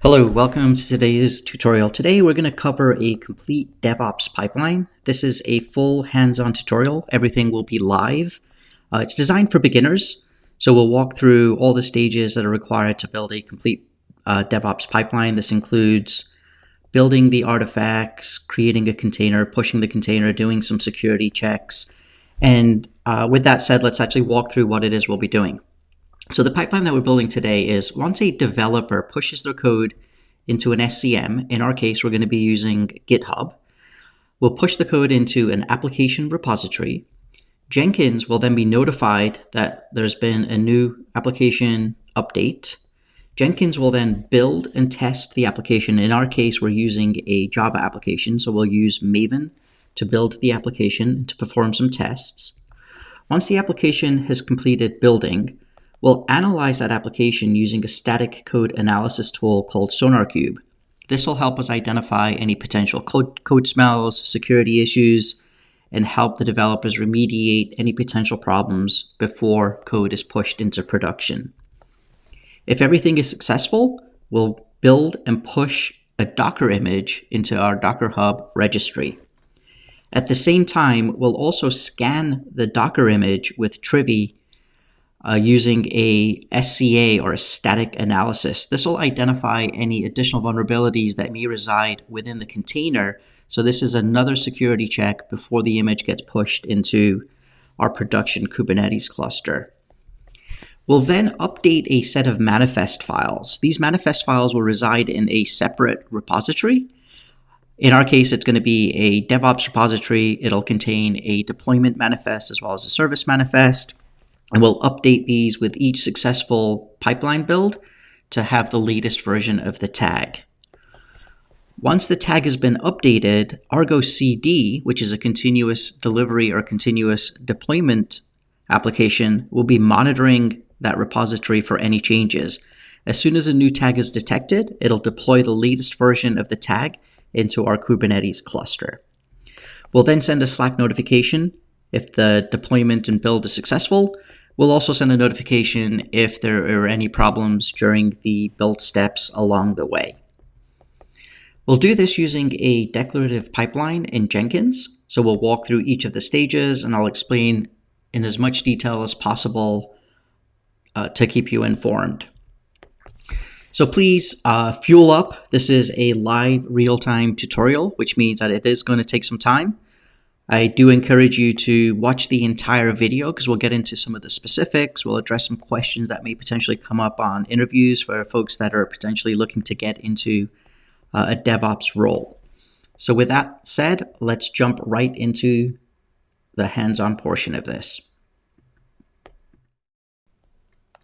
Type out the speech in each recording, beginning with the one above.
Hello, welcome to today's tutorial. Today we're going to cover a complete DevOps pipeline. This is a full hands-on tutorial. Everything will be live. It's designed for beginners, so we'll walk through all the stages that are required to build a complete DevOps pipeline. This includes building the artifacts, creating a container, pushing the container, doing some security checks. And with that said, let's actually walk through what it is we'll be doing. So the pipeline that we're building today is once a developer pushes their code into an SCM, in our case, we're going to be using GitHub, we'll push the code into an application repository. Jenkins will then be notified that there's been a new application update. Jenkins will then build and test the application. In our case, we're using a Java application, so we'll use Maven to build the application to perform some tests. Once the application has completed building, we'll analyze that application using a static code analysis tool called SonarQube. This will help us identify any potential code smells, security issues, and help the developers remediate any potential problems before code is pushed into production. If everything is successful, we'll build and push a Docker image into our Docker Hub registry. At the same time, we'll also scan the Docker image with Trivy using a SCA or a static analysis. This will identify any additional vulnerabilities that may reside within the container. So this is another security check before the image gets pushed into our production Kubernetes cluster. We'll then update a set of manifest files. These manifest files will reside in a separate repository. In our case, it's going to be a DevOps repository. It'll contain a deployment manifest as well as a service manifest. And we'll update these with each successful pipeline build to have the latest version of the tag. Once the tag has been updated, Argo CD, which is a continuous delivery or continuous deployment application, will be monitoring that repository for any changes. As soon as a new tag is detected, it'll deploy the latest version of the tag into our Kubernetes cluster. We'll then send a Slack notification if the deployment and build is successful. We'll also send a notification if there are any problems during the build steps along the way. We'll do this using a declarative pipeline in Jenkins. So we'll walk through each of the stages and I'll explain in as much detail as possible to keep you informed. So please fuel up. This is a live real-time tutorial, which means that it is going to take some time. I do encourage you to watch the entire video because we'll get into some of the specifics. We'll address some questions that may potentially come up on interviews for folks that are potentially looking to get into a DevOps role. So with that said, let's jump right into the hands-on portion of this.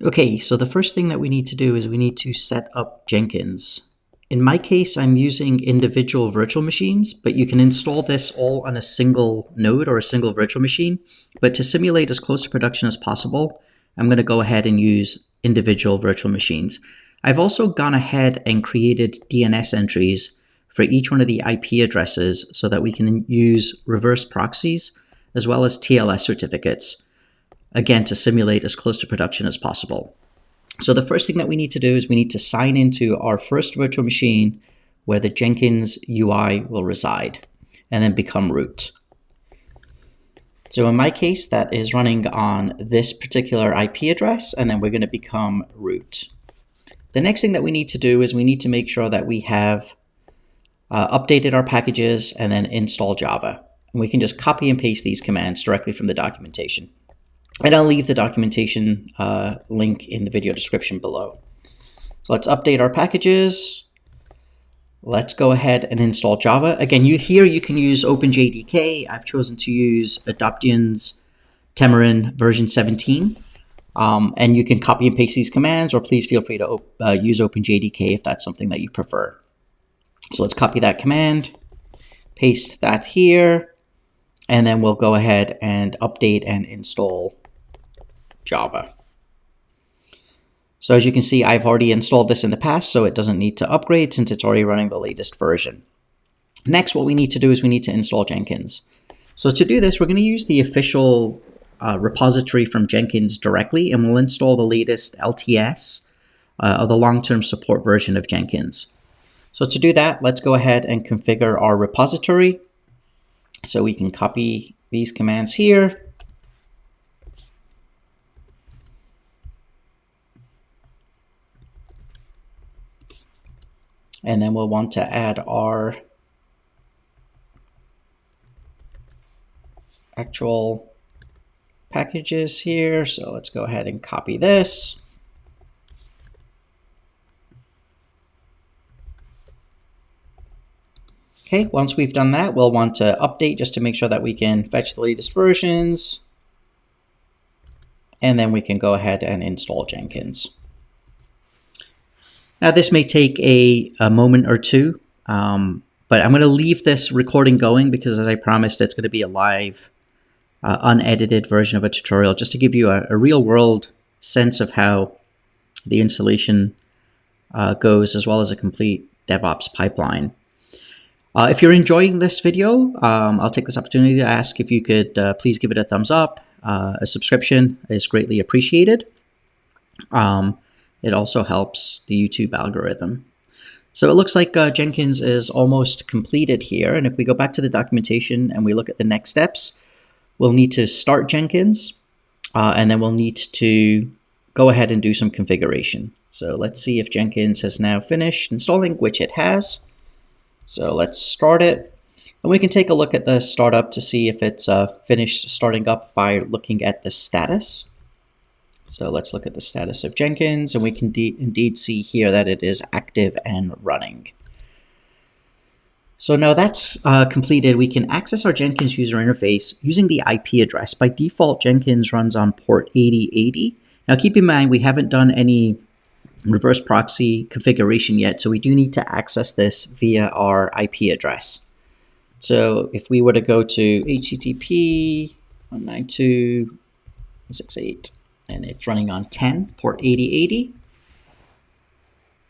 Okay, so the first thing that we need to do is we need to set up Jenkins. In my case, I'm using individual virtual machines, but you can install this all on a single node or a single virtual machine. But to simulate as close to production as possible, I'm going to go ahead and use individual virtual machines. I've also gone ahead and created DNS entries for each one of the IP addresses so that we can use reverse proxies as well as TLS certificates, again, to simulate as close to production as possible. So the first thing that we need to do is we need to sign into our first virtual machine where the Jenkins UI will reside and then become root. So in my case, that is running on this particular IP address, and then we're going to become root. The next thing that we need to do is we need to make sure that we have updated our packages and then install Java. And we can just copy and paste these commands directly from the documentation. And I'll leave the documentation link in the video description below. So let's update our packages. Let's go ahead and install Java. Again, here you can use OpenJDK. I've chosen to use Adoption's Tamarin version 17. And you can copy and paste these commands, or please feel free to use OpenJDK if that's something that you prefer. So let's copy that command, paste that here, and then we'll go ahead and update and install Java. So as you can see, I've already installed this in the past, so it doesn't need to upgrade since it's already running the latest version. Next, what we need to do is we need to install Jenkins. So to do this, we're going to use the official repository from Jenkins directly, and we'll install the latest LTS of the long-term support version of Jenkins. So to do that, let's go ahead and configure our repository. So we can copy these commands here. And then we'll want to add our actual packages here. So let's go ahead and copy this. Okay, once we've done that, we'll want to update just to make sure that we can fetch the latest versions. And then we can go ahead and install Jenkins. Now this may take a moment or two, but I'm going to leave this recording going because, as I promised, it's going to be a live, unedited version of a tutorial just to give you a real world sense of how the installation goes, as well as a complete DevOps pipeline. If you're enjoying this video, I'll take this opportunity to ask if you could please give it a thumbs up. A subscription is greatly appreciated. It also helps the YouTube algorithm. So it looks like Jenkins is almost completed here. And if we go back to the documentation and we look at the next steps, we'll need to start Jenkins, and then we'll need to go ahead and do some configuration. So let's see if Jenkins has now finished installing, which it has. So let's start it. And we can take a look at the startup to see if it's finished starting up by looking at the status. So let's look at the status of Jenkins, and we can indeed see here that it is active and running. So now that's completed, we can access our Jenkins user interface using the IP address. By default, Jenkins runs on port 8080. Now keep in mind, we haven't done any reverse proxy configuration yet, so we do need to access this via our IP address. So if we were to go to HTTP 192.168, and it's running on 10, port 8080,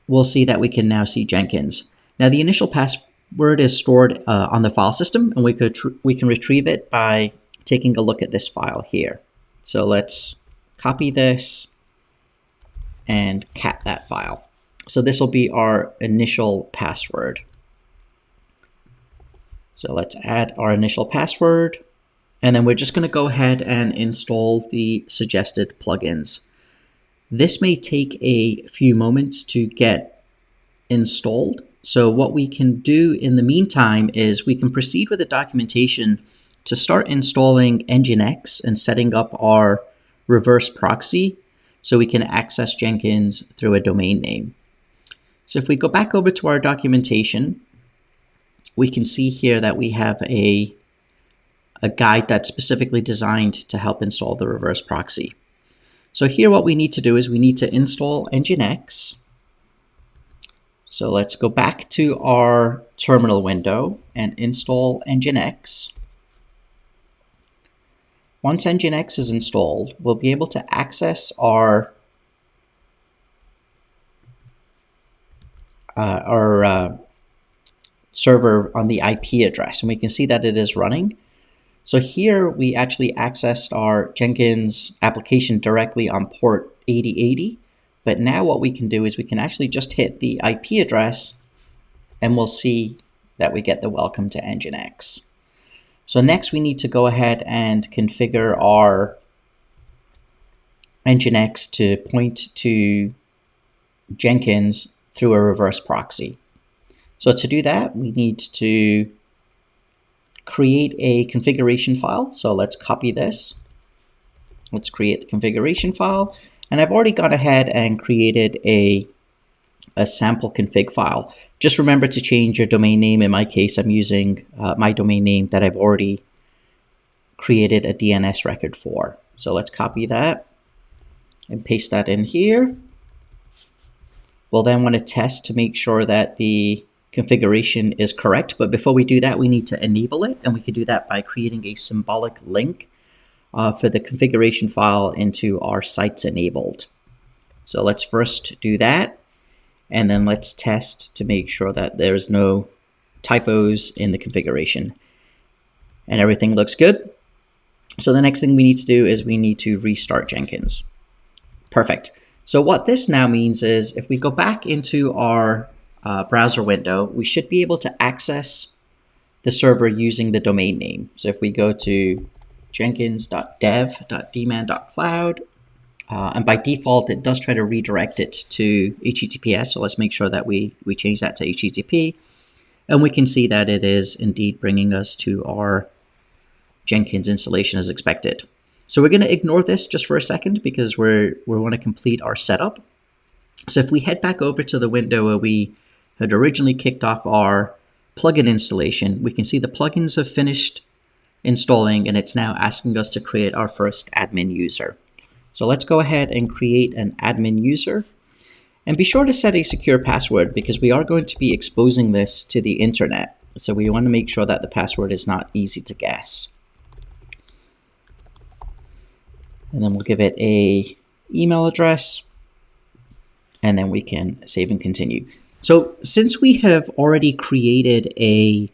we'll see that we can now see Jenkins. Now the initial password is stored on the file system, and we can retrieve it by taking a look at this file here. So let's copy this and cat that file. So this will be our initial password. So let's add our initial password. And then we're just going to go ahead and install the suggested plugins. This may take a few moments to get installed. So what we can do in the meantime is we can proceed with the documentation to start installing Nginx and setting up our reverse proxy so we can access Jenkins through a domain name. So if we go back over to our documentation, we can see here that we have a guide that's specifically designed to help install the reverse proxy. So here what we need to do is we need to install Nginx. So let's go back to our terminal window and install Nginx. Once Nginx is installed, we'll be able to access our server on the IP address, and we can see that it is running. So here we actually accessed our Jenkins application directly on port 8080, but now what we can do is we can actually just hit the IP address and we'll see that we get the welcome to Nginx. So next we need to go ahead and configure our Nginx to point to Jenkins through a reverse proxy. So to do that, we need to create a configuration file. So let's copy this. Let's create the configuration file. And I've already gone ahead and created a sample config file. Just remember to change your domain name. In my case, I'm using my domain name that I've already created a DNS record for. So let's copy that and paste that in here. We'll then want to test to make sure that the configuration is correct. But before we do that, we need to enable it. And we can do that by creating a symbolic link for the configuration file into our sites enabled. So let's first do that. And then let's test to make sure that there's no typos in the configuration. And everything looks good. So the next thing we need to do is we need to restart Jenkins. Perfect. So what this now means is if we go back into our browser window, we should be able to access the server using the domain name. So if we go to jenkins.dev.dman.cloud, and by default, it does try to redirect it to HTTPS. So let's make sure that we change that to HTTP. And we can see that it is indeed bringing us to our Jenkins installation as expected. So we're going to ignore this just for a second because we want to complete our setup. So if we head back over to the window where we had originally kicked off our plugin installation, we can see the plugins have finished installing and it's now asking us to create our first admin user. So let's go ahead and create an admin user. And be sure to set a secure password because we are going to be exposing this to the internet. So we want to make sure that the password is not easy to guess. And then we'll give it a email address. And then we can save and continue. So since we have already created a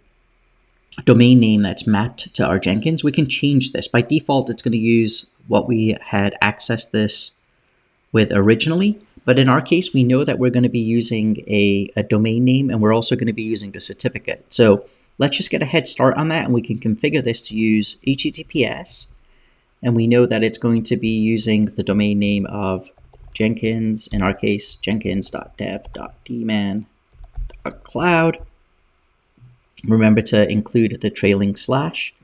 domain name that's mapped to our Jenkins, we can change this. By default, it's going to use what we had accessed this with originally. But in our case, we know that we're going to be using a domain name and we're also going to be using a certificate. So let's just get a head start on that and we can configure this to use HTTPS. And we know that it's going to be using the domain name of Jenkins, in our case, jenkins.dev.dman.cloud. Remember to include the trailing slash.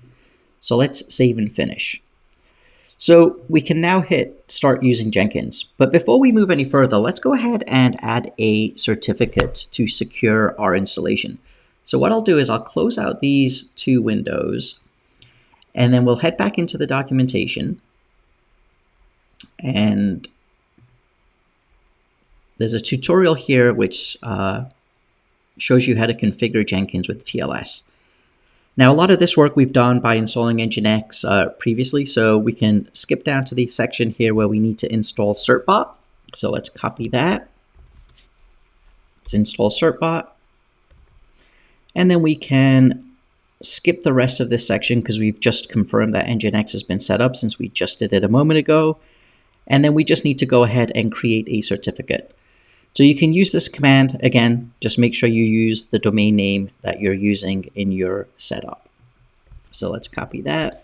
So let's save and finish. So we can now hit start using Jenkins. But before we move any further, let's go ahead and add a certificate to secure our installation. So what I'll do is I'll close out these two windows and then we'll head back into the documentation. And there's a tutorial here which shows you how to configure Jenkins with TLS. Now, a lot of this work we've done by installing Nginx previously, so we can skip down to the section here where we need to install certbot. So let's copy that. Let's install certbot. And then we can skip the rest of this section because we've just confirmed that Nginx has been set up since we just did it a moment ago. And then we just need to go ahead and create a certificate. So you can use this command. Again, just make sure you use the domain name that you're using in your setup. So let's copy that.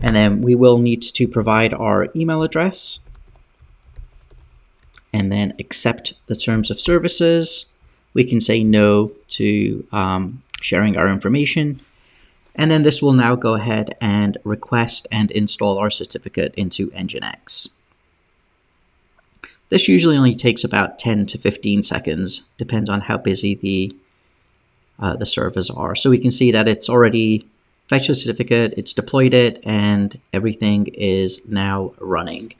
And then we will need to provide our email address and then accept the terms of services. We can say no to sharing our information. And then this will now go ahead and request and install our certificate into Nginx. This usually only takes about 10 to 15 seconds, depends on how busy the servers are. So we can see that it's already fetched the certificate, it's deployed it, and everything is now running.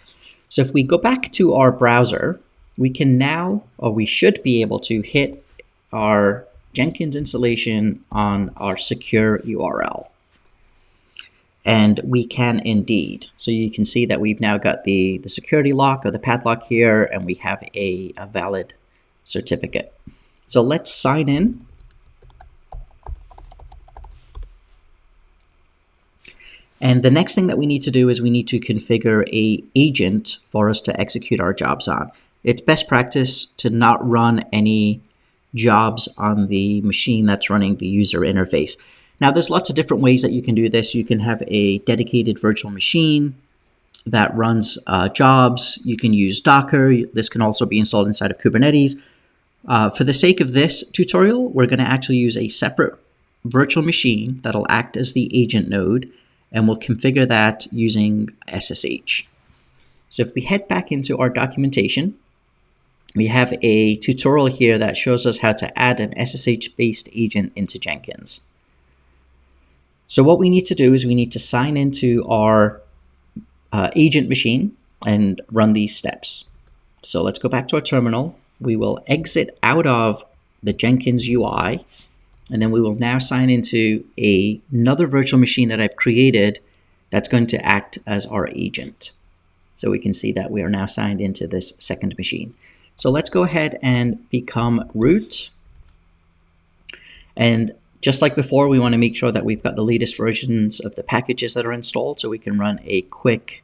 So if we go back to our browser, we can now, or we should be able to hit our Jenkins installation on our secure URL. And we can indeed. So you can see that we've now got the security lock or the padlock here, and we have a valid certificate. So let's sign in. And the next thing that we need to do is we need to configure an agent for us to execute our jobs on. It's best practice to not run any jobs on the machine that's running the user interface. Now, there's lots of different ways that you can do this. You can have a dedicated virtual machine that runs jobs. You can use Docker. This can also be installed inside of Kubernetes. For the sake of this tutorial, we're going to actually use a separate virtual machine that'll act as the agent node, and we'll configure that using SSH. So if we head back into our documentation, we have a tutorial here that shows us how to add an SSH-based agent into Jenkins. So what we need to do is we need to sign into our agent machine and run these steps. So let's go back to our terminal. We will exit out of the Jenkins UI, and then we will now sign into another virtual machine that I've created that's going to act as our agent. So we can see that we are now signed into this second machine. So let's go ahead and become root. And just like before, we want to make sure that we've got the latest versions of the packages that are installed so we can run a quick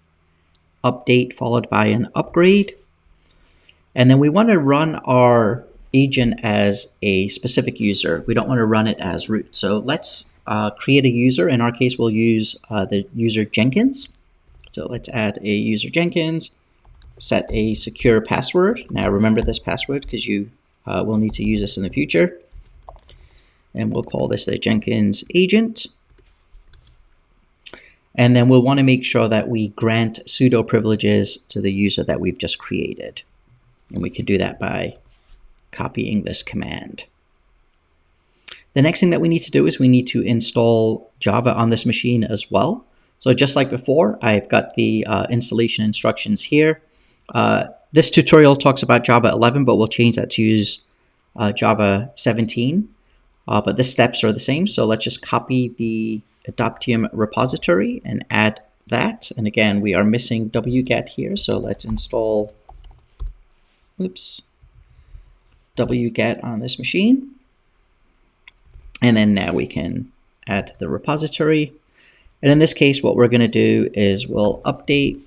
update followed by an upgrade. And then we want to run our agent as a specific user. We don't want to run it as root. So let's create a user. In our case, we'll use the user Jenkins. So let's add a user Jenkins, set a secure password. Now remember this password because you will need to use this in the future. And we'll call this the Jenkins agent. And then we'll want to make sure that we grant sudo privileges to the user that we've just created. And we can do that by copying this command. The next thing that we need to do is we need to install Java on this machine as well. So just like before, I've got the installation instructions here. This tutorial talks about Java 11, but we'll change that to use Java 17. But the steps are the same. So let's just copy the Adoptium repository and add that. And again, we are missing wget here. So let's install wget on this machine. And then now we can add the repository. And in this case, what we're going to do is we'll update,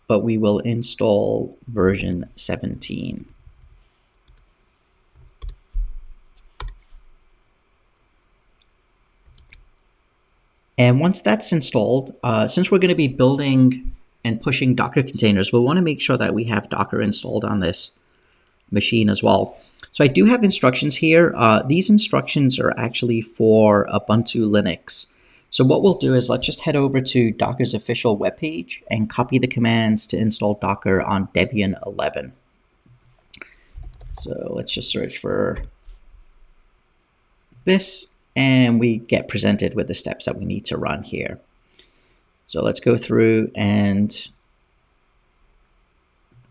but we will install version 17. And once that's installed, since we're going to be building and pushing Docker containers, we'll want to make sure that we have Docker installed on this machine as well. So I do have instructions here. These instructions are actually for Ubuntu Linux. So what we'll do is let's just head over to Docker's official webpage and copy the commands to install Docker on Debian 11. So let's just search for this, and we get presented with the steps that we need to run here. So let's go through and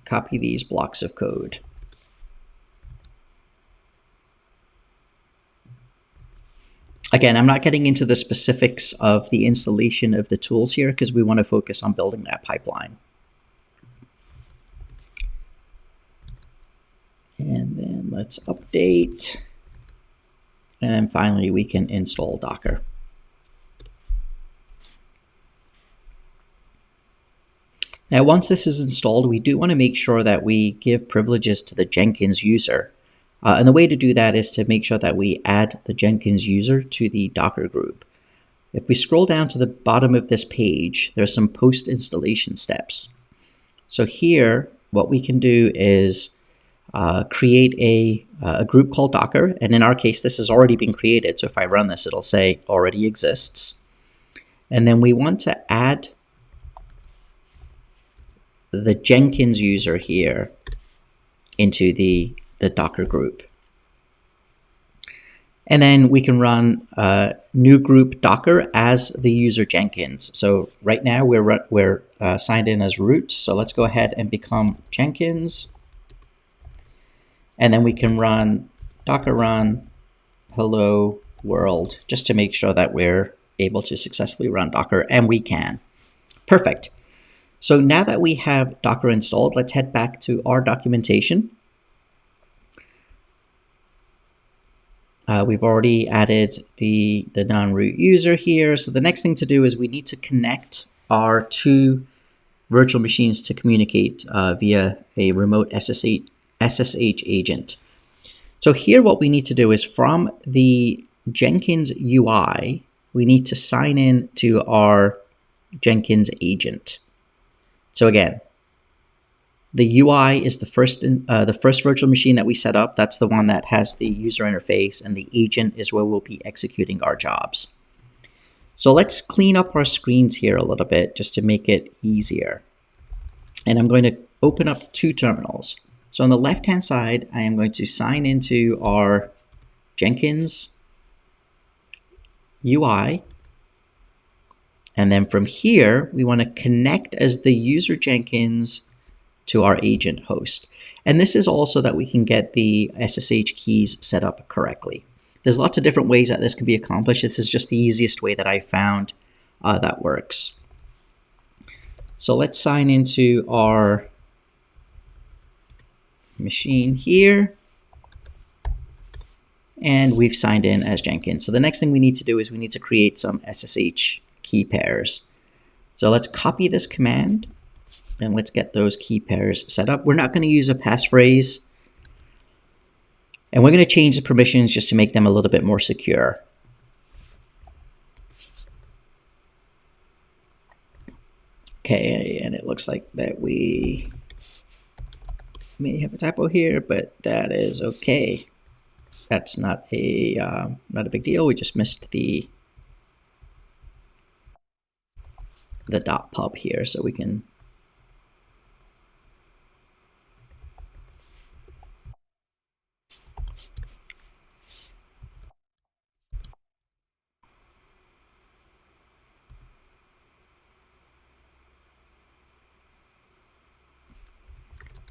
copy these blocks of code. Again, I'm not getting into the specifics of the installation of the tools here because we want to focus on building that pipeline. And then let's update. And then finally, we can install Docker. Now, once this is installed, we do want to make sure that we give privileges to the Jenkins user. And the way to do that is to make sure that we add the Jenkins user to the Docker group. If we scroll down to the bottom of this page, there's some post-installation steps. So here, what we can do is create a group called Docker. And in our case, this has already been created. So if I run this, it'll say already exists. And then we want to add the Jenkins user here into the Docker group. And then we can run new group Docker as the user Jenkins. So right now we're signed in as root. So let's go ahead and become Jenkins. And then we can run Docker run hello world just to make sure that we're able to successfully run Docker, and we can. Perfect. So now that we have Docker installed, let's head back to our documentation. We've already added the non-root user here. So the next thing to do is we need to connect our two virtual machines to communicate via a remote SSH agent. So here what we need to do is from the Jenkins UI, we need to sign in to our Jenkins agent. So again, the UI is the first virtual machine that we set up. That's the one that has the user interface, and the agent is where we'll be executing our jobs. So let's clean up our screens here a little bit just to make it easier. And I'm going to open up two terminals. So on the left-hand side, I am going to sign into our Jenkins UI. And then from here, we want to connect as the user Jenkins to our agent host. And this is also that we can get the SSH keys set up correctly. There's lots of different ways that this can be accomplished. This is just the easiest way that I found that works. So let's sign into our machine here. And we've signed in as Jenkins. So the next thing we need to do is we need to create some SSH key pairs. So let's copy this command And let's get those key pairs set up. We're not going to use a passphrase. And we're going to change the permissions just to make them a little bit more secure. Okay, and it looks like that we may have a typo here, but that is okay. That's not a big deal. We just missed the .pub here, so we can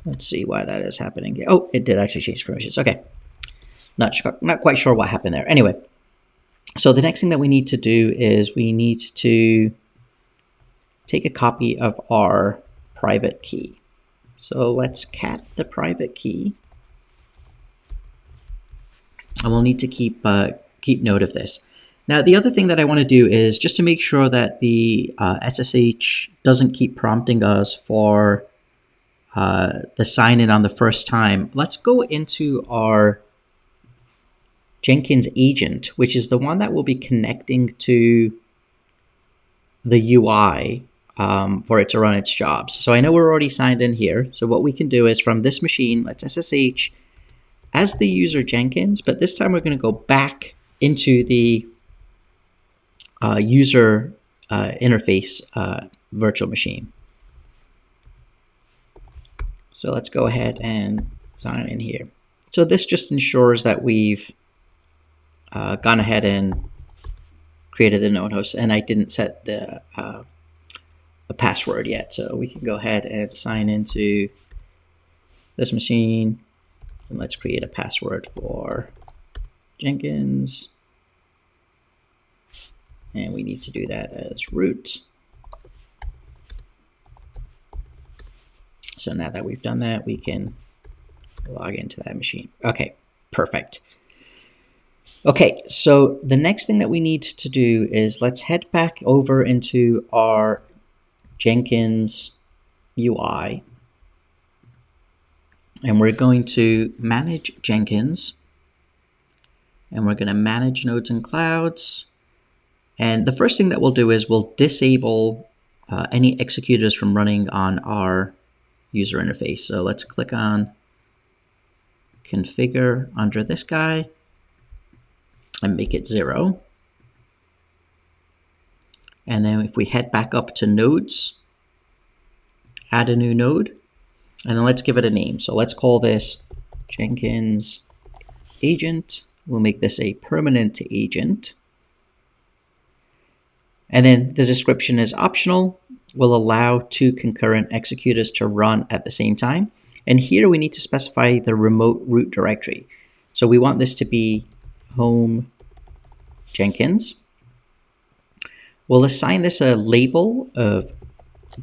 let's see why that is happening. Oh, it did actually change permissions. Okay, not quite sure what happened there. Anyway, so the next thing that we need to do is we need to take a copy of our private key. So let's cat the private key, and we'll need to keep note of this. Now, the other thing that I want to do is just to make sure that the SSH doesn't keep prompting us for the sign in on the first time. Let's go into our Jenkins agent, which is the one that will be connecting to the UI for it to run its jobs. So I know we're already signed in here. So what we can do is from this machine, let's SSH as the user Jenkins, but this time we're going to go back into the user interface virtual machine. So let's go ahead and sign in here. So this just ensures that we've gone ahead and created the known host, and I didn't set the a password yet. So we can go ahead and sign into this machine, and let's create a password for Jenkins. And we need to do that as root. So now that we've done that, we can log into that machine. Okay, perfect. Okay, so the next thing that we need to do is let's head back over into our Jenkins UI. And we're going to manage Jenkins. And we're going to manage nodes and clouds. And the first thing that we'll do is we'll disable any executors from running on our user interface. So let's click on configure under this guy and make it 0. And then if we head back up to nodes, add a new node, and then let's give it a name. So let's call this Jenkins agent. We'll make this a permanent agent. And then the description is optional. We'll allow 2 concurrent executors to run at the same time. And here we need to specify the remote root directory. So we want this to be home Jenkins. We'll assign this a label of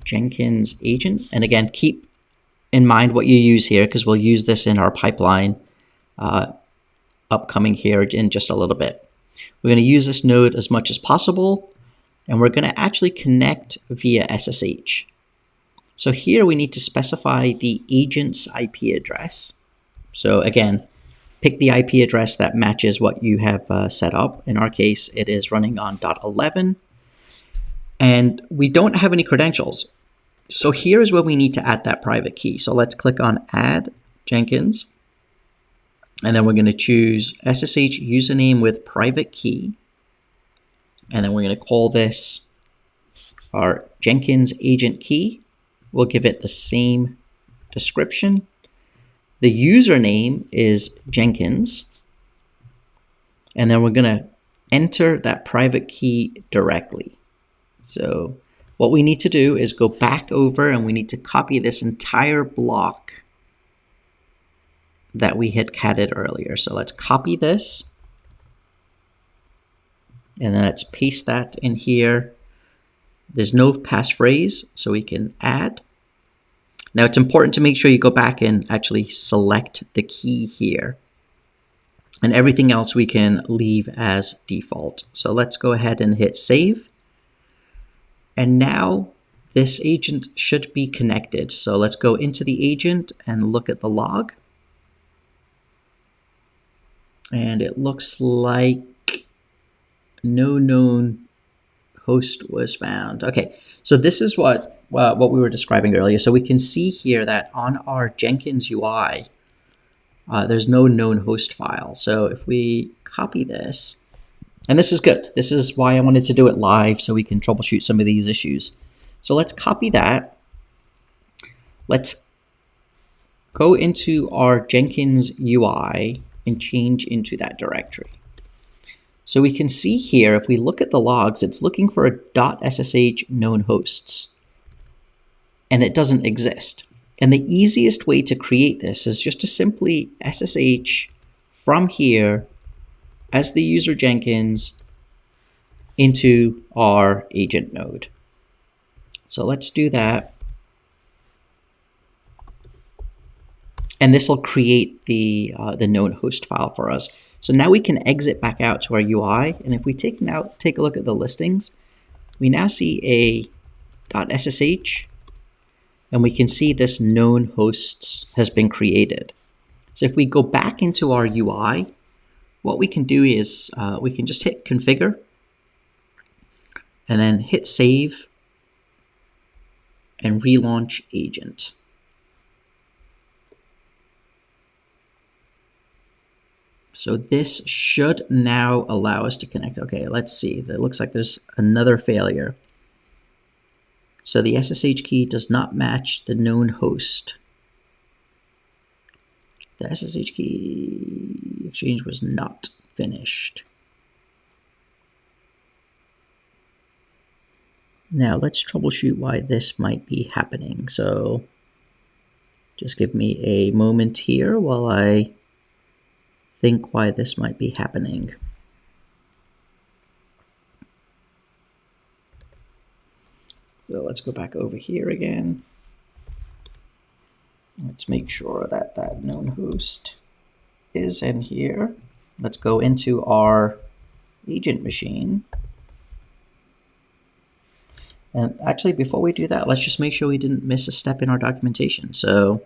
Jenkins agent. And again, keep in mind what you use here, because we'll use this in our pipeline upcoming here in just a little bit. We're going to use this node as much as possible. And we're going to actually connect via SSH. So here we need to specify the agent's IP address. So again, pick the IP address that matches what you have set up. In our case, it is running on .11. And we don't have any credentials. So here is where we need to add that private key. So let's click on Add Jenkins. And then we're going to choose SSH username with private key. And then we're going to call this our Jenkins agent key. We'll give it the same description. The username is Jenkins. And then we're going to enter that private key directly. So what we need to do is go back over and we need to copy this entire block that we had catted earlier. So let's copy this. And then let's paste that in here. There's no passphrase, so we can add. Now it's important to make sure you go back and actually select the key here. And everything else we can leave as default. So let's go ahead and hit save. And now this agent should be connected. So let's go into the agent and look at the log. And it looks like no known host was found. Okay, so this is what we were describing earlier. So we can see here that on our Jenkins UI, there's no known host file. So if we copy this, and this is good. This is why I wanted to do it live so we can troubleshoot some of these issues. So let's copy that. Let's go into our Jenkins UI and change into that directory. So we can see here, if we look at the logs, it's looking for a .ssh known hosts, and it doesn't exist. And the easiest way to create this is just to simply SSH from here as the user Jenkins into our agent node. So let's do that. And this will create the known host file for us. So now we can exit back out to our UI. And if we take a look at the listings, we now see a .ssh, and we can see this known hosts has been created. So if we go back into our UI, what we can do is we can just hit configure and then hit save and relaunch agent. So this should now allow us to connect. Okay, let's see. It looks like there's another failure. So the SSH key does not match the known host. The SSH key exchange was not finished. Now let's troubleshoot why this might be happening. So just give me a moment here while I think why this might be happening. So let's go back over here again. Let's make sure that that known host is in here. Let's go into our agent machine. And actually, before we do that, let's just make sure we didn't miss a step in our documentation. So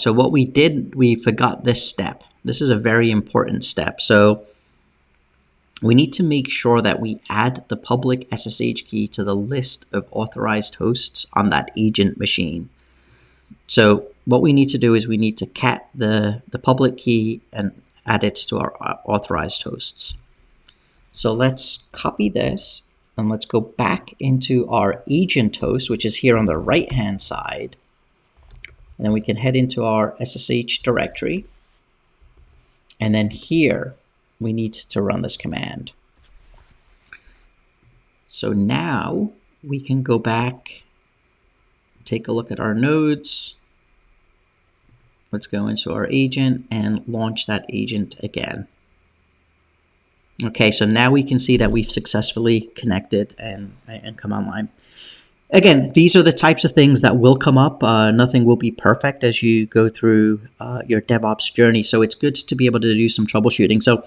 what we did, we forgot this step. This is a very important step. So we need to make sure that we add the public SSH key to the list of authorized hosts on that agent machine. So what we need to do is we need to cat the public key and add it to our authorized hosts. So let's copy this and let's go back into our agent host, which is here on the right-hand side. And then we can head into our SSH directory. And then here, we need to run this command. So now we can go back, take a look at our nodes. Let's go into our agent and launch that agent again. Okay, so now we can see that we've successfully connected and come online. Again, these are the types of things that will come up. Nothing will be perfect as you go through your DevOps journey. So it's good to be able to do some troubleshooting. So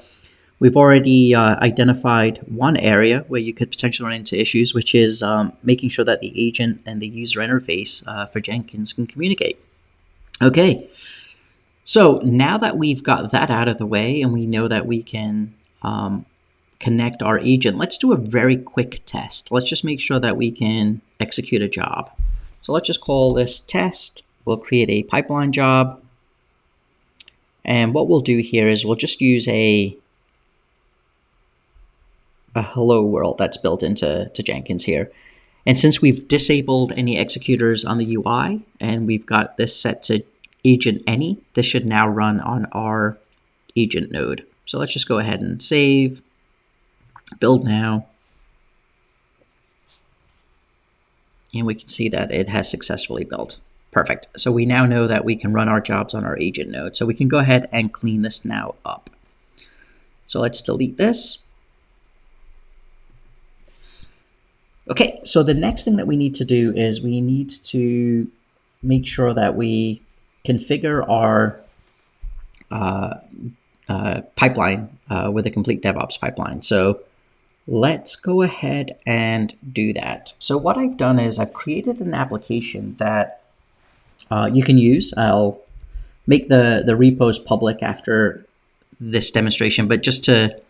we've already identified one area where you could potentially run into issues, which is making sure that the agent and the user interface for Jenkins can communicate. Okay, so now that we've got that out of the way and we know that we can connect our agent, let's do a very quick test. Let's just make sure that we can execute a job. So let's just call this test. We'll create a pipeline job. And what we'll do here is we'll just use a hello world that's built into Jenkins here. And since we've disabled any executors on the UI and we've got this set to agent any, this should now run on our agent node. So let's just go ahead and save, build now. And we can see that it has successfully built. Perfect. So we now know that we can run our jobs on our agent node. So we can go ahead and clean this now up. So let's delete this. Okay, so the next thing that we need to do is we need to make sure that we configure our pipeline with a complete DevOps pipeline. So Let's go ahead and do that. So what I've done is I've created an application that you can use. I'll make the repos public after this demonstration, but just to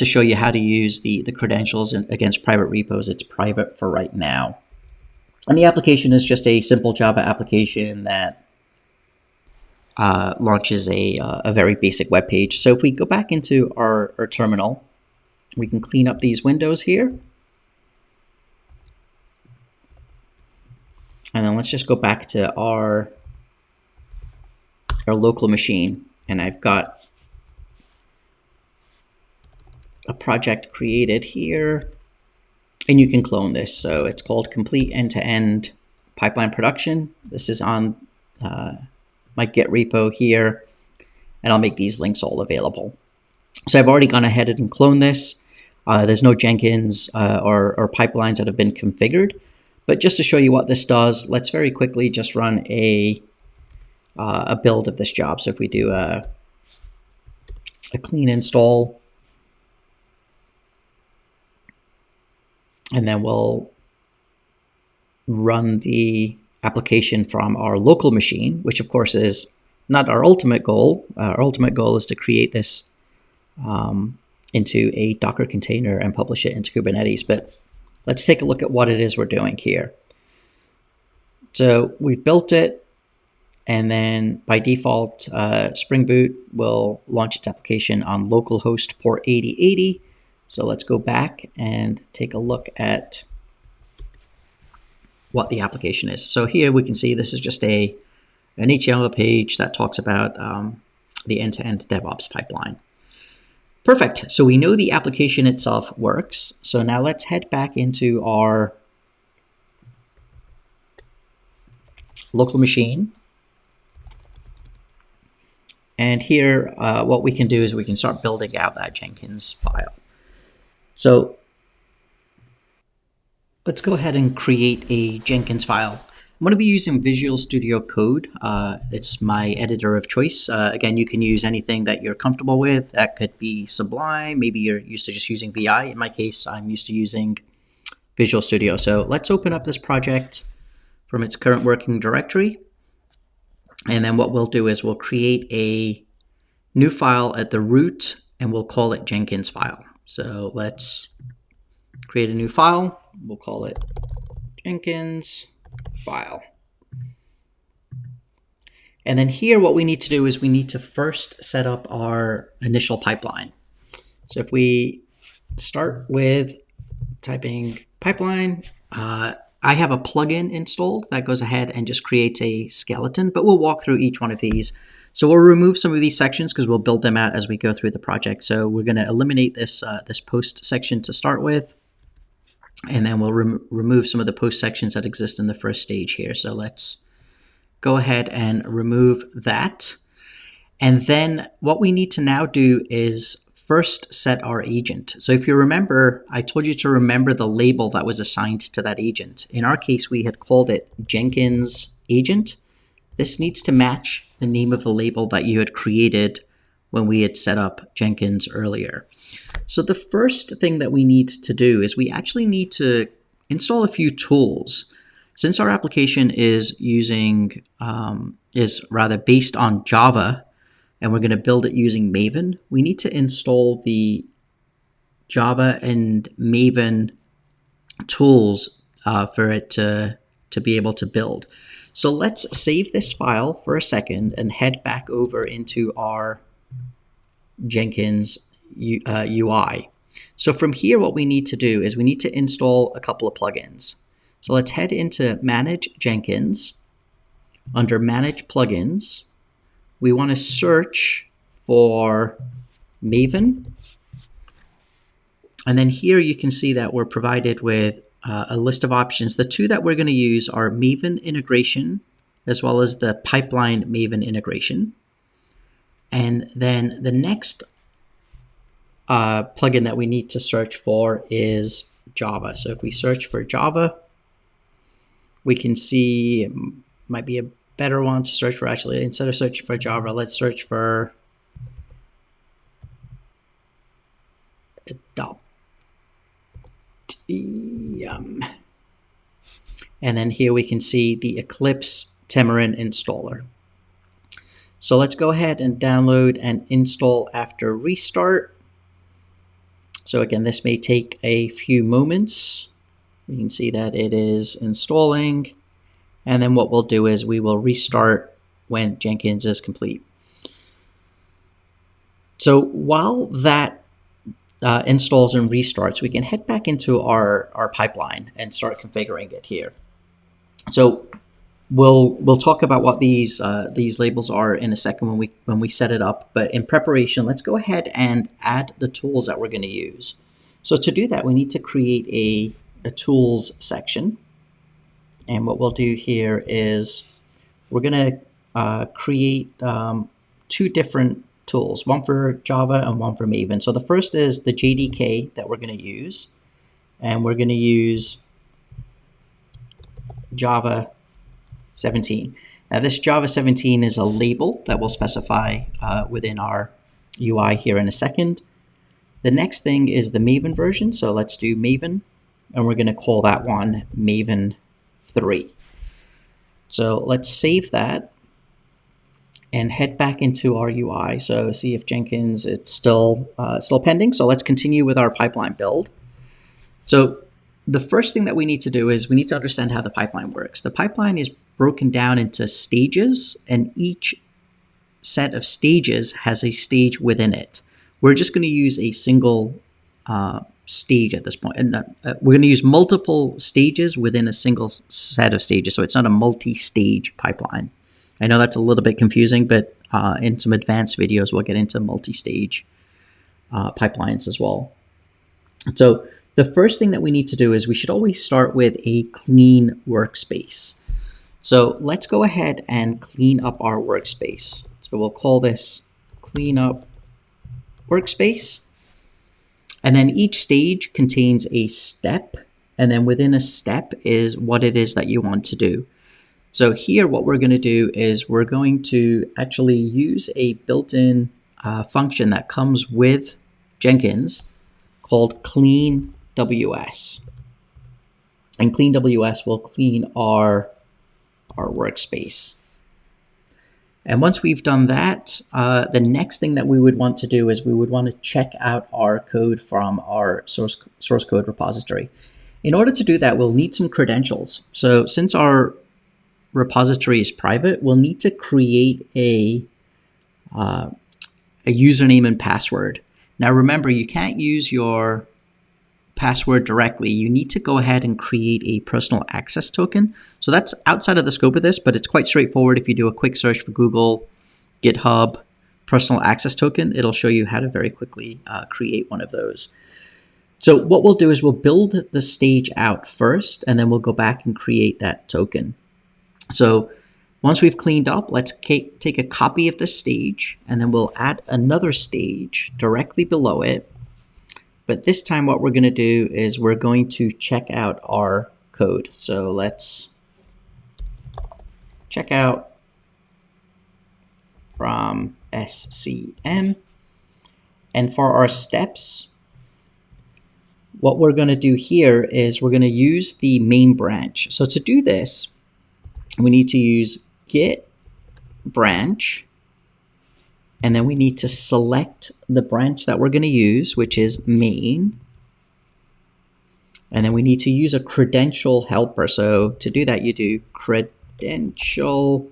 show you how to use the credentials against private repos, it's private for right now. And the application is just a simple Java application that launches a very basic web page. So if we go back into our terminal, we can clean up these windows here. And then let's just go back to our local machine. And I've got a project created here. And you can clone this. So it's called Complete End-to-End Pipeline Production. This is on my Git repo here. And I'll make these links all available. So I've already gone ahead and cloned this. There's no Jenkins or pipelines that have been configured. But just to show you what this does, let's very quickly just run a build of this job. So if we do a clean install, and then we'll run the application from our local machine, which of course is not our ultimate goal. Our ultimate goal is to create this into a Docker container and publish it into Kubernetes. But let's take a look at what it is we're doing here. So we've built it, and then by default, Spring Boot will launch its application on localhost port 8080. So let's go back and take a look at what the application is. So here we can see this is just an HTML page that talks about the end-to-end DevOps pipeline. Perfect. So we know the application itself works. So now let's head back into our local machine. And here, what we can do is we can start building out that Jenkins file. So let's go ahead and create a Jenkins file. I'm going to be using Visual Studio Code. It's my editor of choice. Again, you can use anything that you're comfortable with. That could be Sublime. Maybe you're used to just using VI. In my case, I'm used to using Visual Studio. So let's open up this project from its current working directory. And then what we'll do is we'll create a new file at the root, and we'll call it Jenkins file. So let's create a new file. We'll call it Jenkins file. And then here what we need to do is we need to first set up our initial pipeline. So if we start with typing pipeline, I have a plugin installed that goes ahead and just creates a skeleton, but we'll walk through each one of these. So we'll remove some of these sections because we'll build them out as we go through the project. So we're going to eliminate this post section to start with. And then we'll remove some of the post sections that exist in the first stage here. So let's go ahead and remove that. And then what we need to now do is first set our agent. So if you remember, I told you to remember the label that was assigned to that agent. In our case, we had called it Jenkins agent. This needs to match the name of the label that you had created when we had set up Jenkins earlier. So the first thing that we need to do is we actually need to install a few tools. Since our application is based on Java, and we're going to build it using Maven, we need to install the Java and Maven tools for it to be able to build. So let's save this file for a second and head back over into our Jenkins UI. So from here, what we need to do is we need to install a couple of plugins. So let's head into Manage Jenkins. Under Manage Plugins, we want to search for Maven. And then here you can see that we're provided with a list of options. The two that we're going to use are Maven integration, as well as the Pipeline Maven integration. And then the next plugin that we need to search for is Java. So if we search for Java, we can see it might be a better one to search for. Actually, instead of searching for Java, let's search for Yum. And then here we can see the Eclipse Tamarin installer. So let's go ahead and download and install after restart. So again, this may take a few moments. We can see that it is installing. And then what we'll do is we will restart when Jenkins is complete. So while that installs and restarts, we can head back into our pipeline and start configuring it here. So we'll talk about what these labels are in a second when we set it up. But in preparation, let's go ahead and add the tools that we're going to use. So to do that, we need to create a tools section. And what we'll do here is we're going to create two different tools, one for Java and one for Maven. So the first is the JDK that we're going to use, and we're going to use Java 17. Now this Java 17 is a label that we'll specify within our UI here in a second. The next thing is the Maven version. So let's do Maven, and we're going to call that one Maven 3. So let's save that and head back into our UI. So see if Jenkins, it's still pending. So let's continue with our pipeline build. So the first thing that we need to do is we need to understand how the pipeline works. The pipeline is broken down into stages, and each set of stages has a stage within it. We're just going to use a single stage at this point. And we're going to use multiple stages within a single set of stages. So it's not a multi-stage pipeline. I know that's a little bit confusing, but in some advanced videos, we'll get into multi-stage pipelines as well. So the first thing that we need to do is we should always start with a clean workspace. So let's go ahead and clean up our workspace. So we'll call this cleanup workspace. And then each stage contains a step. And then within a step is what it is that you want to do. So here, what we're going to do is we're going to actually use a built-in function that comes with Jenkins called clean.ws. And clean.ws will clean our workspace. And once we've done that, the next thing that we would want to do is we would want to check out our code from our source code repository. In order to do that, we'll need some credentials. So since our repository is private, we'll need to create a username and password. Now remember, you can't use your password directly. You need to go ahead and create a personal access token. So that's outside of the scope of this, but it's quite straightforward. If you do a quick search for Google, GitHub, personal access token, it'll show you how to very quickly create one of those. So what we'll do is we'll build the stage out first, and then we'll go back and create that token. So once we've cleaned up, let's take a copy of the stage, and then we'll add another stage directly below it. But this time what we're going to do is we're going to check out our code. So let's check out from SCM. And for our steps, what we're going to do here is we're going to use the main branch. So to do this, we need to use git branch, and then we need to select the branch that we're going to use, which is main. And then we need to use a credential helper. So to do that, you do credential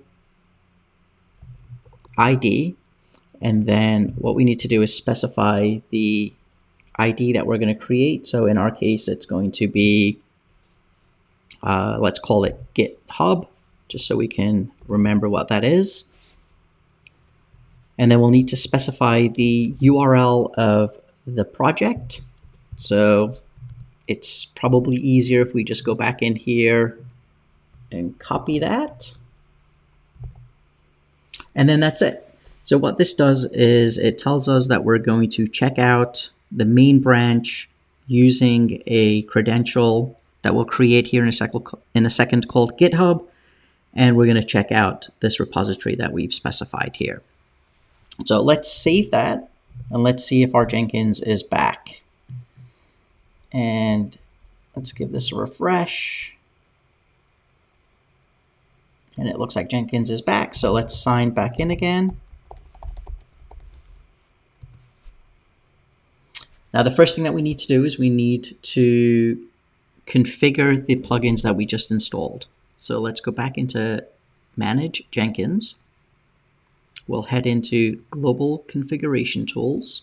ID. And then what we need to do is specify the ID that we're going to create. So in our case, it's going to be, let's call it GitHub, just so we can remember what that is. And then we'll need to specify the URL of the project. So it's probably easier if we just go back in here and copy that. And then that's it. So what this does is it tells us that we're going to check out the main branch using a credential that we'll create here in a second called GitHub. And we're going to check out this repository that we've specified here. So let's save that, and let's see if our Jenkins is back. And Let's give this a refresh. And it looks like Jenkins is back. So let's sign back in again. Now, the first thing that we need to do is we need to configure the plugins that we just installed. So let's go back into Manage Jenkins. We'll head into Global Configuration Tools.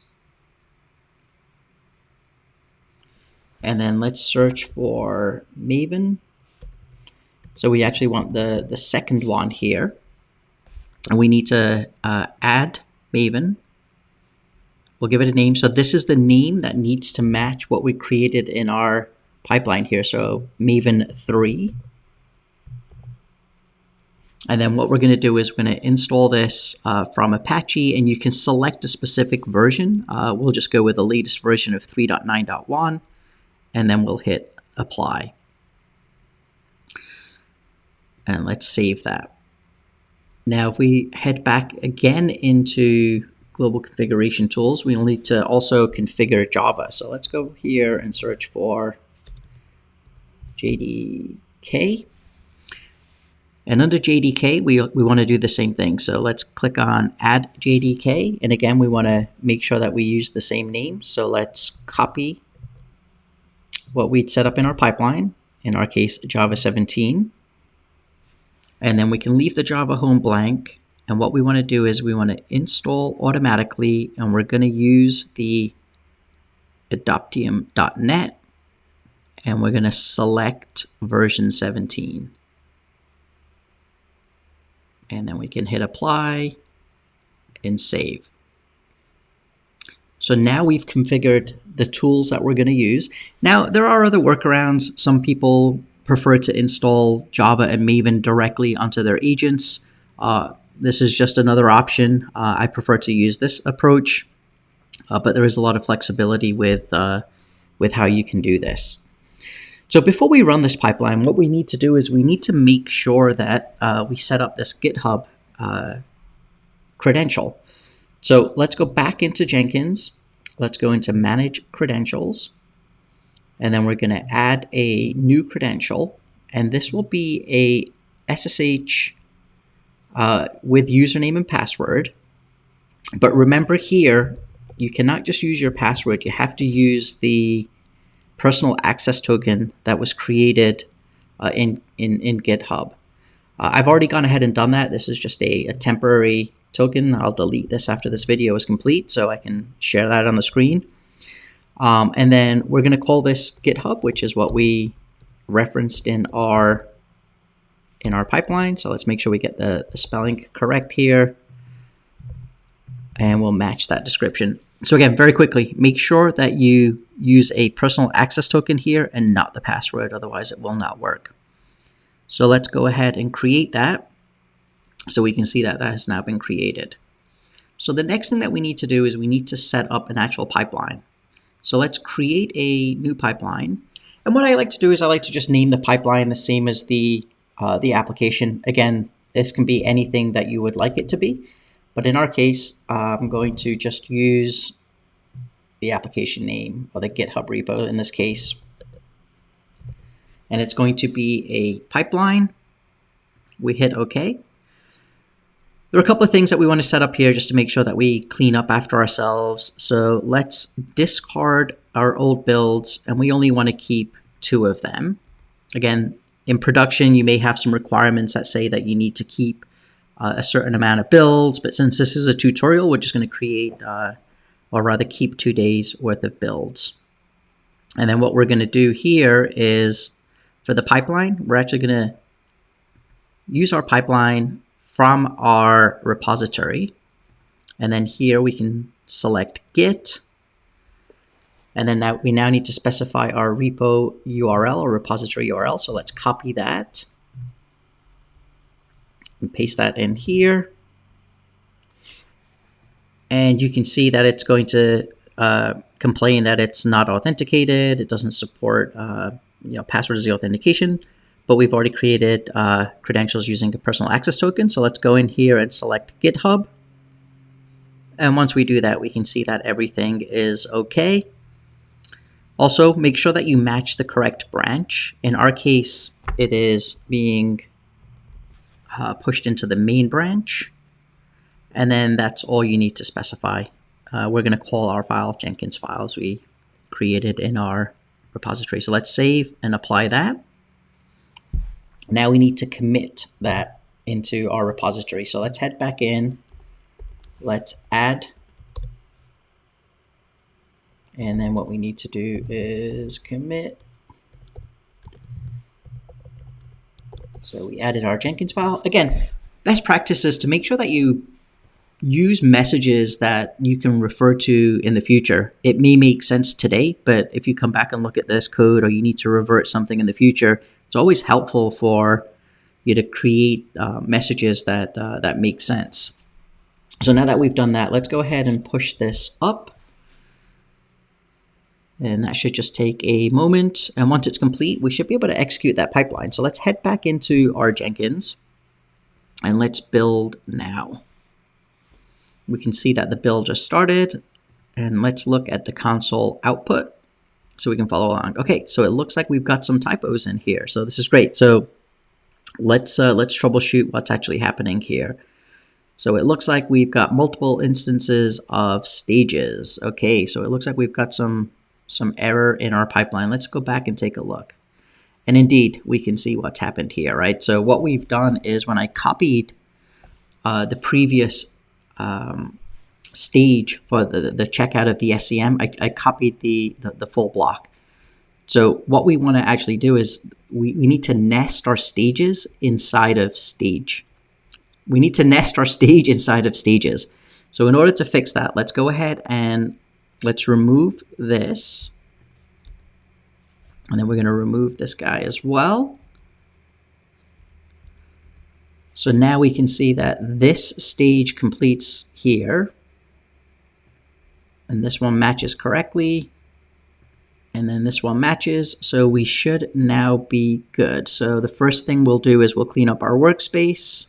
And then let's search for Maven. So we actually want the second one here. And we need to add Maven. We'll give it a name. So this is the name that needs to match what we created in our pipeline here. So Maven 3. And then what we're going to do is we're going to install this from Apache, and you can select a specific version. We'll just go with the latest version of 3.9.1, and then we'll hit apply. And let's save that. Now, if we head back again into Global Configuration Tools, we'll need to also configure Java. So let's go here and search for JDK. And under JDK, we want to do the same thing. So let's click on Add JDK. And again, we want to make sure that we use the same name. So let's copy what we'd set up in our pipeline, in our case, Java 17. And then we can leave the Java home blank. And what we want to do is we want to install automatically, and we're going to use the adoptium.net, and we're going to select version 17. And then we can hit apply and save. So now we've configured the tools that we're going to use. Now, there are other workarounds. Some people prefer to install Java and Maven directly onto their agents. This is just another option. I prefer to use this approach, but there is a lot of flexibility with how you can do this. So before we run this pipeline, what we need to do is we need to make sure that we set up this GitHub credential. So let's go back into Jenkins. Let's go into Manage Credentials. And then we're going to add a new credential. And this will be a SSH with username and password. But remember here, you cannot just use your password. You have to use the personal access token that was created in GitHub. I've already gone ahead and done that. This is just a temporary token. I'll delete this after this video is complete so I can share that on the screen. And then we're going to call this GitHub, which is what we referenced in our pipeline. So let's make sure we get the spelling correct here. And we'll match that description. So again, very quickly, make sure that you use a personal access token here and not the password, otherwise it will not work. So let's go ahead and create that. So we can see that that has now been created. So the next thing that we need to do is we need to set up an actual pipeline. So let's create a new pipeline. And what I like to do is I like to just name the pipeline the same as the application. Again, this can be anything that you would like it to be. But in our case, I'm going to just use the application name, or the GitHub repo in this case. And it's going to be a pipeline. We hit OK. There are a couple of things that we want to set up here just to make sure that we clean up after ourselves. So let's discard our old builds, and we only want to keep 2 of them. Again, in production, you may have some requirements that say that you need to keep a certain amount of builds, but since this is a tutorial, we're just going to create, or rather keep 2 days worth of builds. And then what we're going to do here is, for the pipeline, we're actually going to use our pipeline from our repository. And then here we can select Git. And then we now need to specify our repo URL or repository URL. So let's copy that and paste that in here. And you can see that it's going to complain that it's not authenticated. It doesn't support password as the authentication, but we've already created credentials using a personal access token. So let's go in here and select GitHub. And once we do that, we can see that everything is okay. Also, make sure that you match the correct branch. In our case, it is being pushed into the main branch. And then that's all you need to specify. We're going to call our file Jenkins files we created in our repository. So let's save and apply that. Now we need to commit that into our repository. So let's head back in. Let's add. And then what we need to do is commit. So we added our Jenkins file. Again, best practice is to make sure that you use messages that you can refer to in the future. It may make sense today, but if you come back and look at this code or you need to revert something in the future, it's always helpful for you to create messages that make sense. So now that we've done that, let's go ahead and push this up. And that should just take a moment. And once it's complete, we should be able to execute that pipeline. So let's head back into our Jenkins and let's build now. We can see that the build just started, and let's look at the console output so we can follow along. Okay, so it looks like we've got some typos in here. So this is great. So let's troubleshoot what's actually happening here. So it looks like we've got multiple instances of stages. Okay, so it looks like we've got some error in our pipeline. Let's go back and take a look. And indeed, we can see what's happened here, right? So what we've done is when I copied the previous stage for the checkout of the SCM, I copied the full block. So what we want to actually do is we need to nest our stages inside of stage. We need to nest our stage inside of stages. So in order to fix that, let's go ahead and let's remove this. And then we're going to remove this guy as well. So now we can see that this stage completes here. And this one matches correctly. And then this one matches. So we should now be good. So the first thing we'll do is we'll clean up our workspace.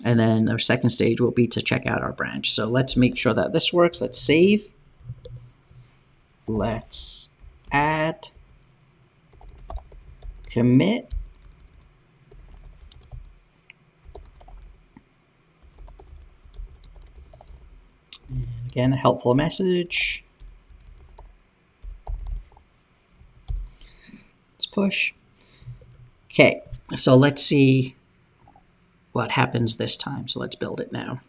And then our second stage will be to check out our branch. So let's make sure that this works. Let's save. Let's add. Commit. And again, a helpful message. Let's push. Okay, so let's see what happens this time. So let's build it now.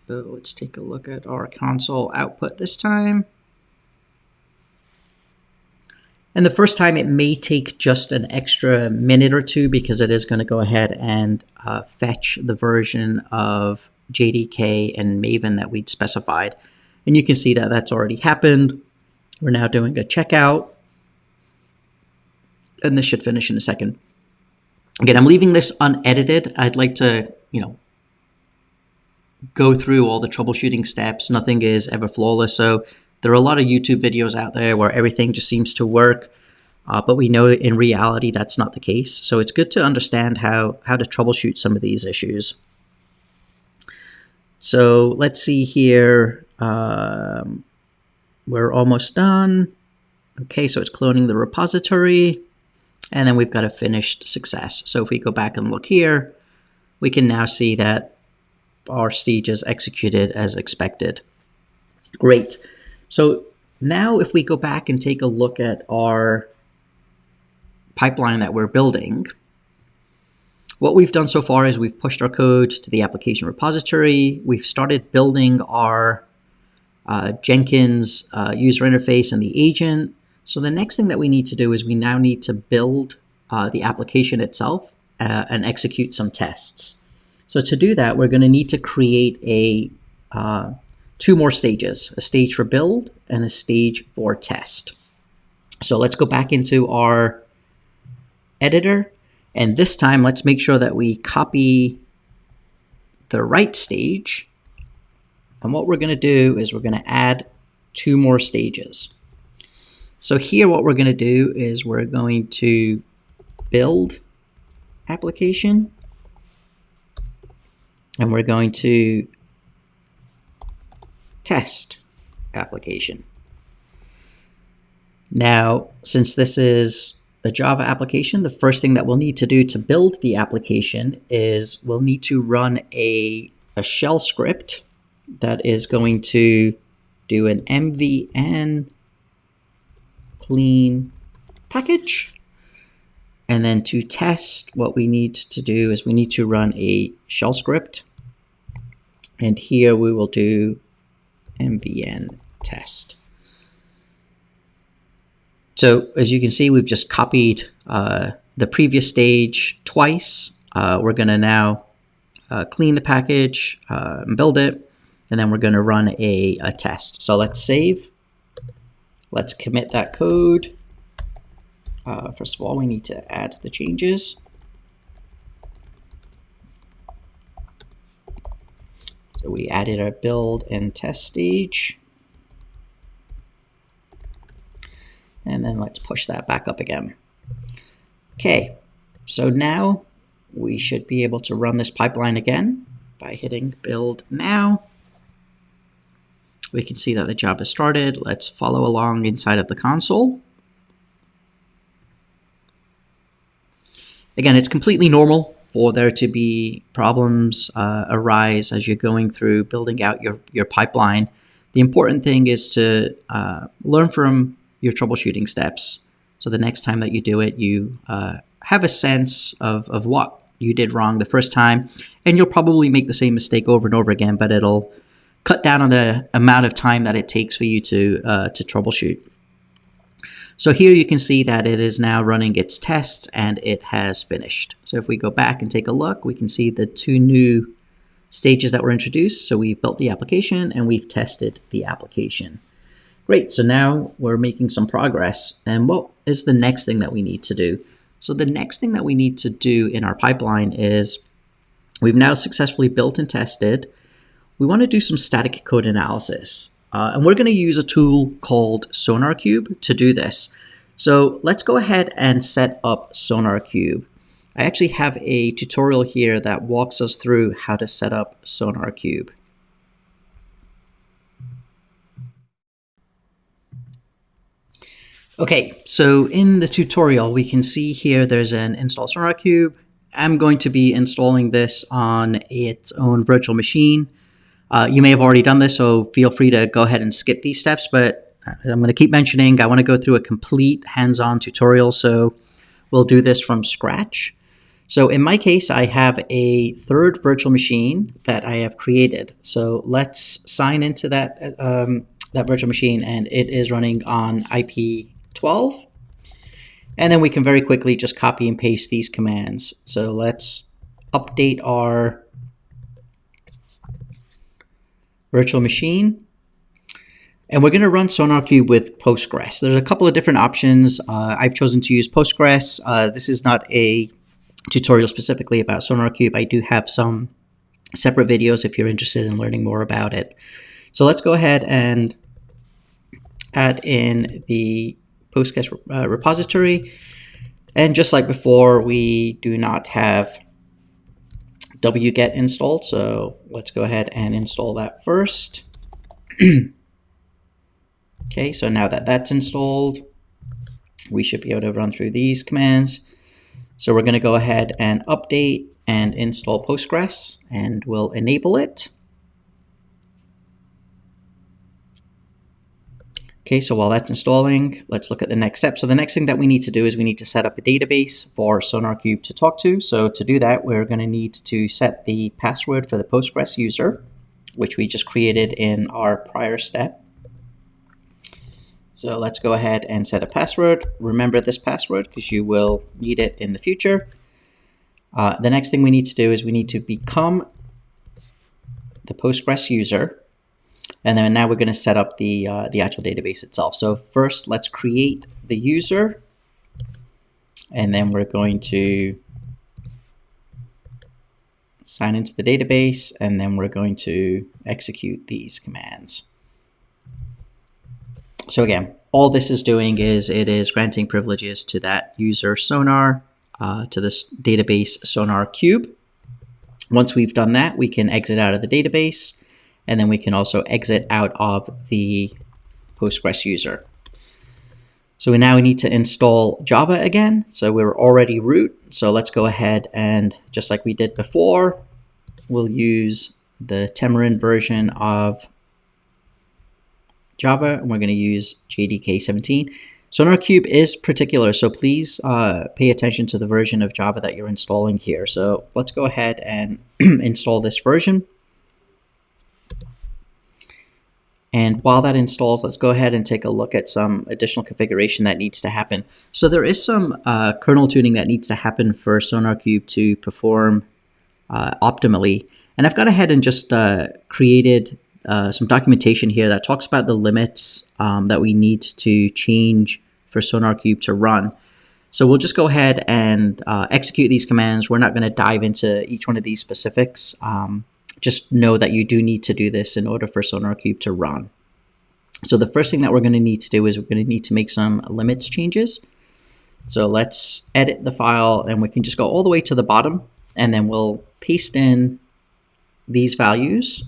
So let's take a look at our console output this time. And the first time it may take just an extra minute or two because it is going to go ahead and fetch the version of JDK and Maven that we'd specified. And you can see that that's already happened. We're now doing a checkout. And this should finish in a second. Again, I'm leaving this unedited. I'd like to, go through all the troubleshooting steps. Nothing is ever flawless. So there are a lot of YouTube videos out there where everything just seems to work, but we know in reality that's not the case. So it's good to understand how to troubleshoot some of these issues. So let's see here. We're almost done. Okay, so it's cloning the repository, and then we've got a finished success. So if we go back and look here, we can now see that our stage is executed as expected. Great. So now if we go back and take a look at our pipeline that we're building, what we've done so far is we've pushed our code to the application repository. We've started building our Jenkins user interface and the agent. So the next thing that we need to do is we now need to build the application itself and execute some tests. So to do that, we're going to need to create two more stages, a stage for build and a stage for test. So let's go back into our editor. And this time, let's make sure that we copy the right stage. And what we're going to do is we're going to add two more stages. So here, what we're going to do is we're going to build application. And we're going to test application. Now, since this is a Java application, the first thing that we'll need to do to build the application is we'll need to run a shell script that is going to do an mvn clean package. And then to test, what we need to do is we need to run a shell script. And here we will do mvn test. So as you can see, we've just copied the previous stage twice. We're going to now clean the package, build it, and then we're going to run a test. So let's save. Let's commit that code. First of all, we need to add the changes. So we added our build and test stage. And then let's push that back up again. Okay, so now we should be able to run this pipeline again by hitting build now. We can see that the job has started. Let's follow along inside of the console. Again, it's completely normal for there to be problems arise as you're going through building out your pipeline. The important thing is to learn from your troubleshooting steps. So the next time that you do it, you have a sense of what you did wrong the first time, and you'll probably make the same mistake over and over again, but it'll cut down on the amount of time that it takes for you to troubleshoot. So here you can see that it is now running its tests and it has finished. So if we go back and take a look, we can see the two new stages that were introduced. So we've built the application and we've tested the application. Great, so now we're making some progress. And what is the next thing that we need to do? So the next thing that we need to do in our pipeline is we've now successfully built and tested. We want to do some static code analysis. And we're going to use a tool called SonarQube to do this. So let's go ahead and set up SonarQube. I actually have a tutorial here that walks us through how to set up SonarQube. Okay, so in the tutorial, we can see here there's an install SonarQube. I'm going to be installing this on its own virtual machine. You may have already done this, so feel free to go ahead and skip these steps, but I'm going to keep mentioning I want to go through a complete hands-on tutorial, so we'll do this from scratch. So in my case, I have a third virtual machine that I have created. So let's sign into that, that virtual machine, and it is running on IP12. And then we can very quickly just copy and paste these commands. So let's update our virtual machine. And we're going to run SonarQube with Postgres. There's a couple of different options. I've chosen to use Postgres. This is not a tutorial specifically about SonarQube. I do have some separate videos if you're interested in learning more about it. So let's go ahead and add in the Postgres repository. And just like before, we do not have wget installed, so let's go ahead and install that first. Okay, so now that that's installed, we should be able to run through these commands. So we're going to go ahead and update and install Postgres, and we'll enable it. Okay, so while that's installing, let's look at the next step. So the next thing that we need to do is we need to set up a database for SonarQube to talk to. So to do that, we're going to need to set the password for the Postgres user, which we just created in our prior step. So let's go ahead and set a password. Remember this password because you will need it in the future. The next thing we need to do is we need to become the Postgres user. And then now we're going to set up the actual database itself. So first, let's create the user. And then we're going to sign into the database. And then we're going to execute these commands. So again, all this is doing is it is granting privileges to that user Sonar, to this database SonarQube. Once we've done that, we can exit out of the database. And then we can also exit out of the Postgres user. So now we need to install Java again. So we're already root. So let's go ahead and just like we did before, we'll use the Tamarin version of Java, and we're going to use JDK 17. SonarQube is particular, so please pay attention to the version of Java that you're installing here. So let's go ahead and install this version. And while that installs, let's go ahead and take a look at some additional configuration that needs to happen. So there is some kernel tuning that needs to happen for SonarQube to perform optimally. And I've gone ahead and just created some documentation here that talks about the limits that we need to change for SonarQube to run. So we'll just go ahead and execute these commands. We're not going to dive into each one of these specifics. Just know that you do need to do this in order for SonarQube to run. So the first thing that we're going to need to do is we're going to need to make some limits changes. So let's edit the file, and we can just go all the way to the bottom, and then we'll paste in these values.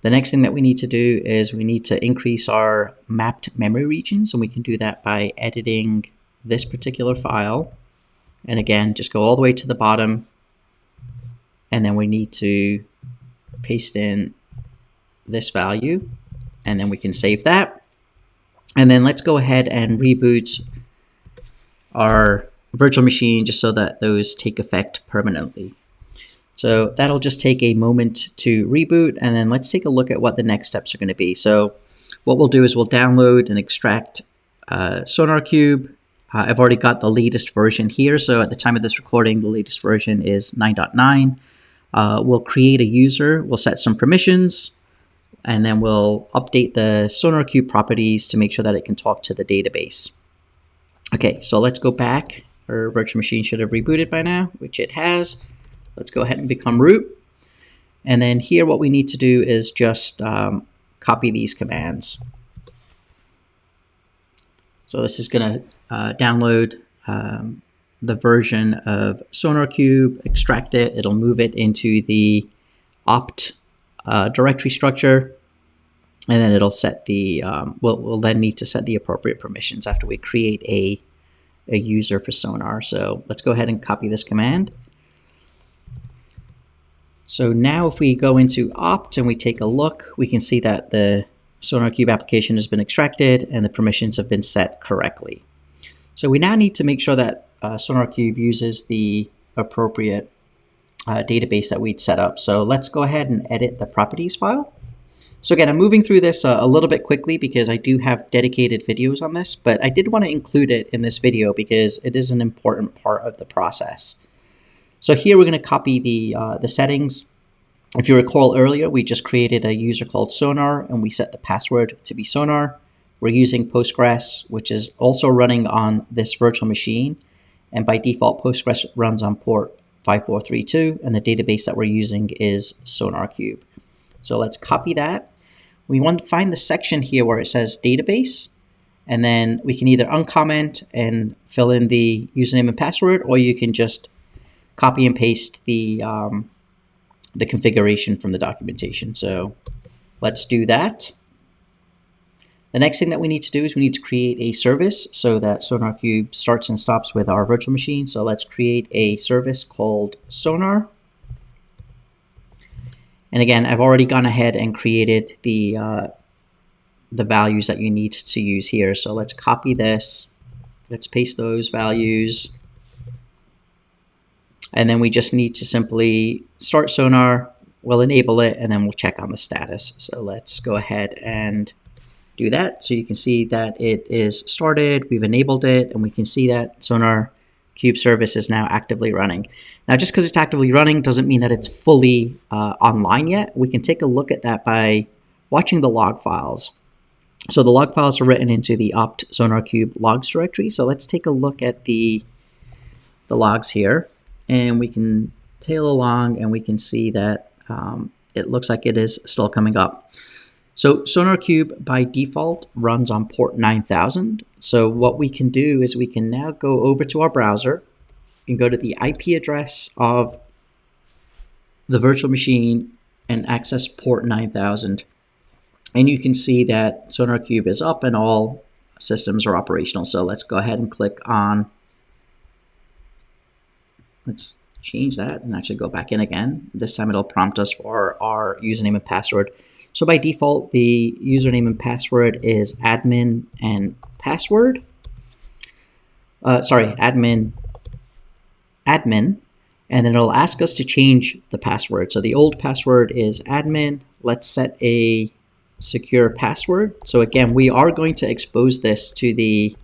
The next thing that we need to do is we need to increase our mapped memory regions, and we can do that by editing this particular file. And again, just go all the way to the bottom, and then we need to paste in this value, and then we can save that. And then let's go ahead and reboot our virtual machine just so that those take effect permanently. So that'll just take a moment to reboot, and then let's take a look at what the next steps are going to be. So what we'll do is we'll download and extract SonarQube. I've already got the latest version here. So at the time of this recording, the latest version is 9.9. We'll create a user, we'll set some permissions, and then we'll update the SonarQube properties to make sure that it can talk to the database. Okay, so let's go back. Our virtual machine should have rebooted by now, which it has. Let's go ahead and become root. And then here what we need to do is just copy these commands. So this is going to download the version of SonarQube, extract it, it'll move it into the opt directory structure, and then it'll set the, we'll then need to set the appropriate permissions after we create a user for Sonar. So let's go ahead and copy this command. So now if we go into opt and we take a look, we can see that the SonarQube application has been extracted and the permissions have been set correctly. So we now need to make sure that SonarQube uses the appropriate database that we'd set up. So let's go ahead and edit the properties file. So again, I'm moving through this a little bit quickly because I do have dedicated videos on this, but I did want to include it in this video because it is an important part of the process. So here we're going to copy the settings. If you recall earlier, we just created a user called Sonar and we set the password to be Sonar. We're using Postgres, which is also running on this virtual machine. And by default, Postgres runs on port 5432, and the database that we're using is SonarQube. So let's copy that. We want to find the section here where it says database, and then we can either uncomment and fill in the username and password, or you can just copy and paste the configuration from the documentation. So let's do that. The next thing that we need to do is we need to create a service so that SonarQube starts and stops with our virtual machine. So let's create a service called Sonar. And again, I've already gone ahead and created the values that you need to use here. So let's copy this. Let's paste those values. And then we just need to simply start Sonar. We'll enable it, and then we'll check on the status. So let's go ahead and do that. So you can see that it is started, we've enabled it, and we can see that SonarQube service is now actively running. Now, just because it's actively running doesn't mean that it's fully online yet. We can take a look at that by watching the log files. So the log files are written into the opt SonarQube logs directory. So let's take a look at the logs here, and we can tail along and we can see that it looks like it is still coming up. So SonarQube by default runs on port 9000. So what we can do is we can now go over to our browser and go to the IP address of the virtual machine and access port 9000. And you can see that SonarQube is up and all systems are operational. So let's go ahead and click on, let's change that and actually go back in again. This time it'll prompt us for our username and password. So by default, the username and password is admin and password. Admin, and then it'll ask us to change the password. So the old password is admin. Let's set a secure password. So again, we are going to expose this to the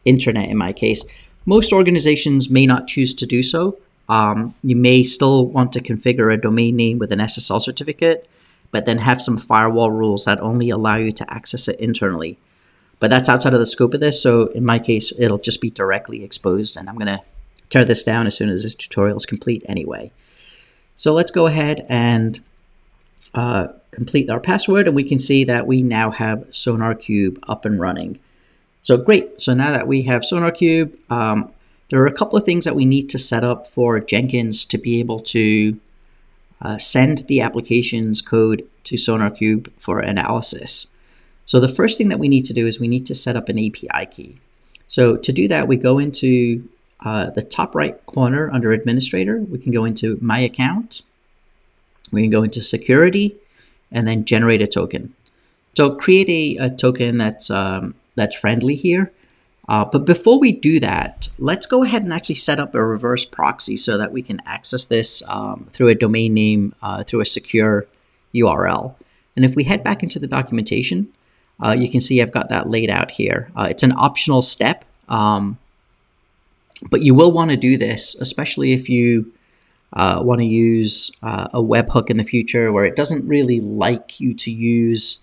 internet in my case. Most organizations may not choose to do so. You may still want to configure a domain name with an SSL certificate, but then have some firewall rules that only allow you to access it internally. But that's outside of the scope of this. So in my case, it'll just be directly exposed, and I'm going to tear this down as soon as this tutorial is complete anyway. So let's go ahead and complete our password, and we can see that we now have SonarQube up and running. So great. So now that we have SonarQube, there are a couple of things that we need to set up for Jenkins to be able to send the application's code to SonarQube for analysis. So the first thing that we need to do is we need to set up an API key. So to do that, we go into the top right corner under Administrator. We can go into My Account. We can go into Security, and then Generate a Token. So create a token that's friendly here. But before we do that, let's go ahead and actually set up a reverse proxy so that we can access this through a domain name, through a secure URL. And if we head back into the documentation, you can see I've got that laid out here. It's an optional step, but you will want to do this, especially if you want to use a webhook in the future where it doesn't really like you to use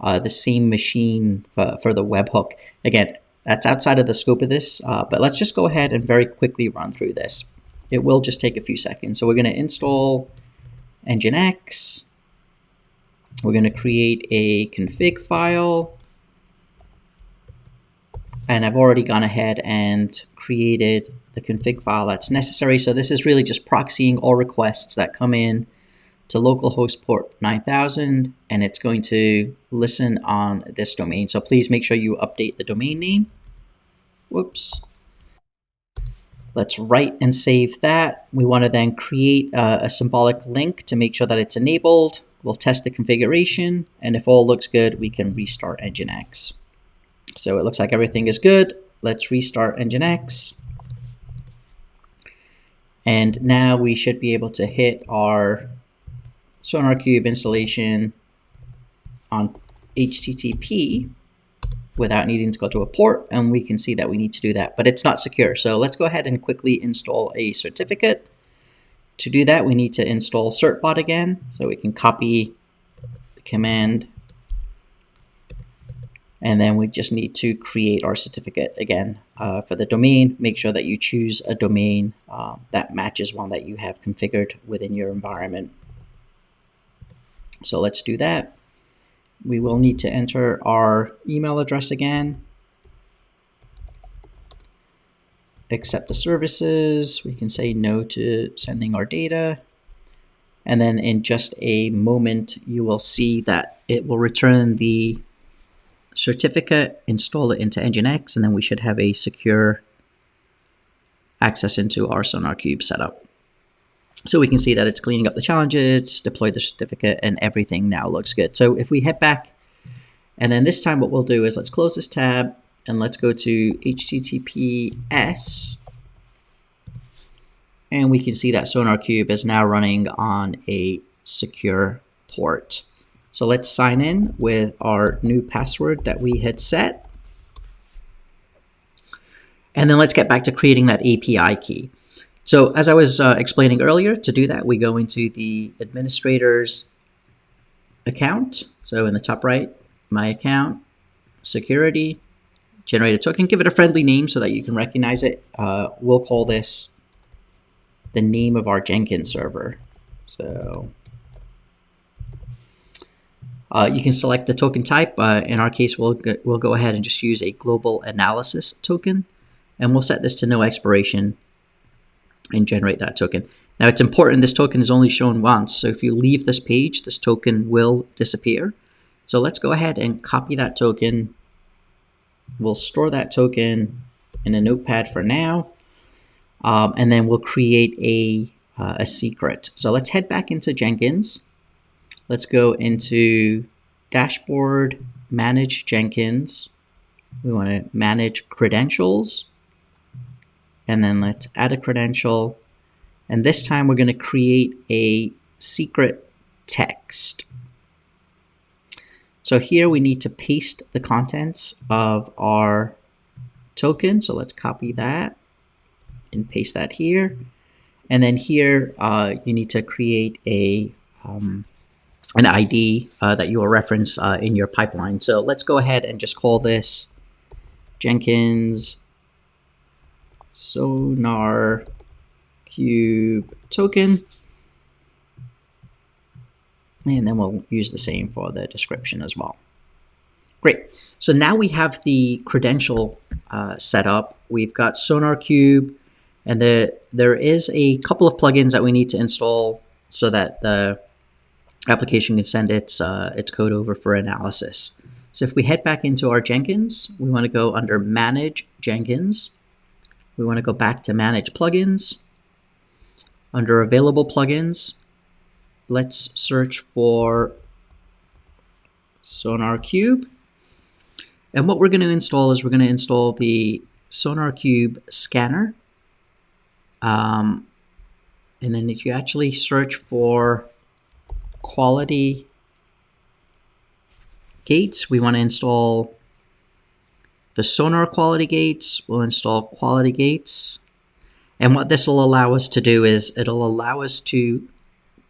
the same machine for the webhook. Again, that's outside of the scope of this, but let's just go ahead and very quickly run through this. It will just take a few seconds. So we're going to install Nginx. We're going to create a config file. And I've already gone ahead and created the config file that's necessary. So this is really just proxying all requests that come in to localhost port 9000, and it's going to listen on this domain. So please make sure you update the domain name. Whoops. Let's write and save that. We want to then create a symbolic link to make sure that it's enabled. We'll test the configuration, and if all looks good, we can restart Nginx. So it looks like everything is good. Let's restart Nginx. And now we should be able to hit our SonarQube installation on HTTP without needing to go to a port, and we can see that we need to do that, but it's not secure. So let's go ahead and quickly install a certificate. To do that, we need to install certbot again, so we can copy the command, and then we just need to create our certificate again. For the domain, make sure that you choose a domain that matches one that you have configured within your environment. So let's do that. We will need to enter our email address again. Accept the services. We can say no to sending our data. And then in just a moment, you will see that it will return the certificate, install it into Nginx, and then we should have a secure access into our SonarQube setup. So we can see that it's cleaning up the challenges, deployed the certificate, and everything now looks good. So if we head back, and then this time what we'll do is let's close this tab, and let's go to HTTPS, and we can see that SonarQube is now running on a secure port. So let's sign in with our new password that we had set. And then let's get back to creating that API key. So as I was explaining earlier, to do that, we go into the administrator's account. So in the top right, My Account, Security, Generate a Token. Give it a friendly name so that you can recognize it. We'll call this the name of our Jenkins server. So you can select the token type. In our case, we'll go ahead and just use a global analysis token, and we'll set this to no expiration. and generate that token. Now it's important, this token is only shown once. So if you leave this page, this token will disappear. So let's go ahead and copy that token. We'll store that token in a notepad for now. And then we'll create a secret. So let's head back into Jenkins. Let's go into Dashboard, Manage Jenkins. We want to manage credentials. And then let's add a credential. And this time we're going to create a secret text. So here we need to paste the contents of our token. So let's copy that and paste that here. And then here you need to create an ID that you will reference in your pipeline. So let's go ahead and just call this Jenkins Sonar Cube token. And then we'll use the same for the description as well. Great. So now we have the credential set up. We've got Sonar Cube, and there is a couple of plugins that we need to install so that the application can send its code over for analysis. So if we head back into our Jenkins, we want to go under Manage Jenkins. We want to go back to Manage Plugins. Under Available Plugins, let's search for Sonar Cube. And what we're going to install is we're going to install the Sonar Cube scanner. And then if you actually search for quality gates, we want to install the Sonar quality gates. We'll install quality gates. And what this will allow us to do is it'll allow us to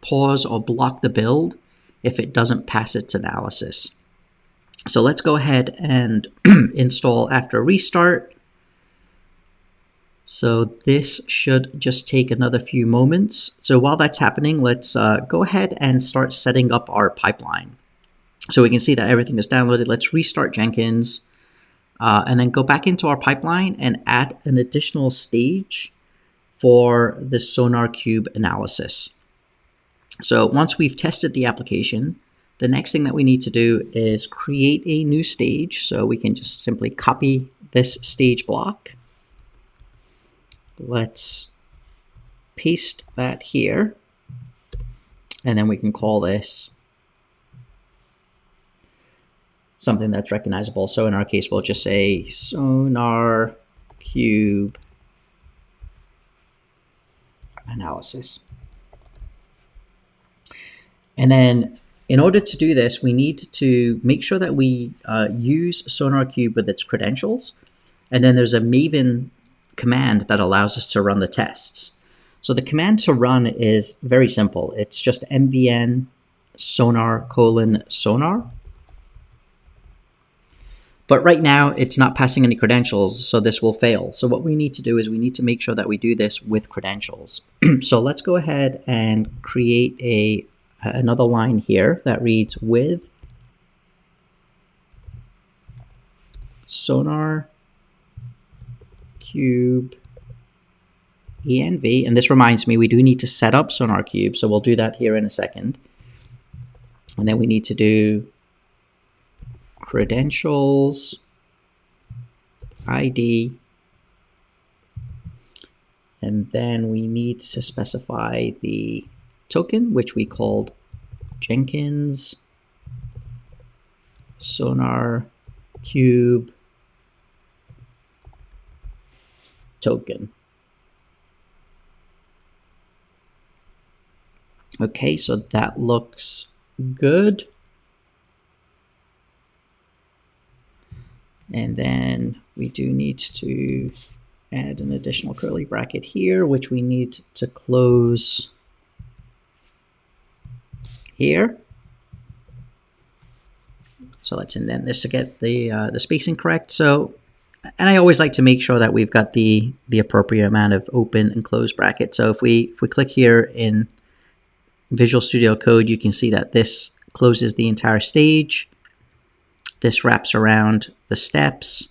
pause or block the build if it doesn't pass its analysis. So let's go ahead and install after restart. So this should just take another few moments. So while that's happening, let's go ahead and start setting up our pipeline. So we can see that everything is downloaded. Let's restart Jenkins and then go back into our pipeline and add an additional stage for the Sonar Cube analysis. So once we've tested the application, the next thing that we need to do is create a new stage. So we can just simply copy this stage block. Let's paste that here. And then we can call this something that's recognizable. So in our case, we'll just say Sonar Cube analysis. And then in order to do this, we need to make sure that we use Sonar Cube with its credentials. And then there's a Maven command that allows us to run the tests. So the command to run is very simple. It's just mvn sonar:sonar. But right now it's not passing any credentials, so this will fail. So what we need to do is we need to make sure that we do this with credentials. So let's go ahead and create another line here that reads with Sonar Cube env. And this reminds me, we do need to set up Sonar Cube, so we'll do that here in a second. And then we need to do credentials ID, and then we need to specify the token, which we called Jenkins Sonar Cube token. Okay, so that looks good. And then we do need to add an additional curly bracket here, which we need to close here. So let's indent this to get the spacing correct. So, and I always like to make sure that we've got the appropriate amount of open and close brackets. So if we click here in Visual Studio Code, you can see that this closes the entire stage. This wraps around the steps.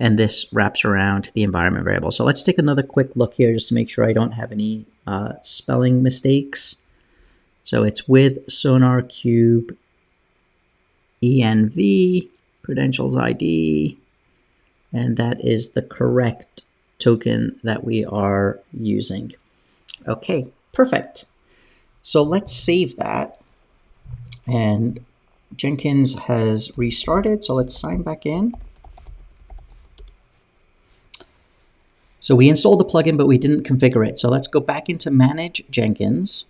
and this wraps around the environment variable. So let's take another quick look here just to make sure I don't have any spelling mistakes. So it's with SonarQube env credentials ID, and that is the correct token that we are using. Okay, perfect. So let's save that. And Jenkins has restarted, so let's sign back in. So we installed the plugin, but we didn't configure it. So let's go back into Manage Jenkins.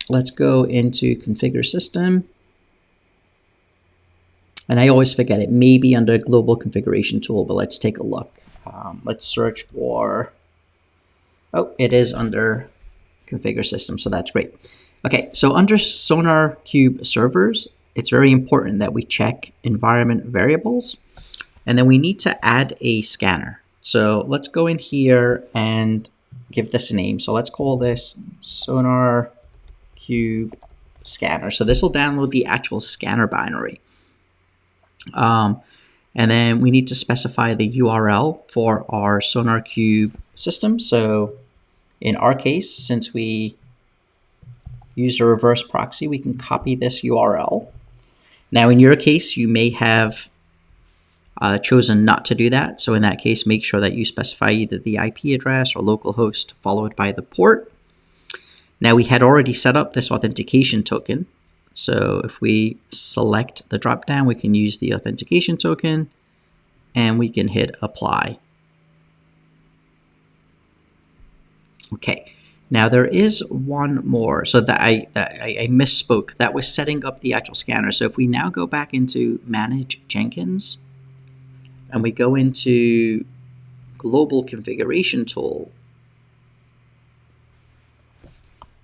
Let's go into Configure System. And I always forget, it may be under Global Configuration Tool, but let's take a look. Let's search for, oh, it is under Configure System, so that's great. Okay, so under SonarQube servers, it's very important that we check environment variables, and then we need to add a scanner. So let's go in here and give this a name. So let's call this SonarQube scanner. So this will download the actual scanner binary. And then we need to specify the URL for our SonarQube system. So in our case, since we used a reverse proxy, we can copy this URL. Now in your case, you may have chosen not to do that. So in that case, make sure that you specify either the IP address or localhost followed by the port. Now we had already set up this authentication token. So if we select the dropdown, we can use the authentication token and we can hit apply. Okay, now there is one more. So that I misspoke. That was setting up the actual scanner. So if we now go back into Manage Jenkins and we go into Global Configuration Tool,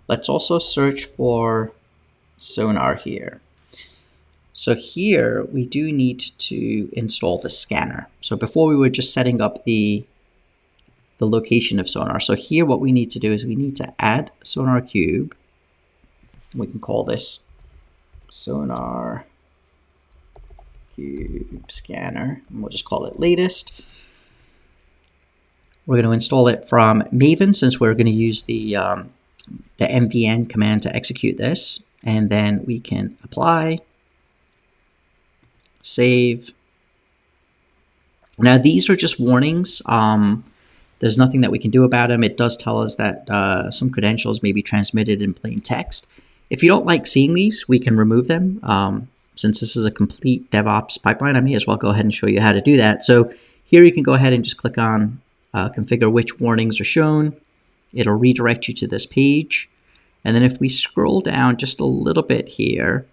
let's also search for Sonar here. So here we do need to install the scanner. So before we were just setting up the location of Sonar. So here what we need to do is we need to add SonarQube. We can call this SonarQube scanner, and we'll just call it latest. We're going to install it from Maven since we're going to use the mvn command to execute this, and then we can apply, save. Now these are just warnings. There's nothing that we can do about them. It does tell us that some credentials may be transmitted in plain text. If you don't like seeing these, we can remove them. Since this is a complete DevOps pipeline, I may as well go ahead and show you how to do that. So here you can go ahead and just click on configure which warnings are shown. It'll redirect you to this page. And then if we scroll down just a little bit here,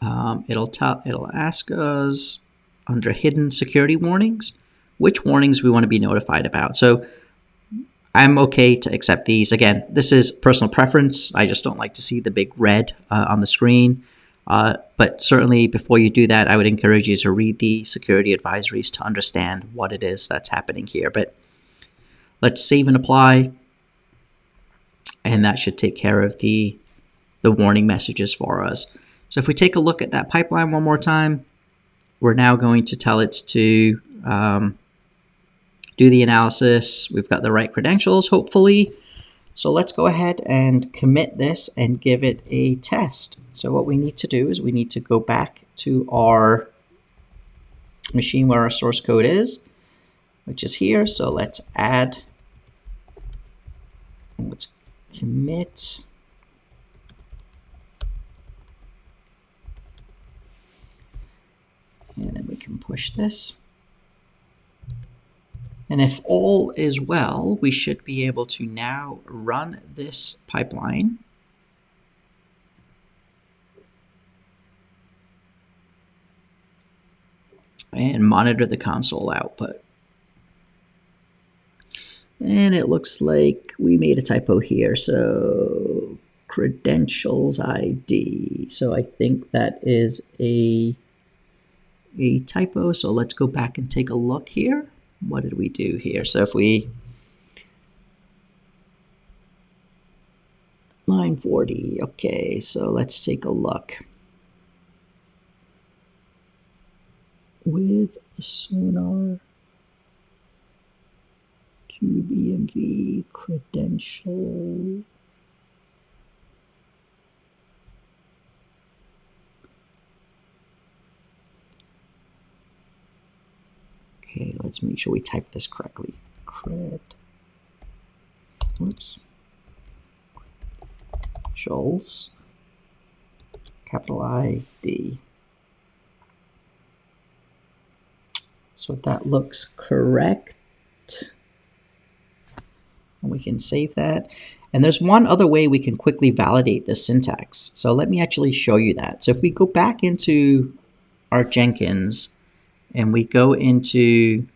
it'll ask us under hidden security warnings, which warnings we want to be notified about. So I'm okay to accept these. Again, this is personal preference. I just don't like to see the big red on the screen. But certainly before you do that, I would encourage you to read the security advisories to understand what it is that's happening here. But let's save and apply. And that should take care of the warning messages for us. So if we take a look at that pipeline one more time, we're now going to tell it to do the analysis. We've got the right credentials, hopefully. So let's go ahead and commit this and give it a test. So what we need to do is we need to go back to our machine where our source code is, which is here. So let's add, let's commit. And then we can push this. And if all is well, we should be able to now run this pipeline. And monitor the console output. And it looks like we made a typo here. So credentials ID. So I think that is a typo. So let's go back and take a look here. What did we do here? So if we line 40, okay, so let's take a look. with Sonar QBMV credential. Okay, let's make sure we type this correctly. Credentials, capital ID. So if that looks correct, and we can save that. And there's one other way we can quickly validate this syntax. So let me actually show you that. So if we go back into our Jenkins and we go into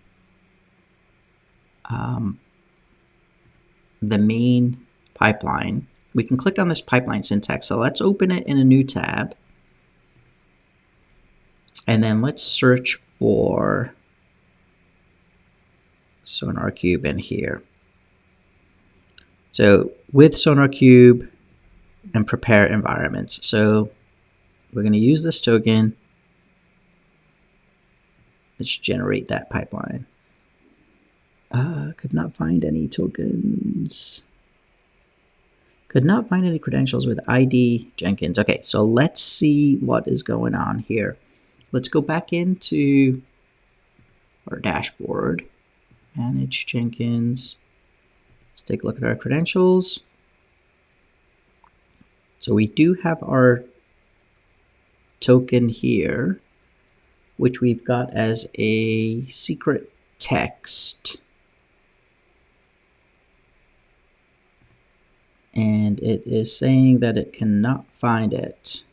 the main pipeline, we can click on this pipeline syntax. So let's open it in a new tab. And then let's search for SonarQube in here. So with SonarQube and prepare environments. So we're going to use this token. Let's generate that pipeline. Could not find any tokens. Could not find any credentials with ID Jenkins. Okay, so let's see what is going on here. Let's go back into our dashboard. Manage Jenkins. Let's take a look at our credentials. So we do have our token here, which we've got as a secret text. And it is saying that it cannot find it.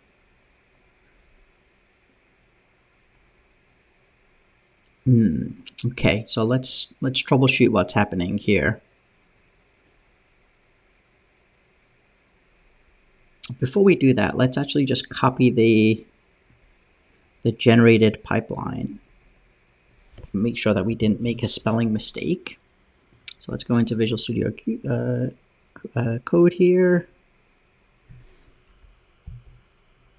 Okay, so let's troubleshoot what's happening here. Before we do that, let's actually just copy the generated pipeline. Make sure that we didn't make a spelling mistake. So let's go into Visual Studio Code here.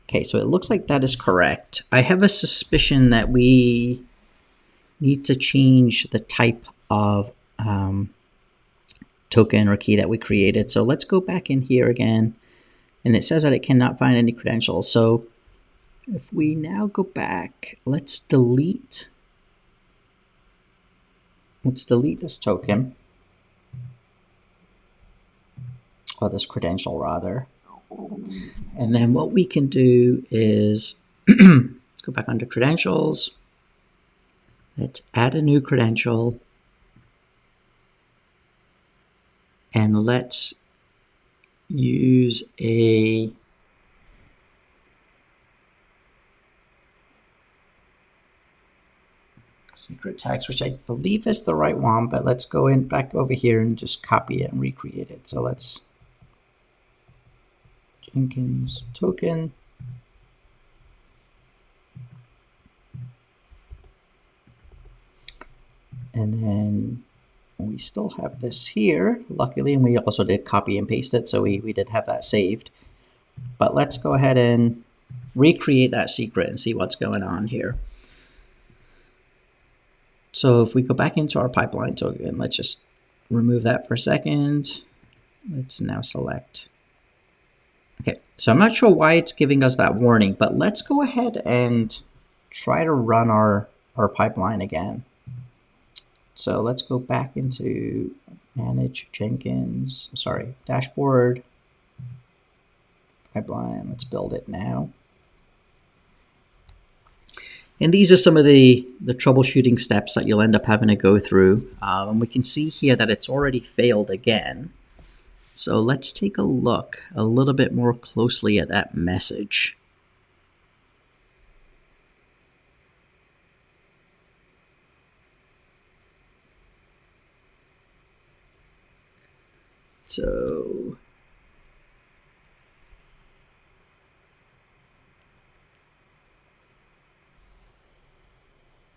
Okay, so it looks like that is correct. I have a suspicion that we need to change the type of token or key that we created. So let's go back in here again. And it says that it cannot find any credentials. So if we now go back, let's delete this token, or this credential rather. And then what we can do is let's go back under credentials. Let's add a new credential. And let's use a secret text, which I believe is the right one, but let's go in back over here and just copy it and recreate it. So let's Jenkins token. And then we still have this here, luckily, and we also did copy and paste it, so we did have that saved. But let's go ahead and recreate that secret and see what's going on here. So if we go back into our pipeline token, let's just remove that for a second. Let's now select. Okay, so I'm not sure why it's giving us that warning, but let's go ahead and try to run our pipeline again. So let's go back into Manage Jenkins, sorry, Dashboard, Pipeline, let's build it now. And these are some of the troubleshooting steps that you'll end up having to go through. And we can see here that it's already failed again. So let's take a look a little bit more closely at that message. So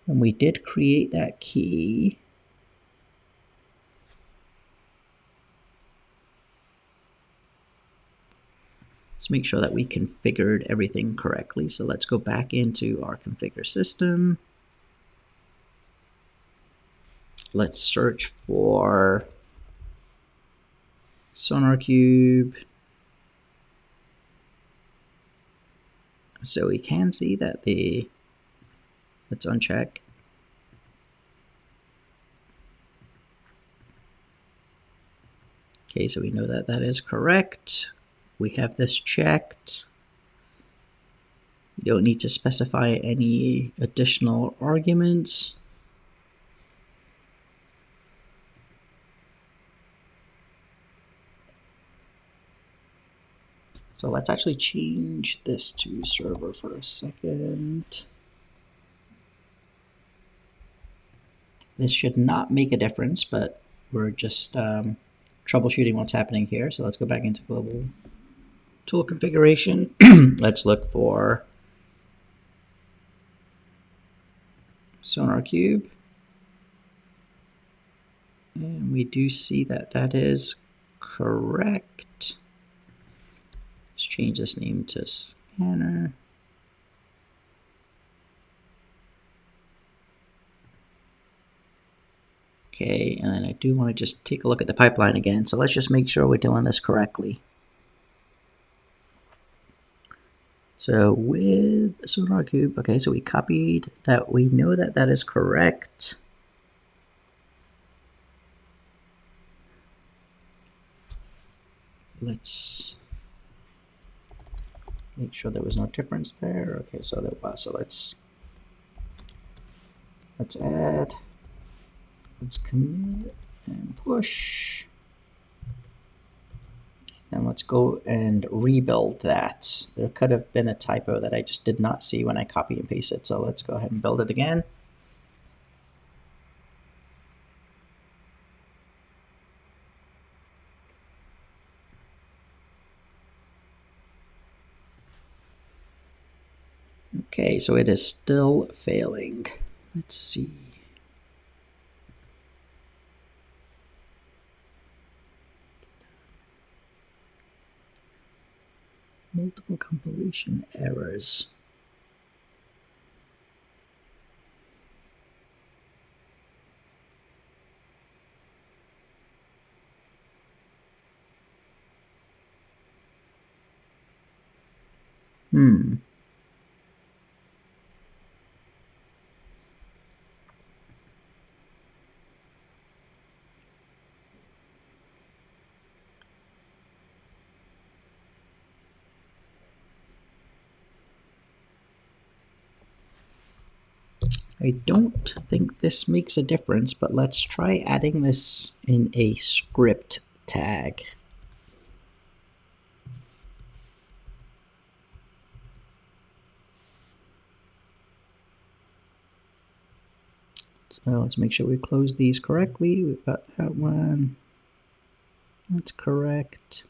and we did create that key. Let's make sure that we configured everything correctly. So let's go back into our configure system. let's search for SonarQube. So we can see that let's uncheck. Okay, so we know that that is correct. We have this checked. You don't need to specify any additional arguments. So let's actually change this to server for a second. This should not make a difference, but we're just troubleshooting what's happening here. So let's go back into global tool configuration. Let's look for SonarQube. And we do see that that is correct. Let's change this name to scanner. Okay, and then I do want to just take a look at the pipeline again. So let's just make sure we're doing this correctly. So with SonarQube, okay, so we copied that. We know that that is correct. Let's make sure there was no difference there. Okay, so there was. So let's add. Let's commit and push. And let's go and rebuild that. There could have been a typo that I just did not see when I copy and paste it. So let's go ahead and build it again. Okay, so it is still failing. Let's see. Multiple compilation errors. I don't think this makes a difference, but let's try adding this in a script tag. So let's make sure we close these correctly. We've got that one. That's correct.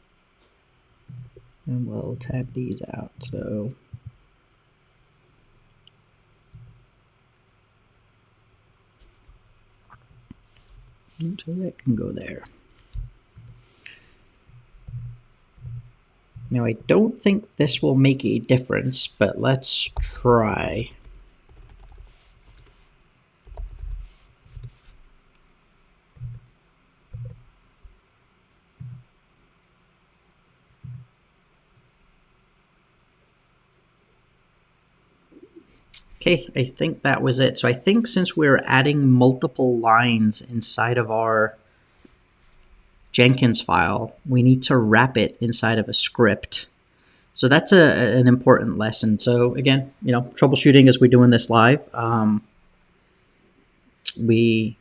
And we'll tab these out. So that can go there. Now I don't think this will make a difference, but let's try. Okay, I think that was it. So I think since we're adding multiple lines inside of our Jenkins file, we need to wrap it inside of a script. So that's an important lesson. So again, troubleshooting as we're doing this live, we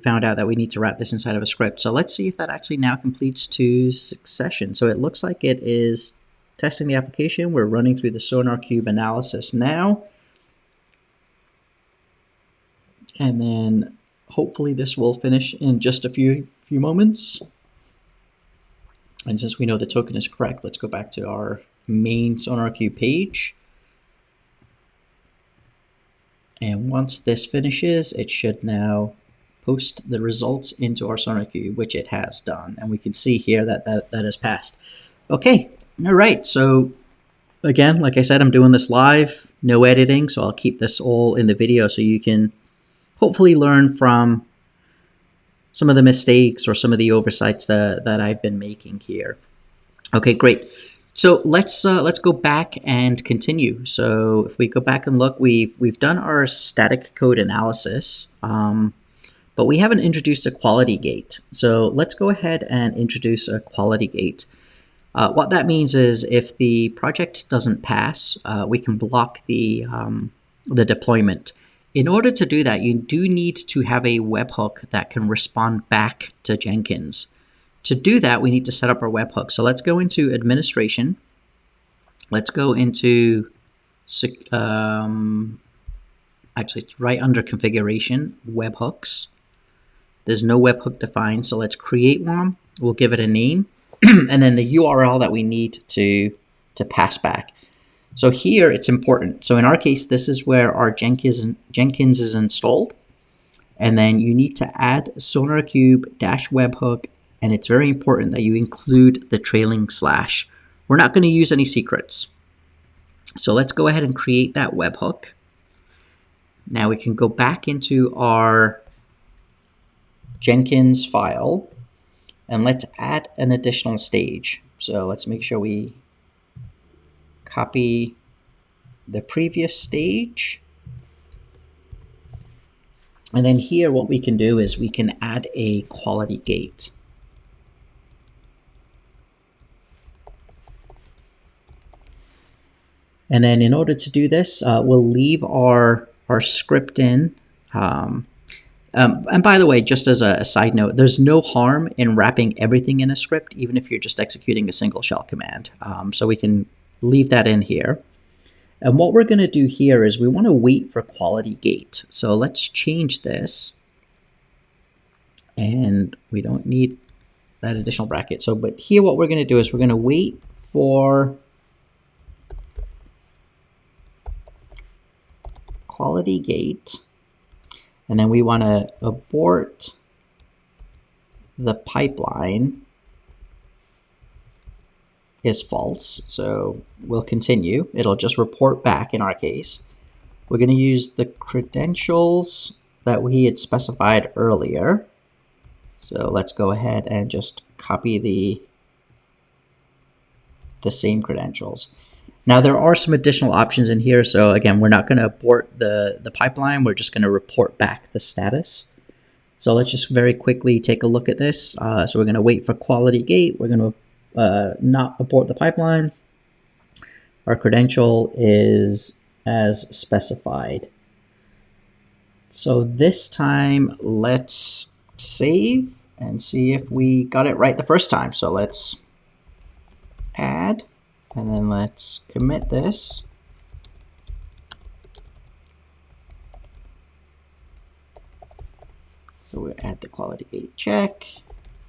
found out that we need to wrap this inside of a script. So let's see if that actually now completes to succession. So it looks like it is testing the application. We're running through the SonarQube analysis now. And then hopefully this will finish in just a few moments. And since we know the token is correct, let's go back to our main SonarQube page. And once this finishes, it should now post the results into our SonarQube, which it has done. And we can see here that has passed. Okay, all right. So again, like I said, I'm doing this live, no editing. So I'll keep this all in the video so you can hopefully learn from some of the mistakes or some of the oversights that I've been making here. Okay, great. So let's go back and continue. So if we go back and look, we've done our static code analysis, but we haven't introduced a quality gate. So let's go ahead and introduce a quality gate. What that means is if the project doesn't pass, we can block the deployment. In order to do that, you do need to have a webhook that can respond back to Jenkins. To do that, we need to set up our webhook. So let's go into administration. Let's go into, actually it's right under configuration, webhooks. There's no webhook defined, so let's create one. We'll give it a name, and then the URL that we need to pass back. So here it's important. So in our case, this is where our Jenkins is installed. And then you need to add SonarQube-webhook, and it's very important that you include the trailing slash. We're not going to use any secrets. So let's go ahead and create that webhook. Now we can go back into our Jenkins file, and let's add an additional stage. So let's make sure we copy the previous stage. And then here what we can do is we can add a quality gate. And then in order to do this, we'll leave our script in. And by the way, just as a side note, there's no harm in wrapping everything in a script, even if you're just executing a single shell command. So we can leave that in here. And what we're going to do here is we want to wait for quality gate. So let's change this. And we don't need that additional bracket. So, but here what we're going to do is we're going to wait for quality gate. And then we want to abort the pipeline is false. So we'll continue. It'll just report back in our case. We're going to use the credentials that we had specified earlier. So let's go ahead and just copy the same credentials. Now there are some additional options in here. So again, we're not going to abort the pipeline. We're just going to report back the status. So let's just very quickly take a look at this. So we're going to wait for quality gate. We're going to not abort the pipeline. Our credential is as specified. So this time let's save and see if we got it right the first time. So let's add. And then let's commit this. So we'll add the quality gate check.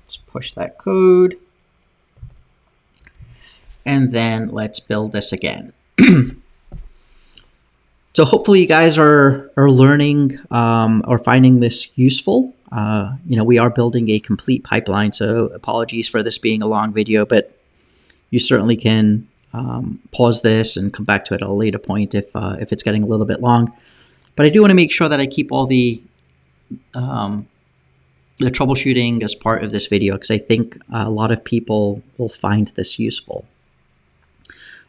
Let's push that code. And then let's build this again. So hopefully you guys are learning or finding this useful. We are building a complete pipeline, so apologies for this being a long video, but you certainly can pause this and come back to it at a later point if it's getting a little bit long. But I do want to make sure that I keep all the troubleshooting as part of this video, because I think a lot of people will find this useful.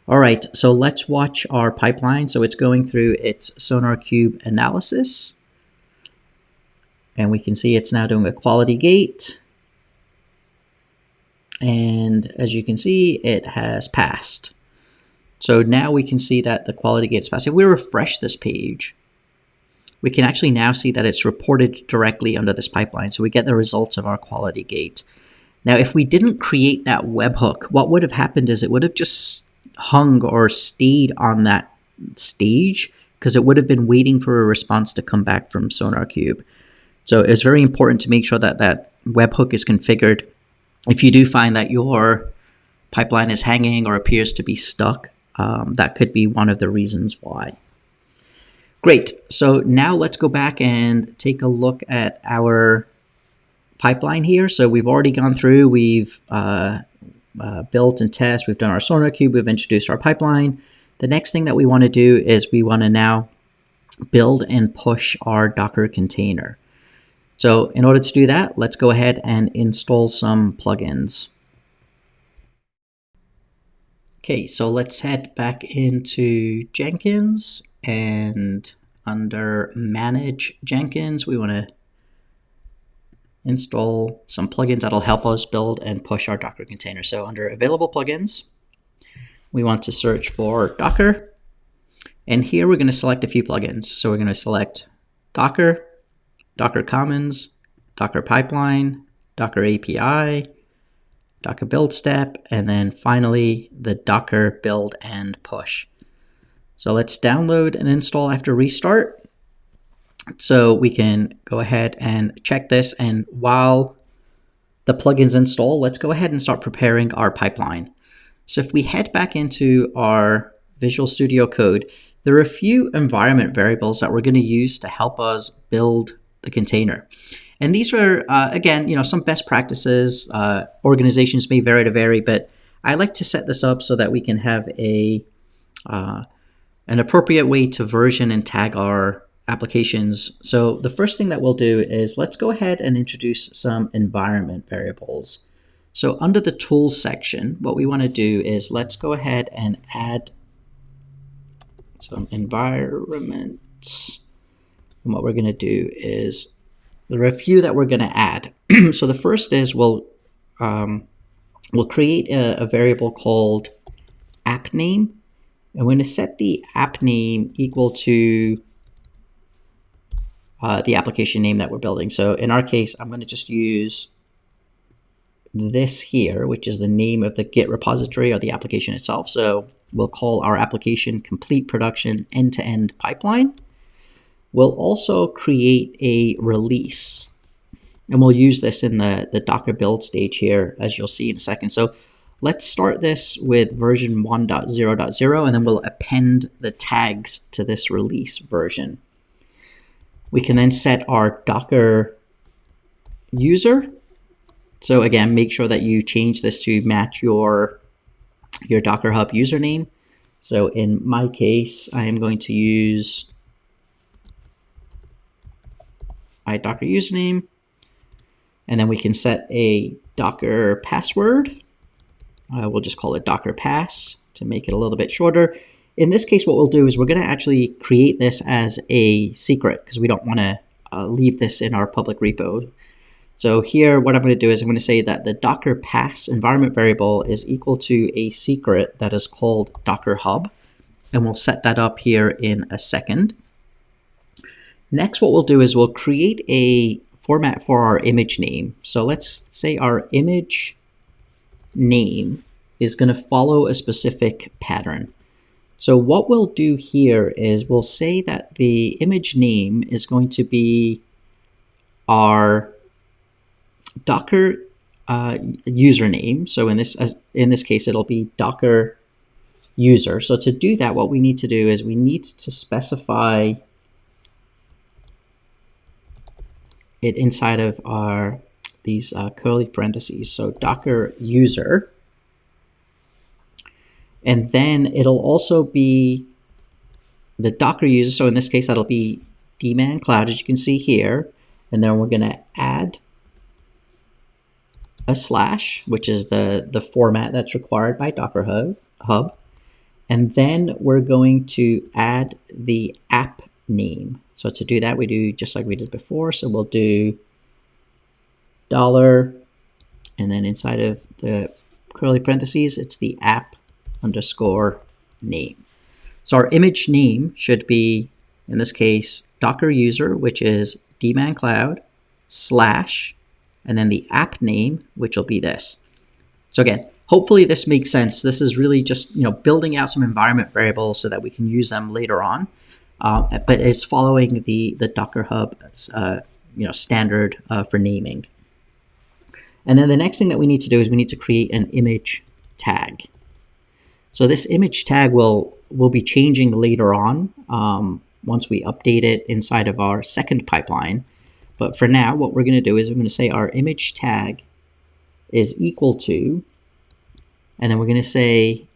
All right, so let's watch our pipeline. So it's going through its SonarQube analysis. And we can see it's now doing a quality gate. And as you can see, it has passed. So now we can see that the quality gate is passed. If we refresh this page, we can actually now see that it's reported directly under this pipeline. So we get the results of our quality gate. Now, if we didn't create that webhook, what would have happened is it would have just hung or stayed on that stage because it would have been waiting for a response to come back from SonarQube. So it's very important to make sure that that webhook is configured. If you do find that your pipeline is hanging or appears to be stuck, that could be one of the reasons why. Great. So now let's go back and take a look at our pipeline here. So we've already gone through, we've built and test, we've done our SonarQube, we've introduced our pipeline. The next thing that we want to do is we want to now build and push our Docker container. So in order to do that, let's go ahead and install some plugins. Okay, so let's head back into Jenkins, and under Manage Jenkins, we want to install some plugins that'll help us build and push our Docker container. So under Available Plugins, we want to search for Docker, and here we're going to select a few plugins. So we're going to select Docker, Docker Commons, Docker Pipeline, Docker API, Docker build step, and then finally the Docker build and push. So let's download and install after restart. So we can go ahead and check this, and while the plugins install, let's go ahead and start preparing our pipeline. So if we head back into our Visual Studio Code, there are a few environment variables that we're going to use to help us build the container. And these are, again, some best practices. Organizations may vary, but I like to set this up so that we can have an appropriate way to version and tag our applications. So the first thing that we'll do is let's go ahead and introduce some environment variables. So under the Tools section, what we want to do is let's go ahead and add some environments. And what we're going to do is there are a few that we're going to add. So the first is we'll create a variable called app name, and we're going to set the app name equal to the application name that we're building. So in our case, I'm going to just use this here, which is the name of the Git repository or the application itself. So we'll call our application Complete Production End-to-End Pipeline. We'll also create a release, and we'll use this in the Docker build stage here, as you'll see in a second. So let's start this with version 1.0.0, and then we'll append the tags to this release version. We can then set our Docker user. So again, make sure that you change this to match your Docker Hub username. So in my case, I am going to use my Docker username, and then we can set a Docker password. We'll just call it Docker pass to make it a little bit shorter. In this case, what we'll do is we're going to actually create this as a secret because we don't want to leave this in our public repo. So here, what I'm going to do is I'm going to say that the Docker pass environment variable is equal to a secret that is called Docker Hub, and we'll set that up here in a second. Next, what we'll do is we'll create a format for our image name. So let's say our image name is going to follow a specific pattern. So what we'll do here is we'll say that the image name is going to be our Docker username. So in this case, it'll be Docker user. So to do that, what we need to do is we need to specify it inside of these curly parentheses. So Docker user. And then it'll also be the Docker user. So in this case, that'll be daemon cloud, as you can see here. And then we're going to add a slash, which is the format that's required by Docker Hub. And then we're going to add the app name. So to do that, we do just like we did before. So we'll do $, and then inside of the curly parentheses, it's the app _ name. So our image name should be, in this case, Docker user, which is daemon cloud / and then the app name, which will be this. So again, hopefully this makes sense. This is really just building out some environment variables so that we can use them later on. But it's following the Docker Hub standard for naming. And then the next thing that we need to do is we need to create an image tag. So this image tag will be changing later on once we update it inside of our second pipeline. But for now, what we're going to do is we're going to say our image tag is equal to, and then we're going to say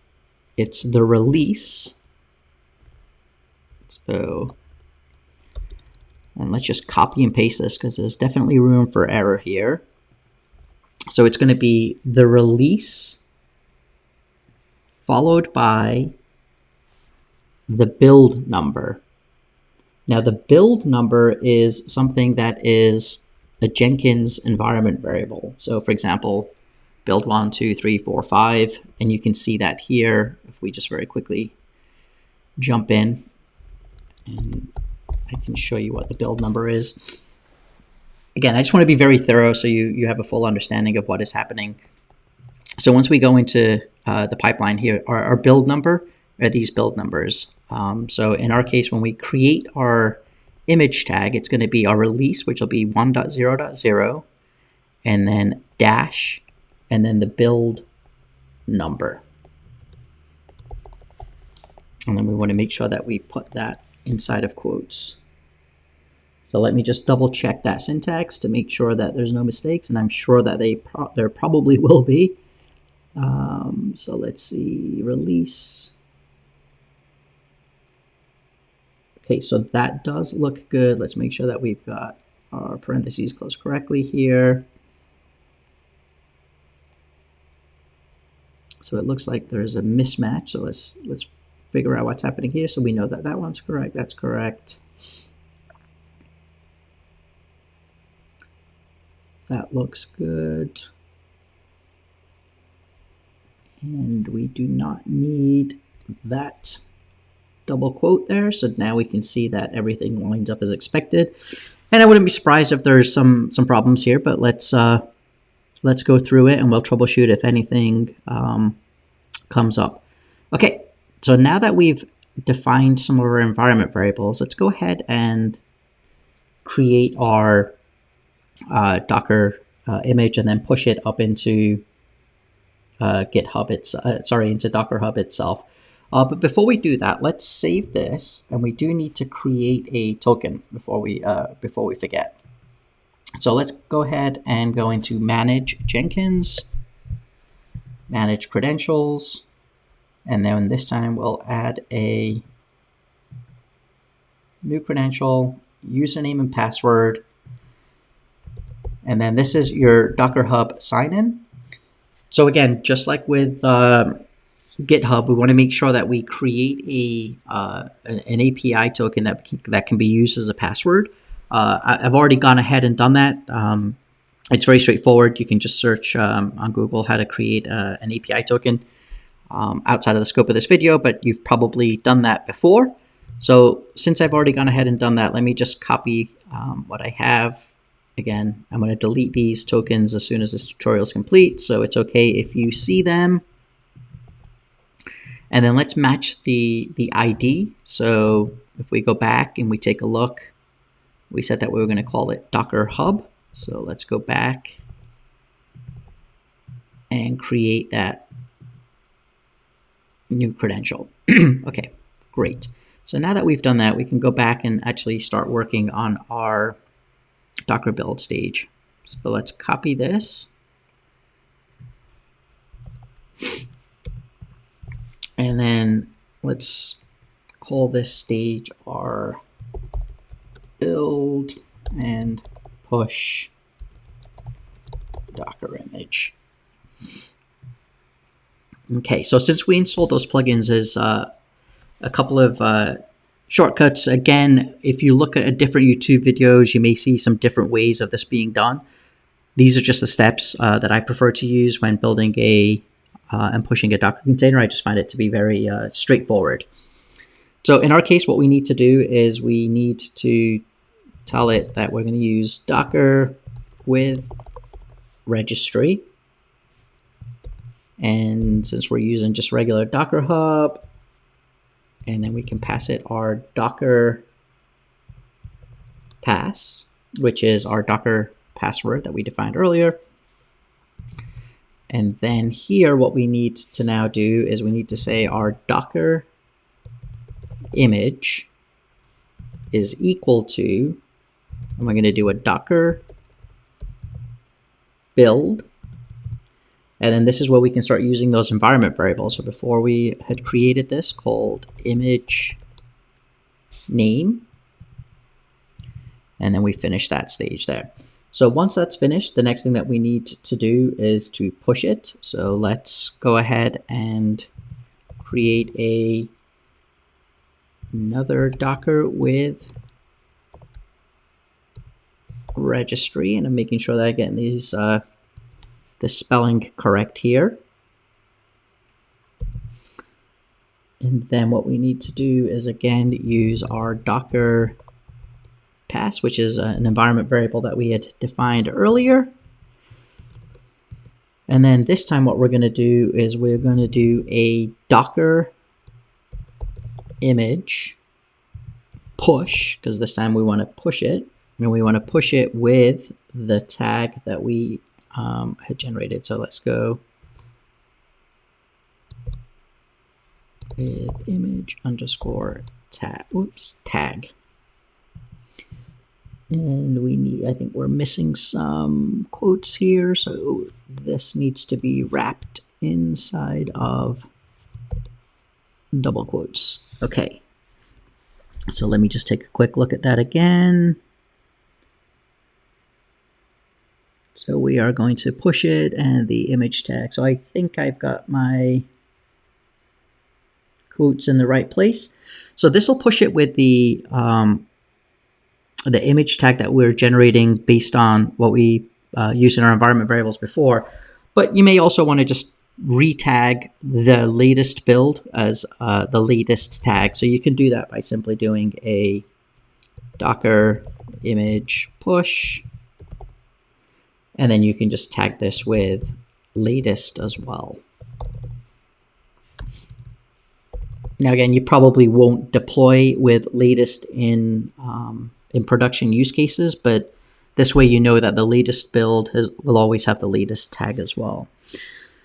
it's the release. So And let's just copy and paste this because there's definitely room for error here. So it's going to be the release followed by the build number. Now the build number is something that is a Jenkins environment variable. So for example, build 1, 2, 3, 4, 5, and you can see that here if we just very quickly jump in, and I can show you what the build number is. Again, I just want to be very thorough so you have a full understanding of what is happening. So once we go into the pipeline here, our build number are these build numbers. So in our case, when we create our image tag, it's going to be our release, which will be 1.0.0, and then dash, and then the build number. And then we want to make sure that we put that inside of quotes. So let me just double check that syntax to make sure that there's no mistakes, and I'm sure that there probably will be. So let's see, release. Okay, so that does look good. Let's make sure that we've got our parentheses closed correctly here. So it looks like there's a mismatch. So let's figure out what's happening here. So we know that that one's correct. That's correct. That looks good. And we do not need that double quote there. So now we can see that everything lines up as expected. And I wouldn't be surprised if there's some problems here, but let's go through it and we'll troubleshoot if anything comes up. Okay, so now that we've defined some of our environment variables, let's go ahead and create our Docker image and then push it up into GitHub. Into Docker Hub itself. But before we do that, let's save this, and we do need to create a token before we forget. So let's go ahead and go into Manage Jenkins, Manage Credentials, and then this time we'll add a new credential, username and password, and then this is your Docker Hub sign-in. So again, just like with GitHub, we want to make sure that we create an API token that can be used as a password. I've already gone ahead and done that. It's very straightforward. You can just search on Google how to create an API token outside of the scope of this video, but you've probably done that before. So since I've already gone ahead and done that, let me just copy what I have. Again, I'm going to delete these tokens as soon as this tutorial is complete, so it's okay if you see them. And then let's match the ID. So if we go back and we take a look, we said that we were going to call it Docker Hub. So let's go back and create that new credential. Okay, great. So now that we've done that, we can go back and actually start working on our Docker build stage. So let's copy this. And then let's call this stage our build and push Docker image. Okay, so since we installed those plugins, there's a couple of shortcuts. Again, if you look at different YouTube videos, you may see some different ways of this being done. These are just the steps that I prefer to use when building and pushing a Docker container. I just find it to be very straightforward. So in our case, what we need to do is we need to tell it that we're going to use Docker with registry. And since we're using just regular Docker Hub, and then we can pass it our Docker pass, which is our Docker password that we defined earlier. And then here, what we need to now do is we need to say our Docker image is equal to, and we're going to do a Docker build. And then this is where we can start using those environment variables. So before we had created this called image name. and then we finish that stage there. So once that's finished, the next thing that we need to do is to push it. So let's go ahead and create another Docker with registry, and I'm making sure that I get these the spelling correct here. And then what we need to do is again use our Docker pass, which is an environment variable that we had defined earlier. And then this time what we're going to do is we're going to do a Docker image push, because this time we want to push it, and we want to push it with the tag that we had generated. So let's go with image underscore tag. And we need, I think we're missing some quotes here. So this needs to be wrapped inside of double quotes. Okay. So let me just take a quick look at that again. So we are going to push it and the image tag. So I think I've got my quotes in the right place. So this will push it with the image tag that we're generating based on what we used in our environment variables before. But you may also want to just retag the latest build as the latest tag. So you can do that by simply doing a Docker image push, and then you can just tag this with latest as well. Now again, you probably won't deploy with latest in production use cases, but this way you know that the latest build will always have the latest tag as well.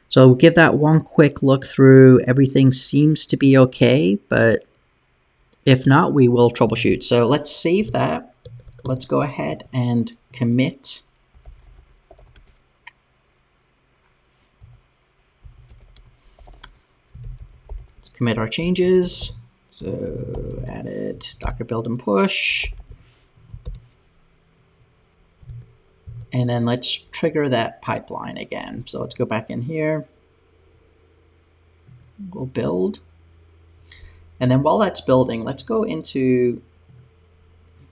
So give that one quick look through. Everything seems to be okay, but if not, we will troubleshoot. So let's save that. Let's go ahead and commit. Let's commit our changes. So added Docker build and push. And then let's trigger that pipeline again. So let's go back in here. We'll build. And then while that's building, let's go into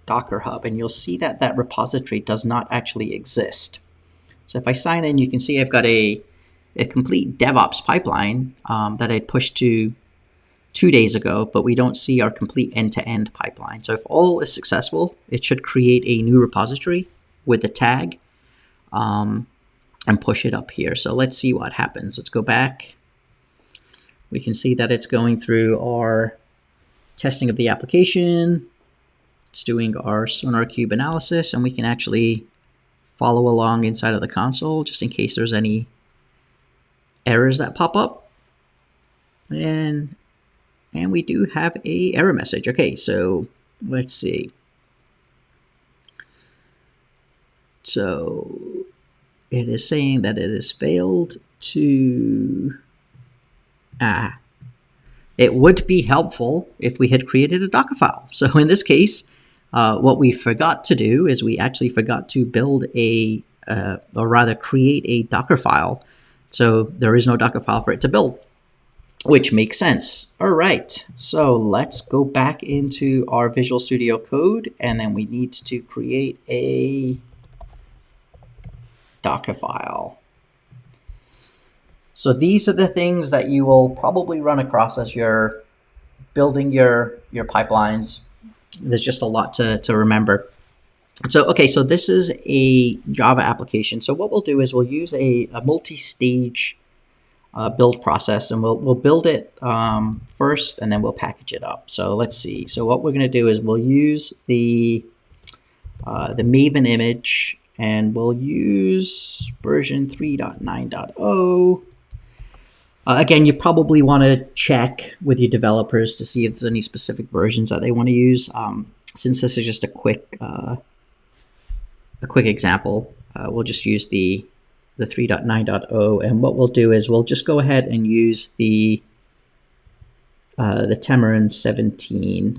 Docker Hub, and you'll see that that repository does not actually exist. So if I sign in, you can see I've got a complete DevOps pipeline that I pushed to 2 days ago, but we don't see our complete end-to-end pipeline. So if all is successful, it should create a new repository with the tag and push it up here. So let's see what happens. Let's go back. We can see that it's going through our testing of the application. It's doing our SonarQube analysis, and we can actually follow along inside of the console just in case there's any errors that pop up. And we do have a error message. Okay, so let's see. So it is saying that it has failed to... It would be helpful if we had created a Docker file. So in this case, what we forgot to do is we actually forgot to build or rather create a Docker file. So there is no Docker file for it to build, which makes sense. All right, so let's go back into our Visual Studio Code, and then we need to create a Docker file. So these are the things that you will probably run across as you're building your pipelines. There's just a lot to remember. So, okay, so this is a Java application. So what we'll do is we'll use a multi-stage build process, and we'll build it first, and then we'll package it up. So let's see. So what we're going to do is we'll use the Maven image, and we'll use version 3.9.0. Again, you probably want to check with your developers to see if there's any specific versions that they want to use. Since this is just a quick example, we'll just use the 3.9.0, and what we'll do is we'll just go ahead and use the Tamarin 17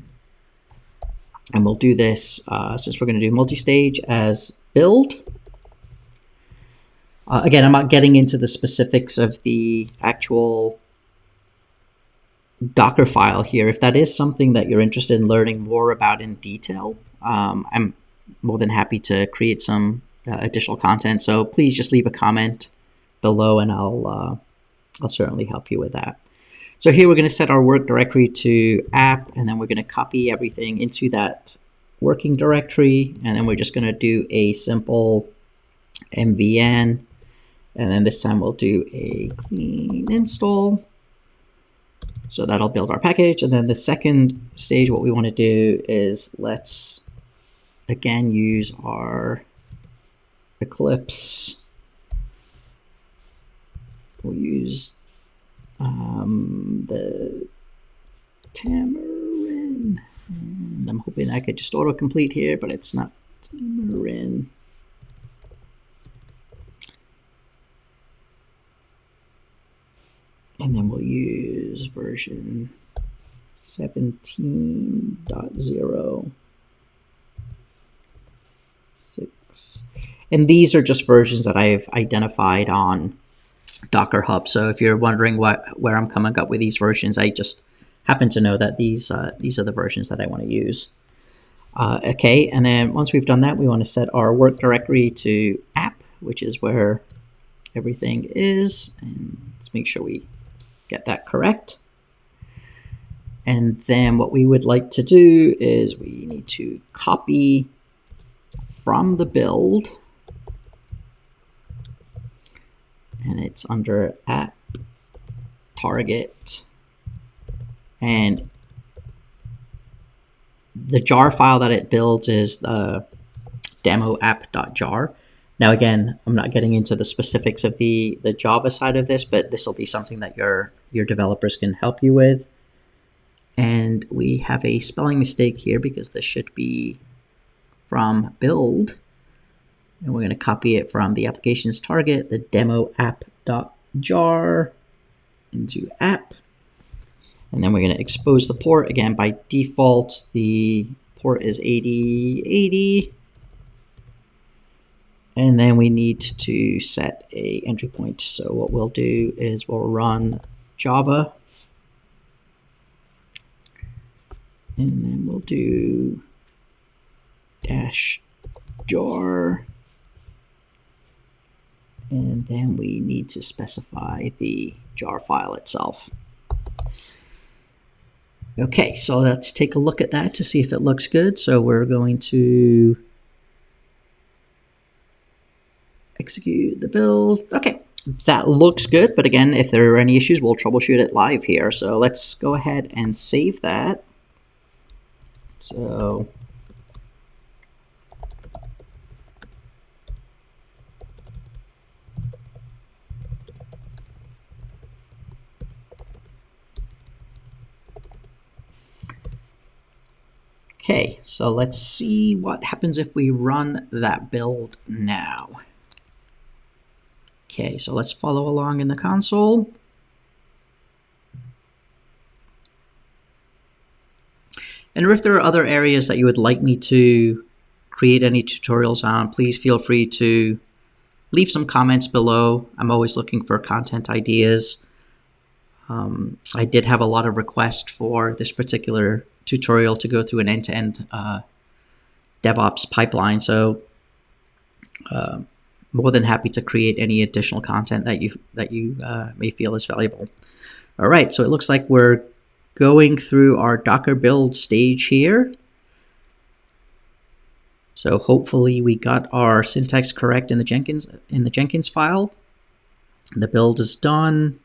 And we'll do this, since we're going to do multi-stage, as build. Again, I'm not getting into the specifics of the actual Docker file here. If that is something that you're interested in learning more about in detail, I'm more than happy to create some additional content. So please just leave a comment below and I'll certainly help you with that. So here we're going to set our work directory to app, and then we're going to copy everything into that working directory. And then we're just going to do a simple MVN. And then this time we'll do a clean install. So that'll build our package. And then the second stage, what we want to do is let's again use our Eclipse. We'll use the Tamarin. And I'm hoping I could just autocomplete here, but it's not Tamarin. And then we'll use version 17.0.6. And these are just versions that I've identified on Docker Hub. So if you're wondering where I'm coming up with these versions, I just happen to know that these are the versions that I want to use. Okay, and then once we've done that, we want to set our work directory to app, which is where everything is. And let's make sure we get that correct. And then what we would like to do is we need to copy from the build, and it's under app target, and the jar file that it builds is the demo app.jar. Now, again, I'm not getting into the specifics of the Java side of this, but this will be something that your developers can help you with. And we have a spelling mistake here because this should be from build. And we're going to copy it from the application's target, the demo app.jar, into app. And then we're going to expose the port. Again, by default, the port is 8080. And then we need to set a entry point. So what we'll do is we'll run Java. And then we'll do -jar. And then we need to specify the jar file itself. Okay, so let's take a look at that to see if it looks good. So we're going to execute the build. Okay, that looks good. But again, if there are any issues, we'll troubleshoot it live here. So let's go ahead and save that. So okay, so let's see what happens if we run that build now. Okay, so let's follow along in the console. And if there are other areas that you would like me to create any tutorials on, please feel free to leave some comments below. I'm always looking for content ideas. I did have a lot of requests for this particular tutorial to go through an end-to-end DevOps pipeline. So more than happy to create any additional content that you may feel is valuable. All right, so it looks like we're going through our Docker build stage here. So hopefully we got our syntax correct in the Jenkins file. The build is done.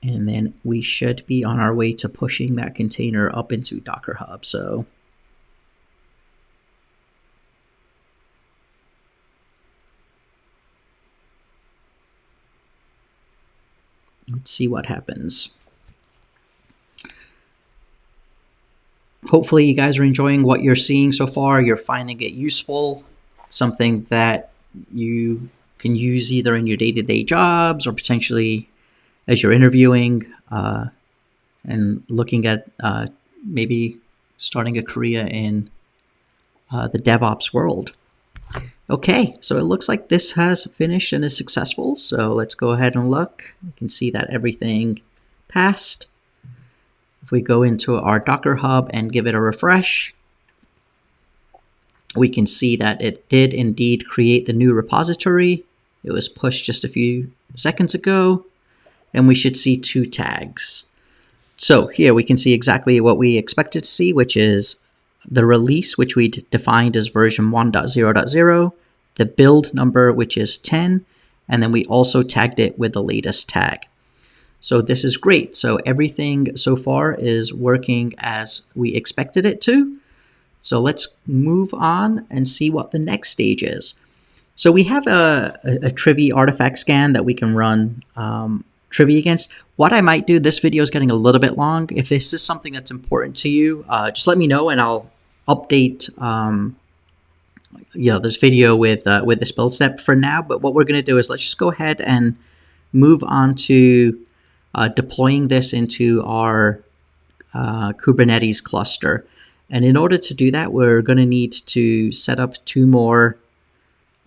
And then we should be on our way to pushing that container up into Docker Hub. So let's see what happens. Hopefully you guys are enjoying what you're seeing so far. You're finding it useful, something that you can use either in your day-to-day jobs or potentially as you're interviewing. and looking at maybe starting a career in the DevOps world. Okay, so it looks like this has finished and is successful. So let's go ahead and look. You can see that everything passed. If we go into our Docker Hub and give it a refresh, we can see that it did indeed create the new repository. It was pushed just a few seconds ago, and we should see 2 tags. So here we can see exactly what we expected to see, which is the release, which we defined as version 1.0.0, the build number, which is 10, and then we also tagged it with the latest tag. So this is great. So everything so far is working as we expected it to. So let's move on and see what the next stage is. So we have a Trivy artifact scan that we can run Trivy against. What I might do, this video is getting a little bit long. If this is something that's important to you, just let me know and I'll update this video with this build step for now. But what we're going to do is let's just go ahead and move on to deploying this into our Kubernetes cluster. And in order to do that, we're going to need to set up 2 more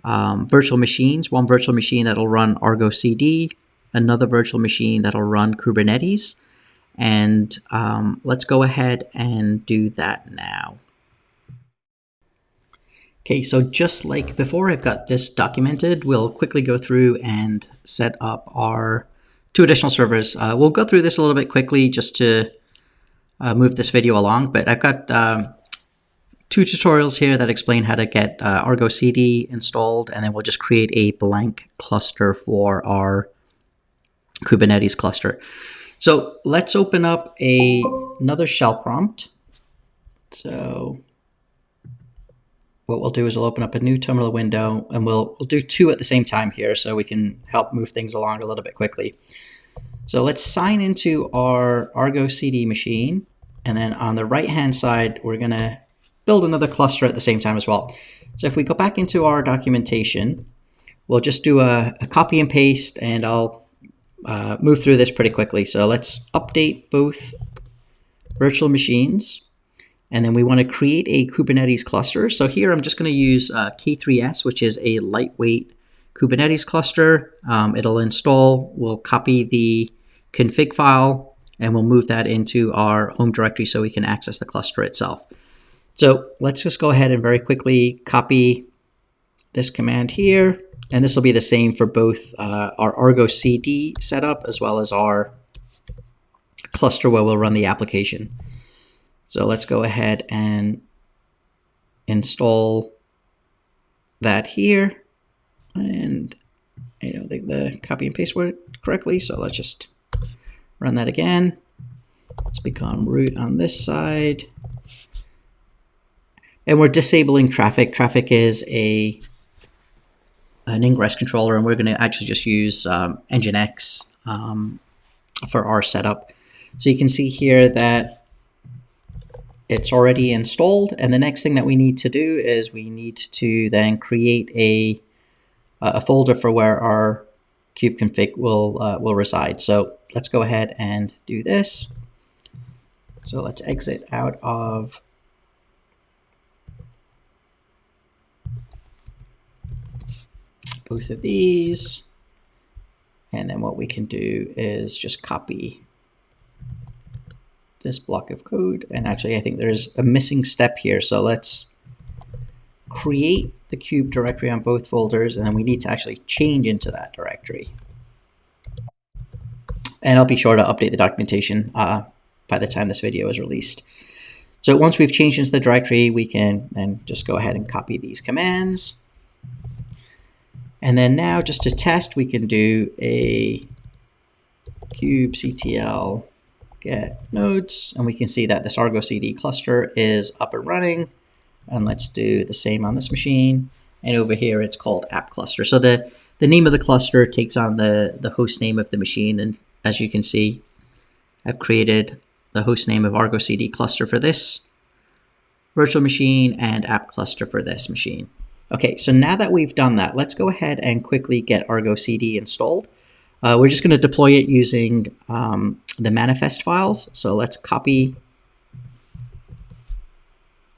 virtual machines. One virtual machine that'll run Argo CD, another virtual machine that'll run Kubernetes. And let's go ahead and do that now. Okay, so just like before, I've got this documented. We'll quickly go through and set up our 2 additional servers. We'll go through this a little bit quickly just to move this video along, but I've got 2 tutorials here that explain how to get Argo CD installed, and then we'll just create a blank cluster for our Kubernetes cluster. So let's open up another shell prompt. So what we'll do is we'll open up a new terminal window, and we'll do 2 at the same time here so we can help move things along a little bit quickly. So let's sign into our Argo CD machine, and then on the right-hand side, we're going to build another cluster at the same time as well. So if we go back into our documentation, we'll just do a copy and paste, and I'll move through this pretty quickly. So let's update both virtual machines. And then we want to create a Kubernetes cluster. So here I'm just going to use K3s, which is a lightweight Kubernetes cluster. It'll install, we'll copy the config file, and we'll move that into our home directory so we can access the cluster itself. So let's just go ahead and very quickly copy this command here. And this will be the same for both our Argo CD setup as well as our cluster where we'll run the application. So let's go ahead and install that here. And I don't think the copy and paste worked correctly, so let's just run that again. Let's become root on this side. And we're disabling traffic. Traffic is an ingress controller, and we're going to actually just use Nginx for our setup. So you can see here that it's already installed, and the next thing that we need to do is we need to then create a folder for where our kubeconfig will reside. So let's go ahead and do this. So let's exit out of both of these, and then what we can do is just copy this block of code. And actually, I think there's a missing step here. So let's create the kube directory on both folders, and then we need to actually change into that directory. And I'll be sure to update the documentation by the time this video is released. So once we've changed into the directory, we can then just go ahead and copy these commands. And then now, just to test, we can do a kubectl get nodes, and we can see that this Argo CD cluster is up and running. And let's do the same on this machine. And over here, it's called app cluster. So the name of the cluster takes on the host name of the machine. And as you can see, I've created the host name of Argo CD cluster for this virtual machine and app cluster for this machine. Okay, so now that we've done that, let's go ahead and quickly get Argo CD installed. We're just going to deploy it using the manifest files. So let's copy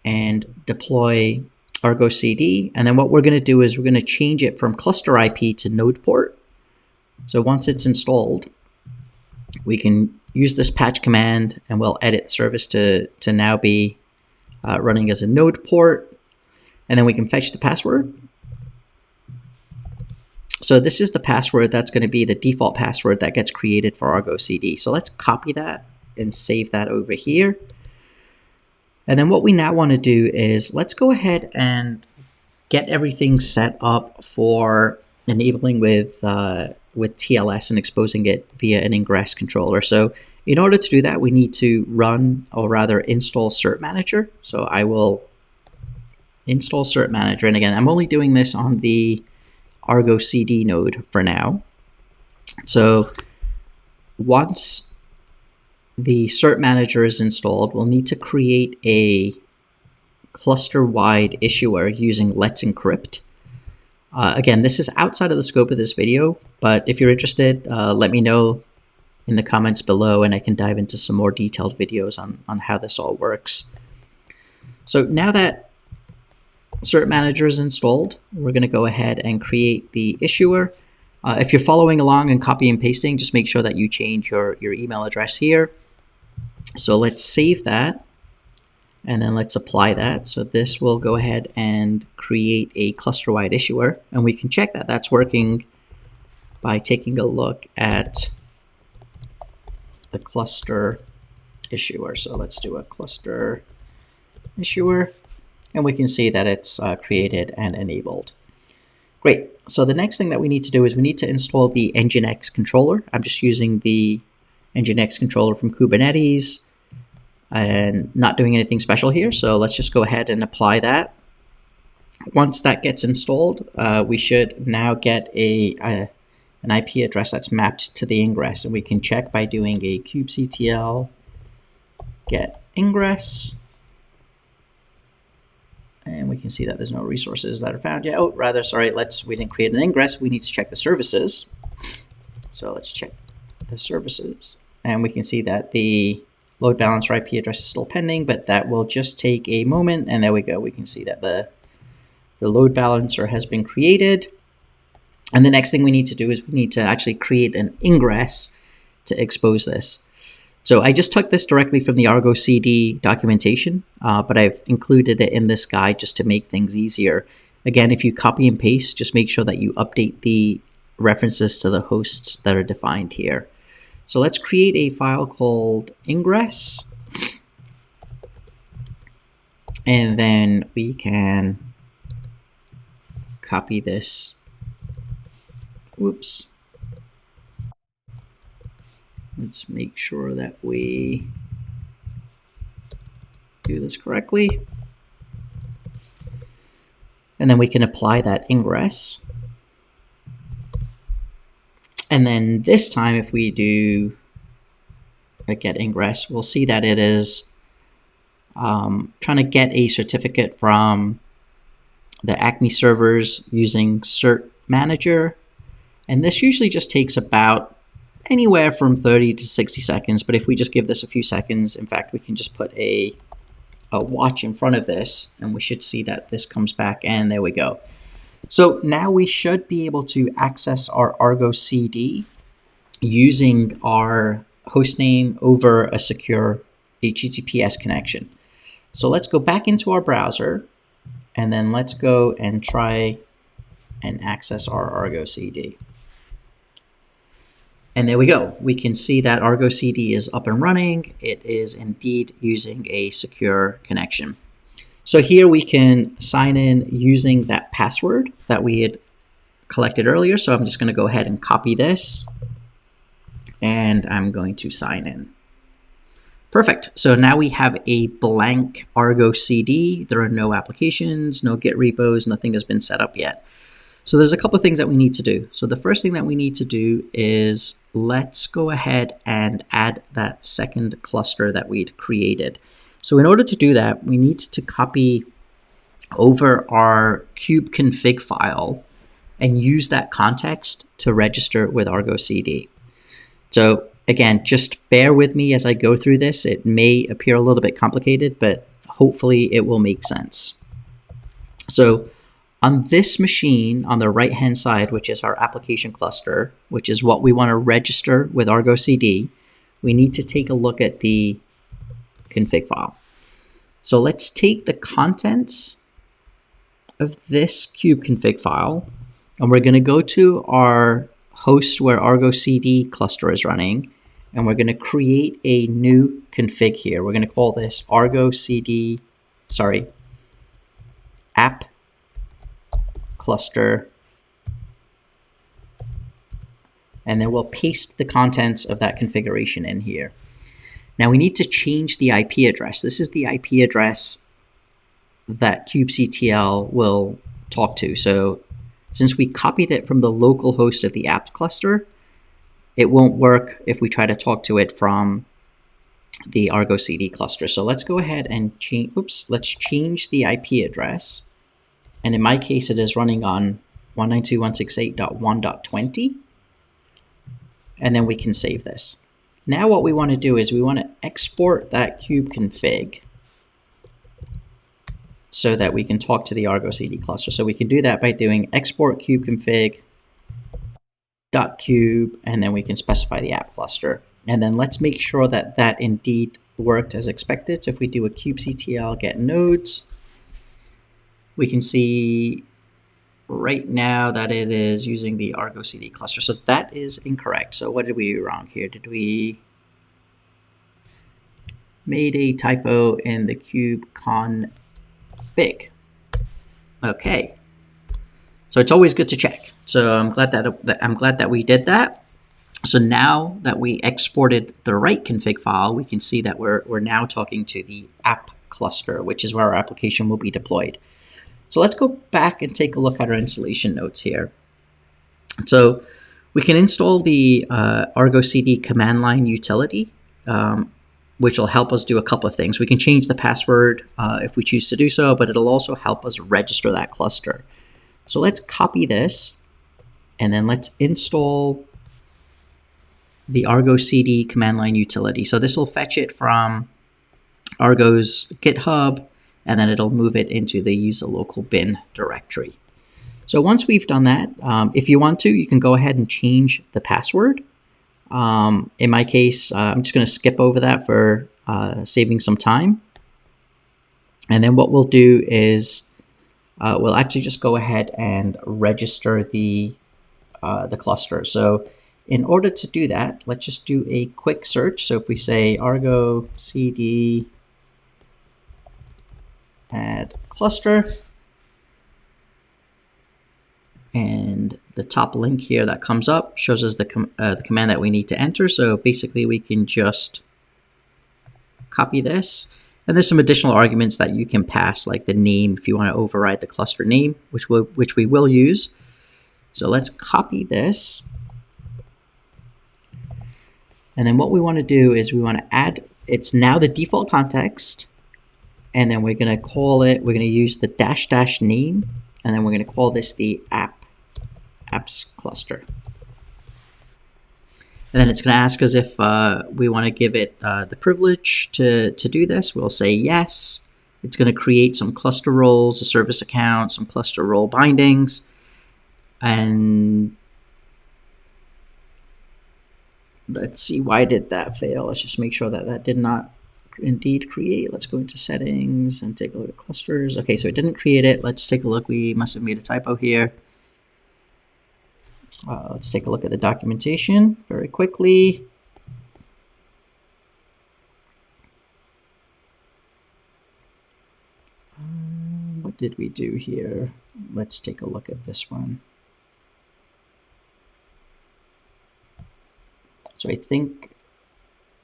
and deploy Argo CD. And then what we're going to do is we're going to change it from cluster IP to node port. So once it's installed, we can use this patch command and we'll edit the service to now be running as a node port. And then we can fetch the password. So this is the password that's going to be the default password that gets created for Argo CD. So let's copy that and save that over here. And then what we now want to do is let's go ahead and get everything set up for enabling with TLS and exposing it via an ingress controller. So in order to do that, we need to run, or rather install Cert Manager. So I will install Cert Manager. And again, I'm only doing this on the Argo CD node for now. So once the Cert Manager is installed, we'll need to create a cluster-wide issuer using Let's Encrypt. Again, this is outside of the scope of this video, but if you're interested, let me know in the comments below and I can dive into some more detailed videos on how this all works. So now that Cert Manager is installed, we're going to go ahead and create the issuer. If you're following along and copy and pasting, just make sure that you change your email address here. So let's save that and then let's apply that. So this will go ahead and create a cluster-wide issuer, and we can check that that's working by taking a look at the cluster issuer. So let's do a cluster issuer, and we can see that it's created and enabled. Great. So the next thing that we need to do is we need to install the Nginx controller. I'm just using the Nginx controller from Kubernetes and not doing anything special here. So let's just go ahead and apply that. Once that gets installed, we should now get an IP address that's mapped to the ingress, and we can check by doing a kubectl get ingress. And we can see that there's no resources that are found yet. Oh, rather, sorry, we didn't create an ingress. We need to check the services. So let's check the services. And we can see that the load balancer IP address is still pending, but that will just take a moment. And there we go. We can see that the load balancer has been created. And the next thing we need to do is we need to actually create an ingress to expose this. So I just took this directly from the Argo CD documentation, but I've included it in this guide just to make things easier. Again, if you copy and paste, just make sure that you update the references to the hosts that are defined here. So let's create a file called ingress. And then we can copy this. Whoops. Let's make sure that we do this correctly. And then we can apply that ingress. And then this time, if we do a get ingress, we'll see that it is trying to get a certificate from the Acme servers using Cert Manager. And this usually just takes about anywhere from 30 to 60 seconds. But if we just give this a few seconds, in fact, we can just put a watch in front of this, and we should see that this comes back, and there we go. So now we should be able to access our Argo CD using our hostname over a secure HTTPS connection. So let's go back into our browser, and then let's go and try and access our Argo CD. And there we go. We can see that Argo CD is up and running. It is indeed using a secure connection. So here we can sign in using that password that we had collected earlier. So I'm just going to go ahead and copy this, and I'm going to sign in. Perfect. So now we have a blank Argo CD. There are no applications, no Git repos, nothing has been set up yet. So there's a couple of things that we need to do. So the first thing that we need to do is let's go ahead and add that second cluster that we'd created. So in order to do that, we need to copy over our kube config file and use that context to register with Argo CD. So again, just bear with me as I go through this. It may appear a little bit complicated, but hopefully it will make sense. So on this machine on the right-hand side, which is our application cluster, which is what we want to register with Argo CD, we need to take a look at the config file. So let's take the contents of this kube config file, and we're going to go to our host where Argo CD cluster is running, and we're going to create a new config here. We're going to call this Argo CD, app cluster, and then we'll paste the contents of that configuration in here. Now we need to change the IP address. This is the IP address that kubectl will talk to. So since we copied it from the local host of the app cluster, it won't work if we try to talk to it from the Argo CD cluster. So let's go ahead and change, let's change the IP address. And in my case, it is running on 192.168.1.20. And then we can save this. Now what we want to do is we want to export that kube config so that we can talk to the Argo CD cluster. So we can do that by doing export kube config .cube, and then we can specify the app cluster. And then let's make sure that that indeed worked as expected. So if we do a kubectl get nodes, we can see right now that it is using the Argo CD cluster. So that is incorrect. So what did we do wrong here? Did we made a typo in the kube config? Okay. So it's always good to check. So I'm glad that we did that. So now that we exported the right config file, we can see that we're now talking to the app cluster, which is where our application will be deployed. So let's go back and take a look at our installation notes here. So we can install the Argo CD command line utility, which will help us do a couple of things. We can change the password if we choose to do so, but it'll also help us register that cluster. So let's copy this, and then let's install the Argo CD command line utility. So this will fetch it from Argo's GitHub, and then it'll move it into the user local bin directory. So once we've done that, if you want to, you can go ahead and change the password. In my case, I'm just going to skip over that for saving some time. And then what we'll do is we'll actually just go ahead and register the cluster. So in order to do that, let's just do a quick search. So if we say Argo CD add cluster, and the top link here that comes up shows us the command that we need to enter. So basically we can just copy this, and there's some additional arguments that you can pass, like the name if you want to override the cluster name, which we will use. So let's copy this, and then what we want to do is we want to add, it's now the default context, and then we're going to call it, we're going to use the -- name, and then we're going to call this the apps cluster. And then it's going to ask us if we want to give it the privilege to do this. We'll say yes. It's going to create some cluster roles, a service account, some cluster role bindings. And let's see, why did that fail? Let's just make sure that that did not indeed create. Let's go into settings and take a look at clusters. Okay, so it didn't create it. Let's take a look. We must have made a typo here. Let's take a look at the documentation very quickly. What did we do here? Let's take a look at this one. So I think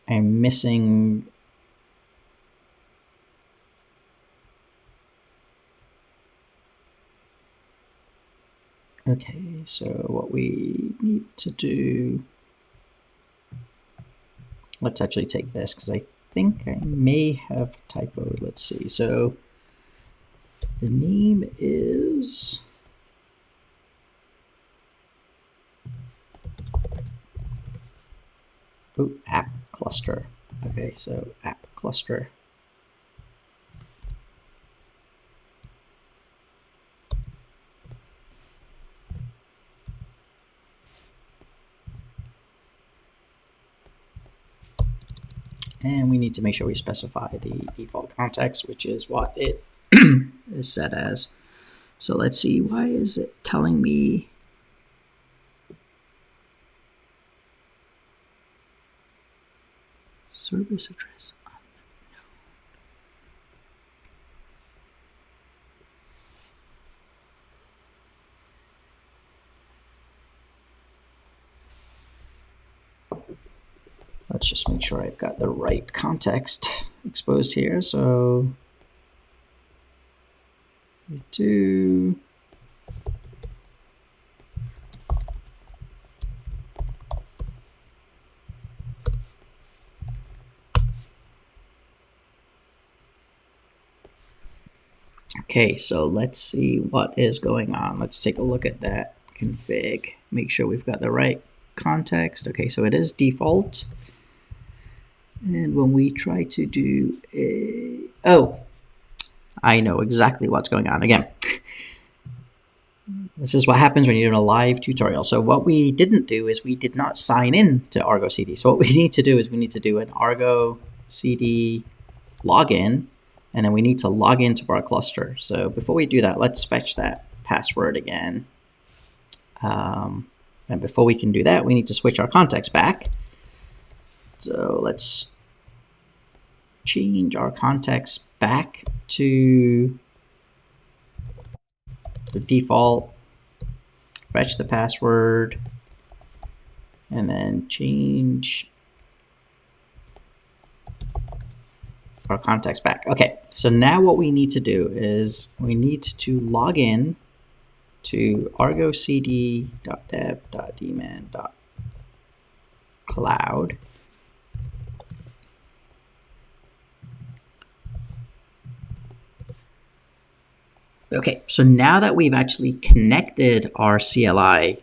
I'm missing. Okay, so what we need to do, let's actually take this because I think I may have typoed. Let's see. So the name is app cluster. Okay, so app cluster. And we need to make sure we specify the default context, which is what it is set as. So let's see, why is it telling me service address unknown? Let's just make sure I've got the right context exposed here. So we do. Okay, so let's see what is going on. Let's take a look at that config. Make sure we've got the right context. Okay, so it is default. And when we try to do oh, I know exactly what's going on. Again, this is what happens when you're doing a live tutorial. So what we didn't do is we did not sign in to Argo CD. So what we need to do is we need to do an Argo CD login, and then we need to log into our cluster. So before we do that, let's fetch that password again. And before we can do that, we need to switch our context back. So let's change our context back to the default, fetch the password, and then change our context back. Okay, so now what we need to do is we need to log in to argocd.dev.dman.cloud. Okay, so now that we've actually connected our CLI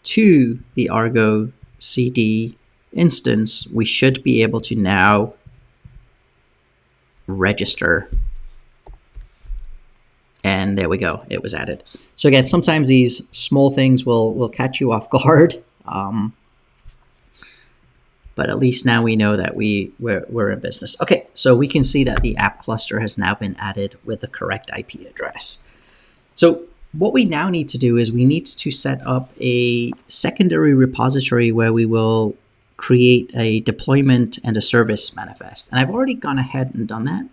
to the Argo CD instance, we should be able to now register. And there we go, it was added. So again, sometimes these small things will catch you off guard. But at least now we know that we're in business. Okay, so we can see that the app cluster has now been added with the correct IP address. So what we now need to do is we need to set up a secondary repository where we will create a deployment and a service manifest. And I've already gone ahead and done that.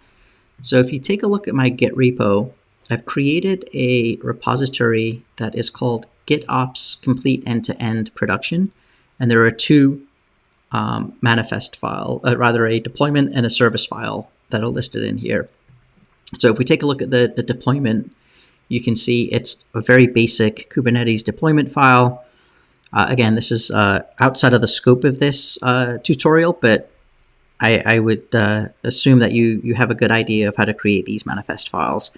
So if you take a look at my Git repo, I've created a repository that is called GitOps Complete End-to-End Production. And there are two manifest file, rather a deployment and a service file that are listed in here. So if we take a look at the deployment, you can see it's a very basic Kubernetes deployment file. Again, this is outside of the scope of this tutorial, but I would assume that you have a good idea of how to create these manifest files.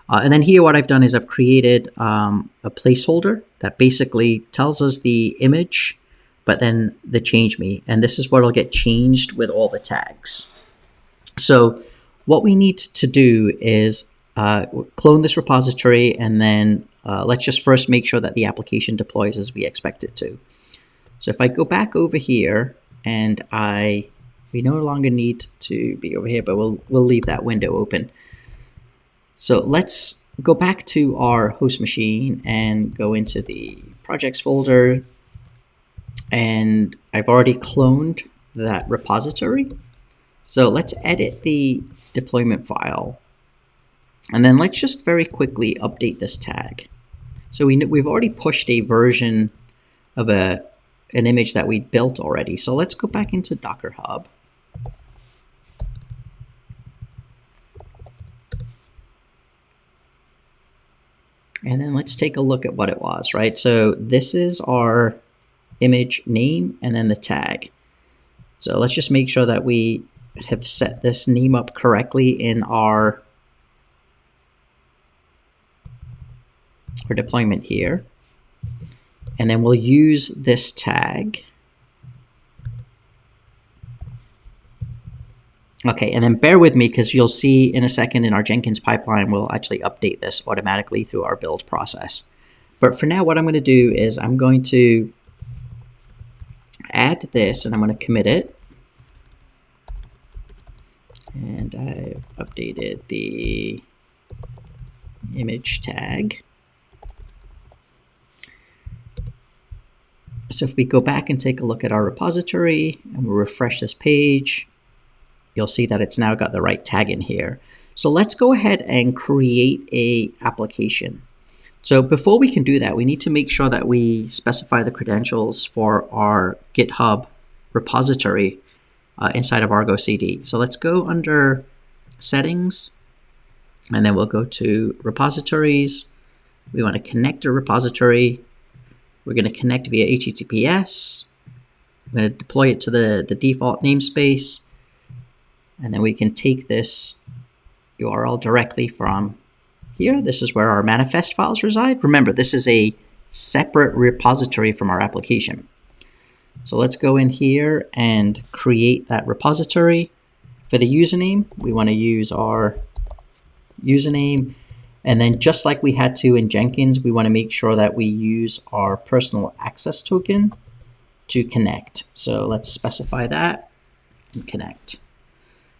And then here what I've done is I've created a placeholder that basically tells us the image, but then the change me. And this is what will get changed with all the tags. So what we need to do is clone this repository, and then let's just first make sure that the application deploys as we expect it to. So if I go back over here, and we no longer need to be over here, but we'll leave that window open. So let's go back to our host machine and go into the projects folder. And I've already cloned that repository. So let's edit the deployment file. And then let's just very quickly update this tag. So we've already pushed a version of an image that we built already. So let's go back into Docker Hub. And then let's take a look at what it was, right? So this is our image name and then the tag. So let's just make sure that we have set this name up correctly in our deployment here. And then we'll use this tag Okay, and then bear with me because you'll see in a second in our Jenkins pipeline, we'll actually update this automatically through our build process. But for now, what I'm going to do is I'm going to add this and I'm going to commit it. And I've updated the image tag. So if we go back and take a look at our repository and we'll refresh this page, you'll see that it's now got the right tag in here. So let's go ahead and create a application. So before we can do that, we need to make sure that we specify the credentials for our GitHub repository inside of Argo CD. So let's go under settings, and then we'll go to repositories. We want to connect a repository. We're going to connect via HTTPS. We're going to deploy it to the default namespace. And then we can take this URL directly from here. This is where our manifest files reside. Remember, this is a separate repository from our application. So let's go in here and create that repository. For the username, we want to use our username. And then just like we had to in Jenkins, we want to make sure that we use our personal access token to connect. So let's specify that and connect.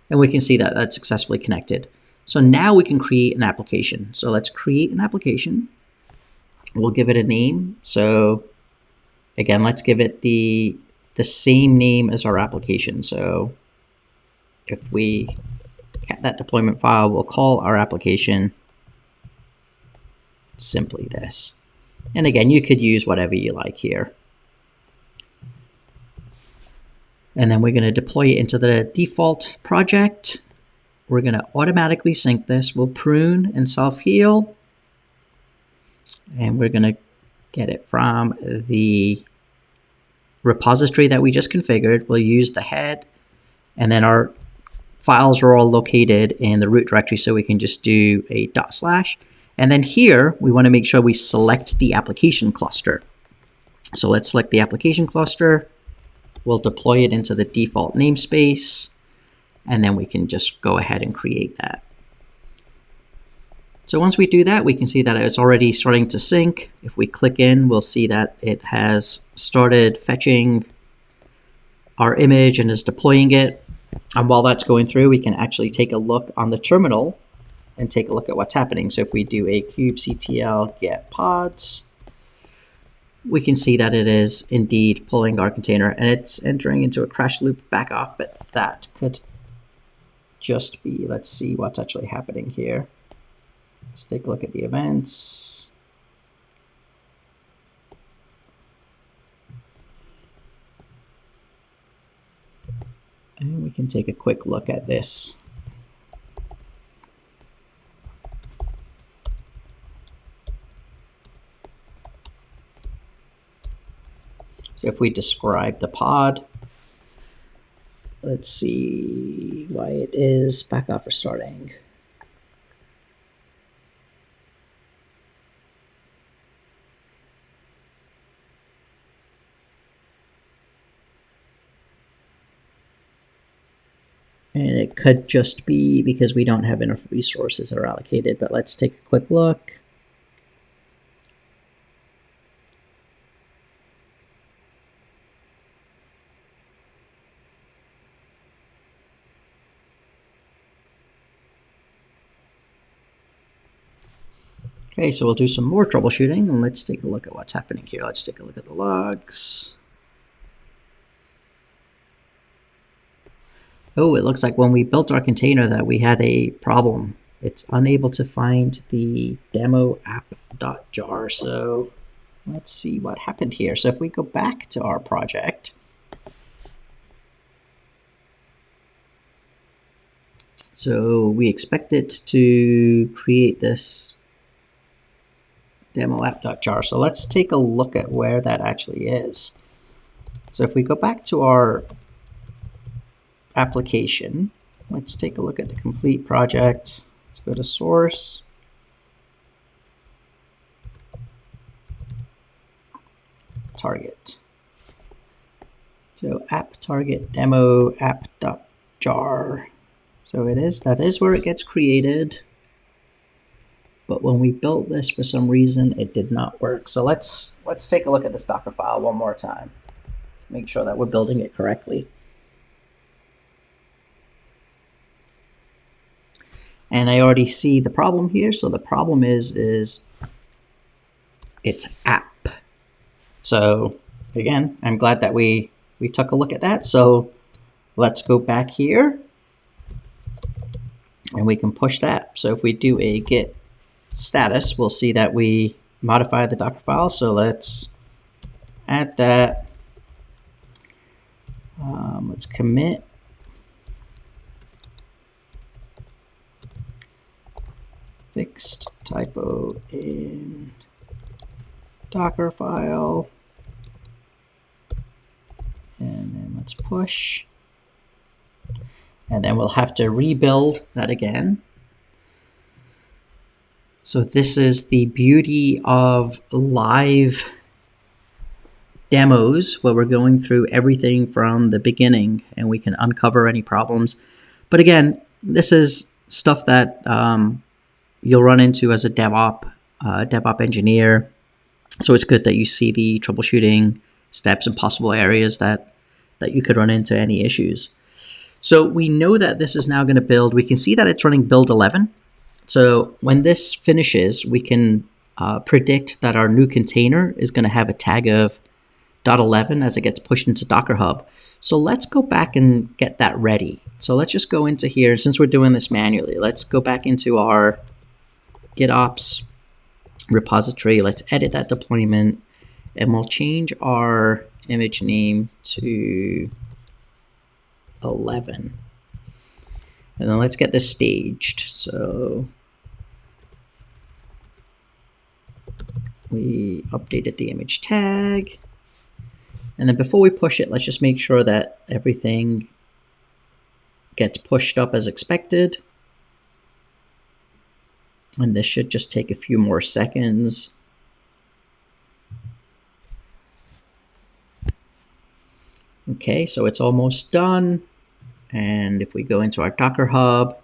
And we can see that that's successfully connected. So now we can create an application. So let's create an application. We'll give it a name. So again, let's give it the same name as our application. So if we get that deployment file, we'll call our application simply this. And again, you could use whatever you like here. And then we're going to deploy it into the default project. We're going to automatically sync this. We'll prune and self-heal. And we're going to get it from the repository that we just configured. We'll use the head. And then our files are all located in the root directory, so we can just do a /. And then here, we want to make sure we select the application cluster. So let's select the application cluster. We'll deploy it into the default namespace, and then we can just go ahead and create that. So once we do that, we can see that it's already starting to sync. If we click in, we'll see that it has started fetching our image and is deploying it. And while that's going through, we can actually take a look on the terminal and take a look at what's happening. So if we do a kubectl get pods, we can see that it is indeed pulling our container and it's entering into a crash loop back off, but that could just be, let's see what's actually happening here. Let's take a look at the events. And we can take a quick look at this. So if we describe the pod, let's see why it is back off or starting. And it could just be because we don't have enough resources that are allocated, but let's take a quick look. Okay, so we'll do some more troubleshooting and let's take a look at what's happening here. Let's take a look at the logs. Oh, it looks like when we built our container that we had a problem. It's unable to find the demo app.jar. So let's see what happened here. So if we go back to our project, so we expect it to create this demo app.jar. So let's take a look at where that actually is. So if we go back to our application, let's take a look at the complete project. Let's go to source. Target. So app target demo app.jar. So that is where it gets created. But when we built this, for some reason, it did not work. So let's take a look at this Docker file one more time. Make sure that we're building it correctly. And I already see the problem here. So the problem is it's app. So again, I'm glad that we took a look at that. So let's go back here and we can push that. So if we do a git status, we'll see that we modified the Docker file. So let's add that. Let's commit. Fixed typo in Docker file. And then let's push. And then we'll have to rebuild that again. So this is the beauty of live demos where we're going through everything from the beginning and we can uncover any problems. But again, this is stuff that you'll run into as a DevOps engineer. So it's good that you see the troubleshooting steps and possible areas that you could run into any issues. So we know that this is now going to build. We can see that it's running build 11. So when this finishes, we can predict that our new container is going to have a tag of .11 as it gets pushed into Docker Hub. So let's go back and get that ready. So let's just go into here. Since we're doing this manually, let's go back into our GitOps repository. Let's edit that deployment and we'll change our image name to 11. And then let's get this staged. So we updated the image tag. And then before we push it, let's just make sure that everything gets pushed up as expected. And this should just take a few more seconds. Okay, so it's almost done. And if we go into our Docker Hub,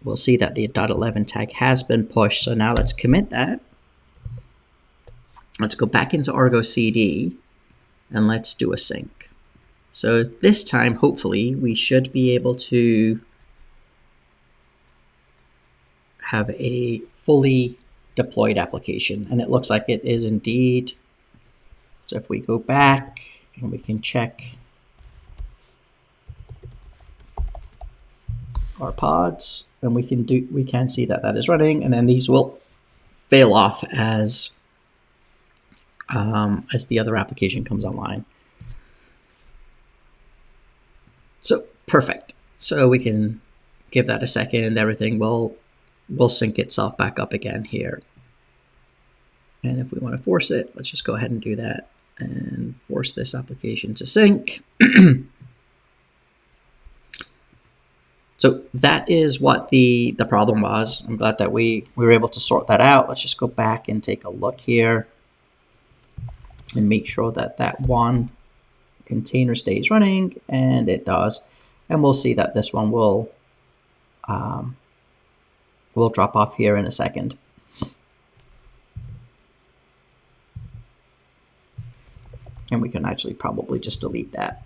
we'll see that the .11 tag has been pushed. So now let's commit that. Let's go back into Argo CD and let's do a sync. So this time, hopefully, we should be able to have a fully deployed application. And it looks like it is indeed. So if we go back and we can check our pods, and we can see that that is running, and then these will fail off as the other application comes online. So perfect. So we can give that a second. Everything will sync itself back up again here. And if we want to force it, let's just go ahead and do that and force this application to sync. So that is what the problem was. I'm glad that we were able to sort that out. Let's just go back and take a look here and make sure that that one container stays running, and it does. And we'll see that this one will drop off here in a second. And we can actually probably just delete that.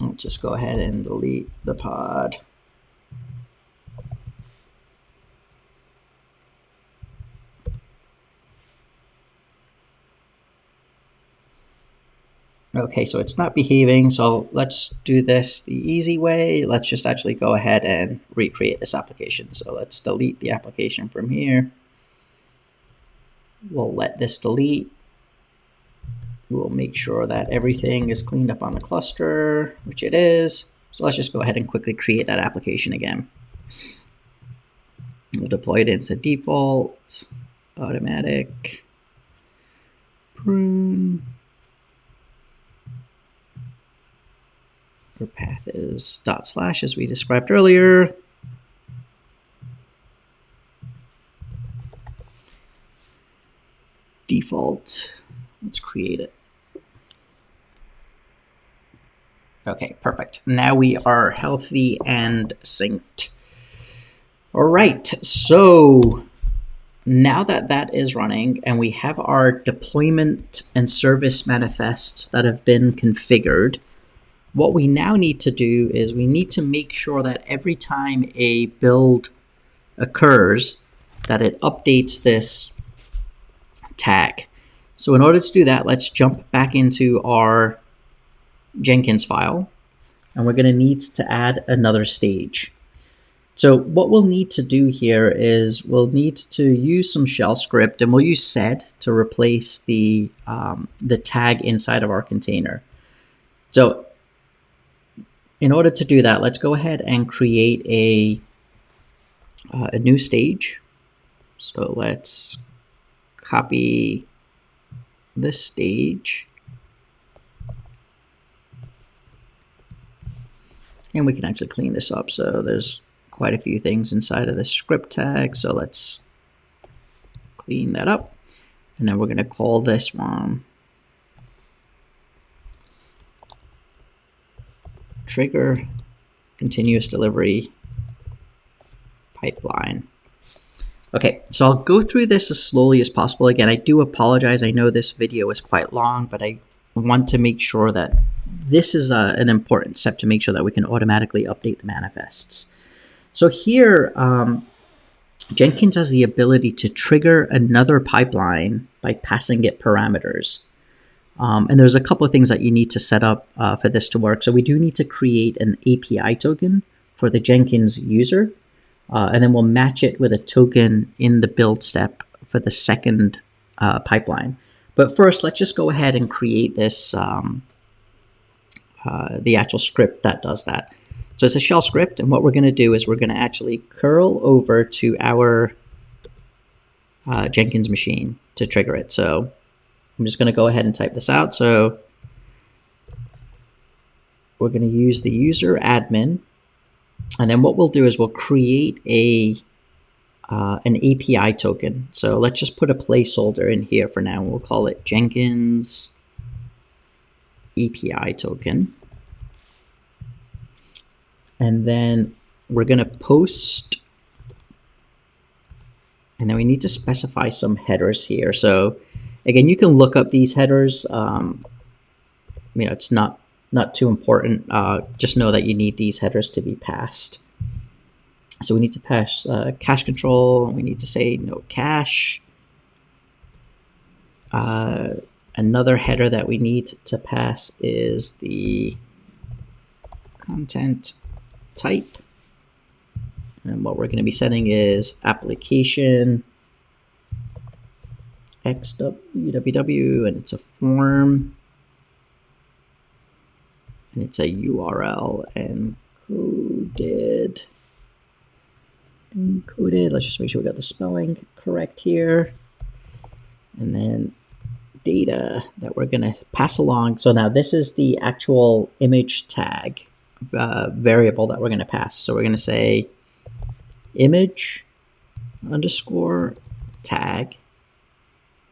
Let's just go ahead and delete the pod. Okay, so it's not behaving, so let's do this the easy way. Let's just actually go ahead and recreate this application. So let's delete the application from here. We'll let this delete. We'll make sure that everything is cleaned up on the cluster, which it is. So let's just go ahead and quickly create that application again. We'll deploy it into default, automatic, prune. Our path is // as we described earlier. Default Let's create it. Okay, perfect. Now we are healthy and synced. All right, so now that that is running and we have our deployment and service manifests that have been configured, what we now need to do is we need to make sure that every time a build occurs, that it updates this tag. So in order to do that, let's jump back into our Jenkins file, and we're going to need to add another stage. So what we'll need to do here is we'll need to use some shell script, and we'll use sed to replace the tag inside of our container. So in order to do that, let's go ahead and create a new stage. So let's copy this stage. And we can actually clean this up. So there's quite a few things inside of this script tag. So let's clean that up. And then we're going to call this one trigger continuous delivery pipeline. Okay, so I'll go through this as slowly as possible. Again, I do apologize. I know this video is quite long, but I want to make sure that this is an important step to make sure that we can automatically update the manifests. So here, Jenkins has the ability to trigger another pipeline by passing it parameters. And there's a couple of things that you need to set up for this to work. So we do need to create an API token for the Jenkins user. And then we'll match it with a token in the build step for the second pipeline. But first, let's just go ahead and create this, the actual script that does that. So it's a shell script, and what we're going to do is we're going to actually curl over to our Jenkins machine to trigger it. So I'm just going to go ahead and type this out. So we're going to use the user admin. And then what we'll do is we'll create an API token. So let's just put a placeholder in here for now. We'll call it Jenkins API token. And then we're going to post. And then we need to specify some headers here. So again, you can look up these headers. It's not too important. Just know that you need these headers to be passed. So we need to pass cache control. We need to say no cache. Another header that we need to pass is the content type. And what we're going to be setting is application xww, and it's a form. And it's a URL encoded. Let's just make sure we got the spelling correct here. And then data that we're going to pass along. So now this is the actual image tag variable that we're going to pass. So we're going to say image underscore tag.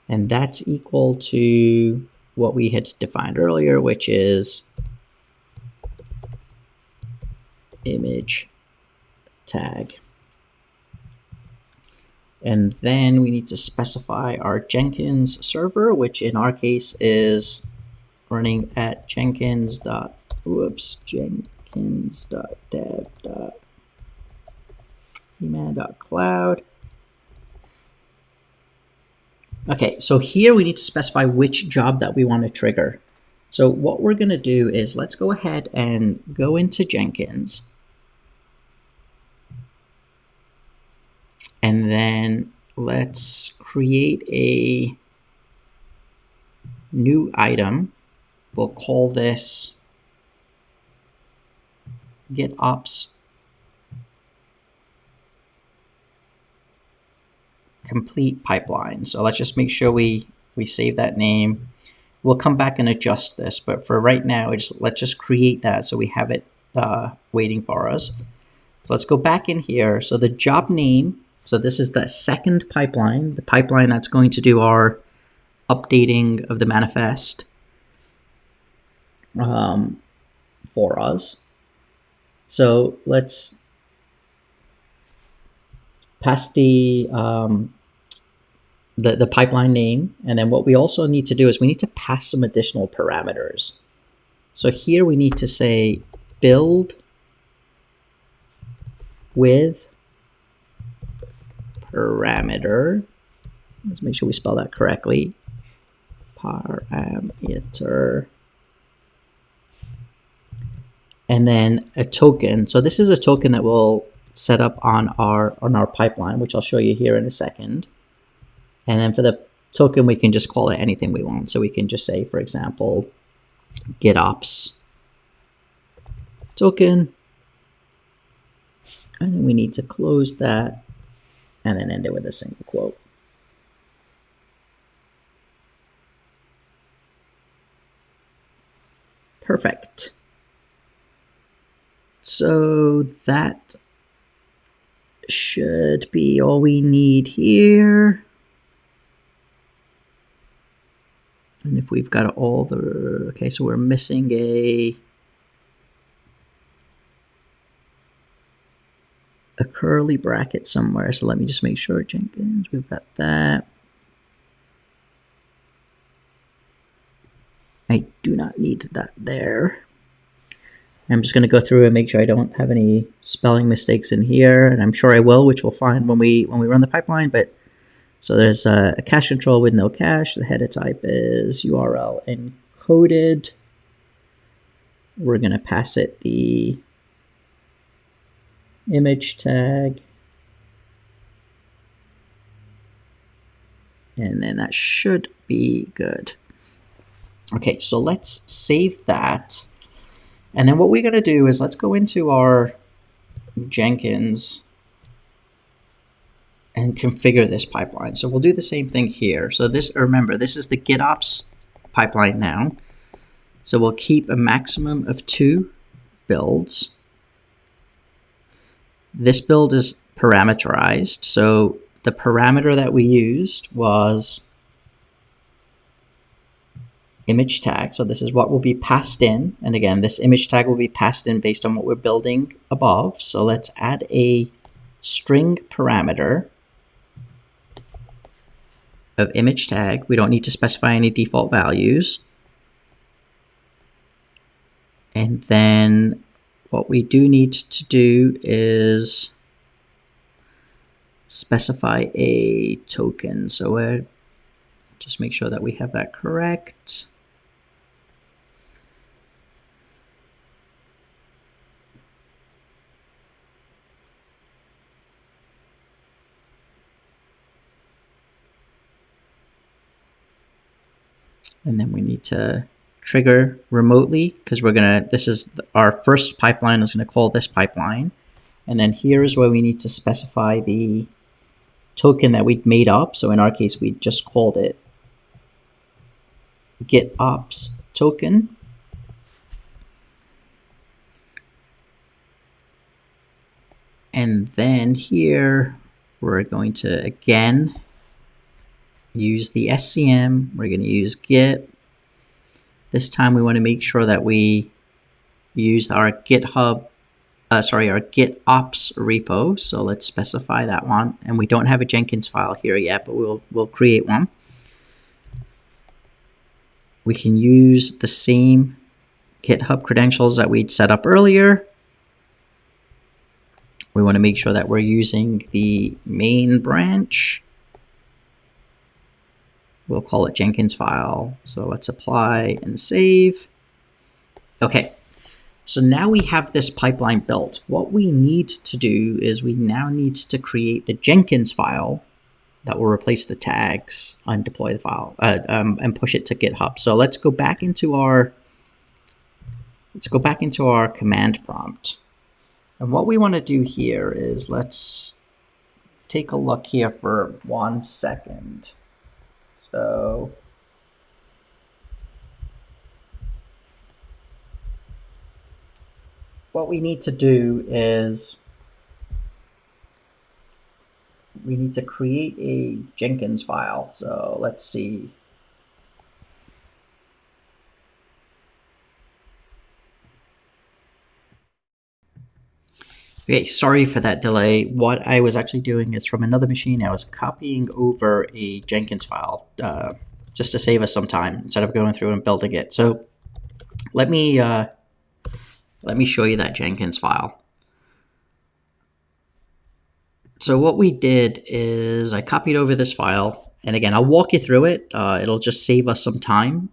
And that's equal to what we had defined earlier, which is image tag. And then we need to specify our Jenkins server, which in our case is running at jenkins.dev.email.cloud. Okay, so here we need to specify which job that we want to trigger. So what we're going to do is let's go ahead and go into Jenkins. And then let's create a new item. We'll call this GitOps complete pipeline. So let's just make sure we save that name. We'll come back and adjust this, but for right now, let's just create that so we have it waiting for us. So let's go back in here. So the job name, so this is the second pipeline, the pipeline that's going to do our updating of the manifest for us. So let's pass the pipeline name, and then what we also need to do is we need to pass some additional parameters. So here we need to say build with parameter. Let's make sure we spell that correctly. Parameter. And then a token. So this is a token that we'll set up on our pipeline, which I'll show you here in a second. And then for the token, we can just call it anything we want. So we can just say, for example, GitOps token. And then we need to close that and then end it with a single quote. Perfect. So that should be all we need here. And if we've got all the, okay, so we're missing a curly bracket somewhere. So let me just make sure, Jenkins, we've got that. I do not need that there. I'm just going to go through and make sure I don't have any spelling mistakes in here, and I'm sure I will, which we'll find when we run the pipeline. But so there's a cache control with no cache. The header type is URL encoded. We're going to pass it the image tag, and then that should be good. Okay, so let's save that. And then what we're going to do is let's go into our Jenkins and configure this pipeline. So we'll do the same thing here. So this, remember, this is the GitOps pipeline now. So we'll keep a maximum of 2 builds. This build is parameterized. So the parameter that we used was image tag. So this is what will be passed in. And again, this image tag will be passed in based on what we're building above. So let's add a string parameter of image tag. We don't need to specify any default values. And then what we do need to do is specify a token. So we're just make sure that we have that correct. And then we need to trigger remotely because we're gonna, this is our first pipeline is gonna call this pipeline. And then here is where we need to specify the token that we'd made up. So in our case, we just called it GitOps token. And then here, we're going to, again, use the SCM. We're going to use Git. This time we want to make sure that we used our GitOps repo. So let's specify that one. And we don't have a Jenkins file here yet, but we'll create one. We can use the same GitHub credentials that we'd set up earlier. We want to make sure that we're using the main branch. We'll call it Jenkins file. So let's apply and save. Okay, so now we have this pipeline built. What we need to do is we now need to create the Jenkins file that will replace the tags and deploy the file and push it to GitHub. So let's go back into our command prompt. And what we want to do here is let's take a look here for 1 second. So what we need to do is we need to create a Jenkins file. So let's see. Okay, sorry for that delay. What I was actually doing is from another machine, I was copying over a Jenkins file just to save us some time instead of going through and building it. So let me show you that Jenkins file. So what we did is I copied over this file, and again, I'll walk you through it. It'll just save us some time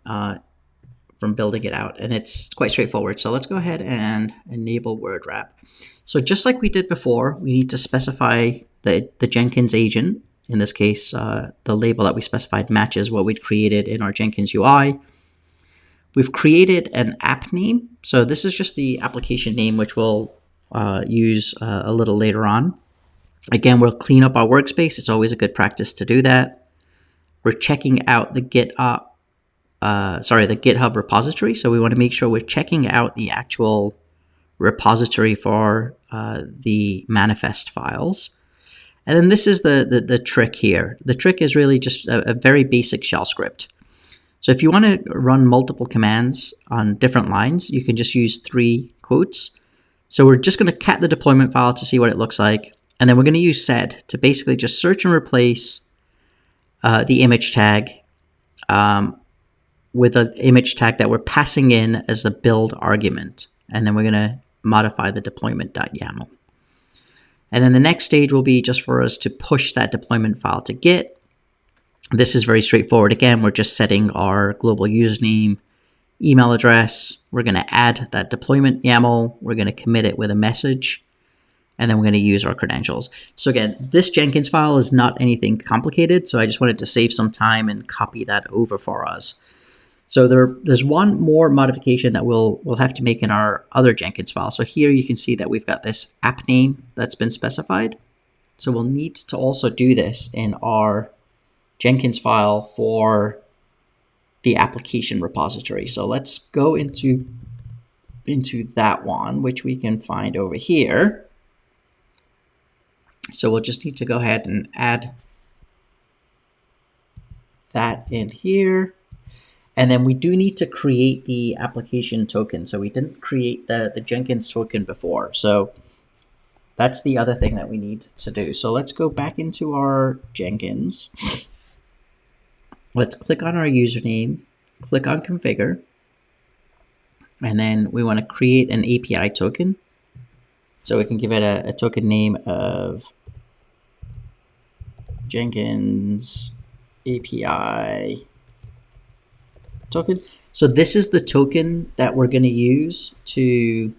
from building it out, and it's quite straightforward. So let's go ahead and enable word wrap. So just like we did before, we need to specify the Jenkins agent. In this case, the label that we specified matches what we'd created in our Jenkins UI. We've created an app name. So this is just the application name, which we'll use a little later on. Again, we'll clean up our workspace. It's always a good practice to do that. We're checking out the GitHub repository. So we want to make sure we're checking out the actual repository for the manifest files. And then this is the trick here. The trick is really just a very basic shell script. So if you want to run multiple commands on different lines, you can just use 3 quotes. So we're just going to cat the deployment file to see what it looks like. And then we're going to use sed to basically just search and replace the image tag with an image tag that we're passing in as the build argument. And then we're going to modify the deployment.yaml. And then the next stage will be just for us to push that deployment file to Git. This is very straightforward. Again, we're just setting our global username, email address. We're going to add that deployment YAML. We're going to commit it with a message. And then we're going to use our credentials. So again, this Jenkins file is not anything complicated. So I just wanted to save some time and copy that over for us. So there's one more modification that we'll have to make in our other Jenkins file. So here you can see that we've got this app name that's been specified. So we'll need to also do this in our Jenkins file for the application repository. So let's go into that one, which we can find over here. So we'll just need to go ahead and add that in here. And then we do need to create the application token. So we didn't create the Jenkins token before. So that's the other thing that we need to do. So let's go back into our Jenkins. Let's click on our username, click on configure. And then we want to create an API token. So we can give it a token name of Jenkins API token. So this is the token that we're going to use to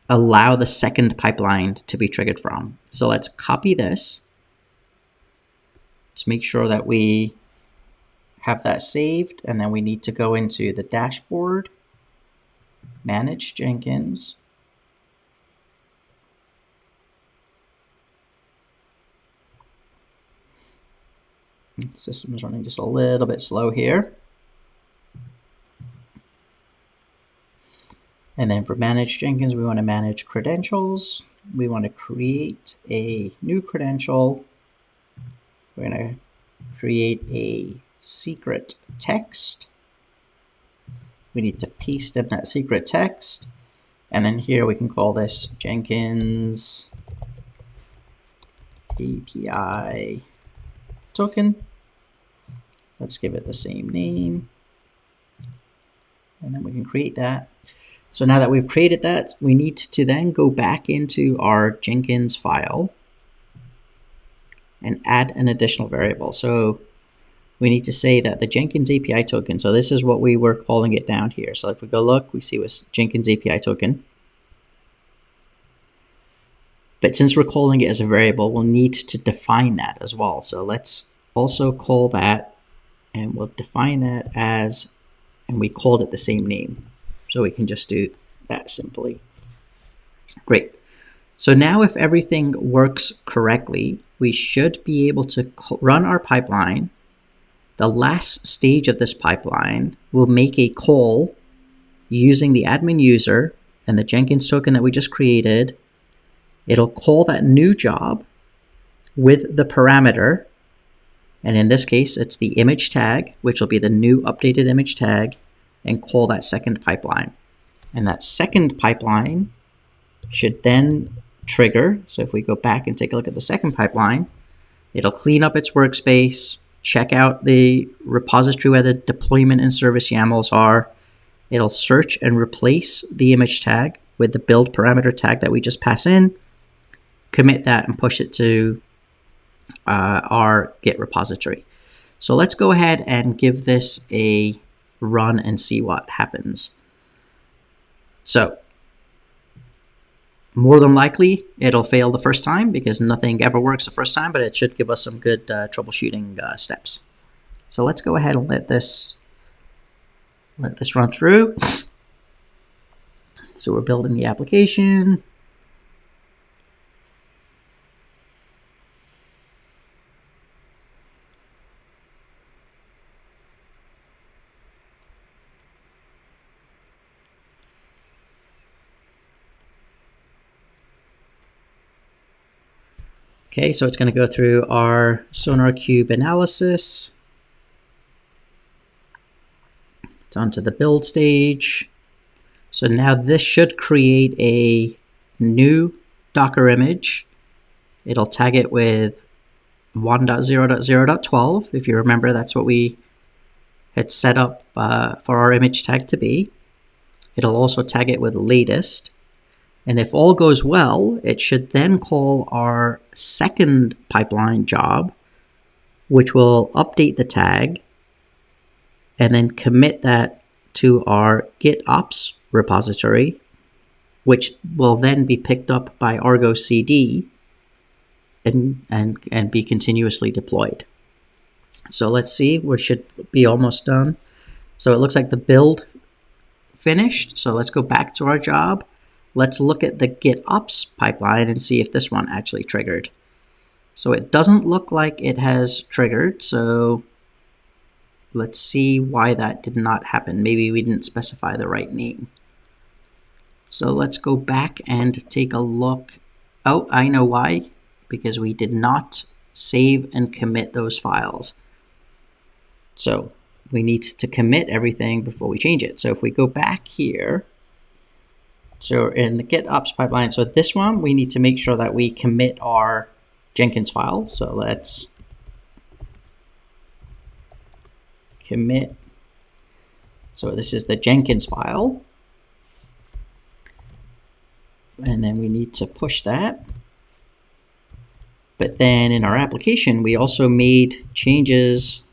allow the second pipeline to be triggered from. So let's copy this. Let's make sure that we have that saved. And then we need to go into the dashboard, manage Jenkins. System is running just a little bit slow here. And then for manage Jenkins, we want to manage credentials. We want to create a new credential. We're going to create a secret text. We need to paste in that secret text. And then here we can call this Jenkins API token. Let's give it the same name. And then we can create that. So now that we've created that, we need to then go back into our Jenkins file and add an additional variable. So we need to say that the Jenkins API token, so this is what we were calling it down here. So if we go look, we see it was Jenkins API token. But since we're calling it as a variable, we'll need to define that as well. So let's also call that, and we'll define that as, and we called it the same name. So we can just do that simply. Great. So now if everything works correctly, we should be able to run our pipeline. The last stage of this pipeline will make a call using the admin user and the Jenkins token that we just created. It'll call that new job with the parameter. And in this case, it's the image tag, which will be the new updated image tag, and call that second pipeline. And that second pipeline should then trigger. So if we go back and take a look at the second pipeline, it'll clean up its workspace, check out the repository where the deployment and service YAMLs are. It'll search and replace the image tag with the build parameter tag that we just pass in, commit that, and push it to our Git repository. So let's go ahead and give this a run and see what happens. So more than likely, it'll fail the first time because nothing ever works the first time, but it should give us some good troubleshooting steps. So let's go ahead and let this run through. So we're building the application. Okay, so it's going to go through our SonarQube analysis. It's onto the build stage. So now this should create a new Docker image. It'll tag it with 1.0.0.12. If you remember, that's what we had set up for our image tag to be. It'll also tag it with latest. And if all goes well, it should then call our second pipeline job, which will update the tag and then commit that to our GitOps repository, which will then be picked up by Argo CD and be continuously deployed. So let's see, we should be almost done. So it looks like the build finished. So let's go back to our job. Let's look at the GitOps pipeline and see if this one actually triggered. So it doesn't look like it has triggered. So let's see why that did not happen. Maybe we didn't specify the right name. So let's go back and take a look. Oh, I know why. Because we did not save and commit those files. So we need to commit everything before we change it. So if we go back here, so in the GitOps pipeline, so this one, we need to make sure that we commit our Jenkins file. So let's commit. So this is the Jenkins file. And then we need to push that. But then in our application, we also made changes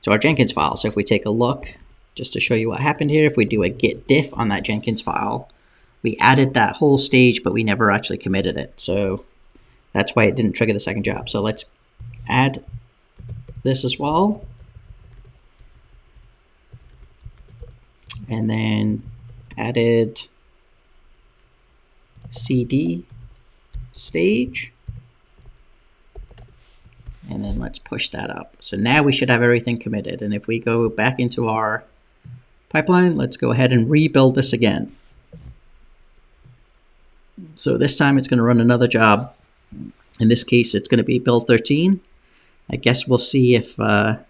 to our Jenkins file. So if we take a look, just to show you what happened here, if we do a git diff on that Jenkins file, we added that whole stage, but we never actually committed it. So that's why it didn't trigger the second job. So let's add this as well. And then added CD stage. And then let's push that up. So now we should have everything committed. And if we go back into our pipeline, let's go ahead and rebuild this again. So this time it's going to run another job. In this case, it's going to be build 13. I guess we'll see if the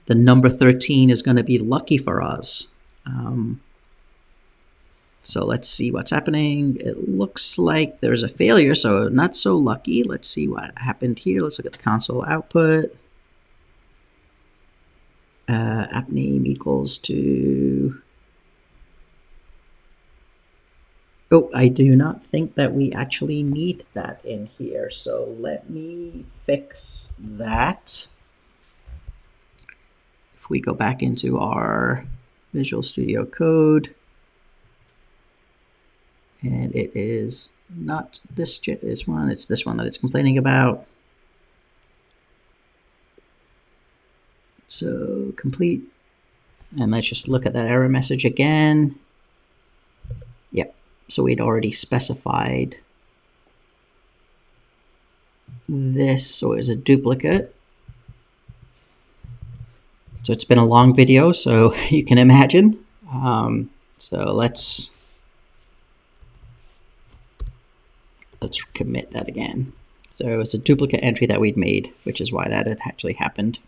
number 13 is going to be lucky for us. So let's see what's happening. It looks like there's a failure, so not so lucky. Let's see what happened here. Let's look at the console output. App name equals to... Oh, I do not think that we actually need that in here. So let me fix that. If we go back into our Visual Studio Code, and it is not this one, it's this one that it's complaining about. So complete, and let's just look at that error message again. Yep, so we'd already specified this, so it was a duplicate. So it's been a long video, so you can imagine. So let's commit that again. So it's a duplicate entry that we'd made, which is why that had actually happened.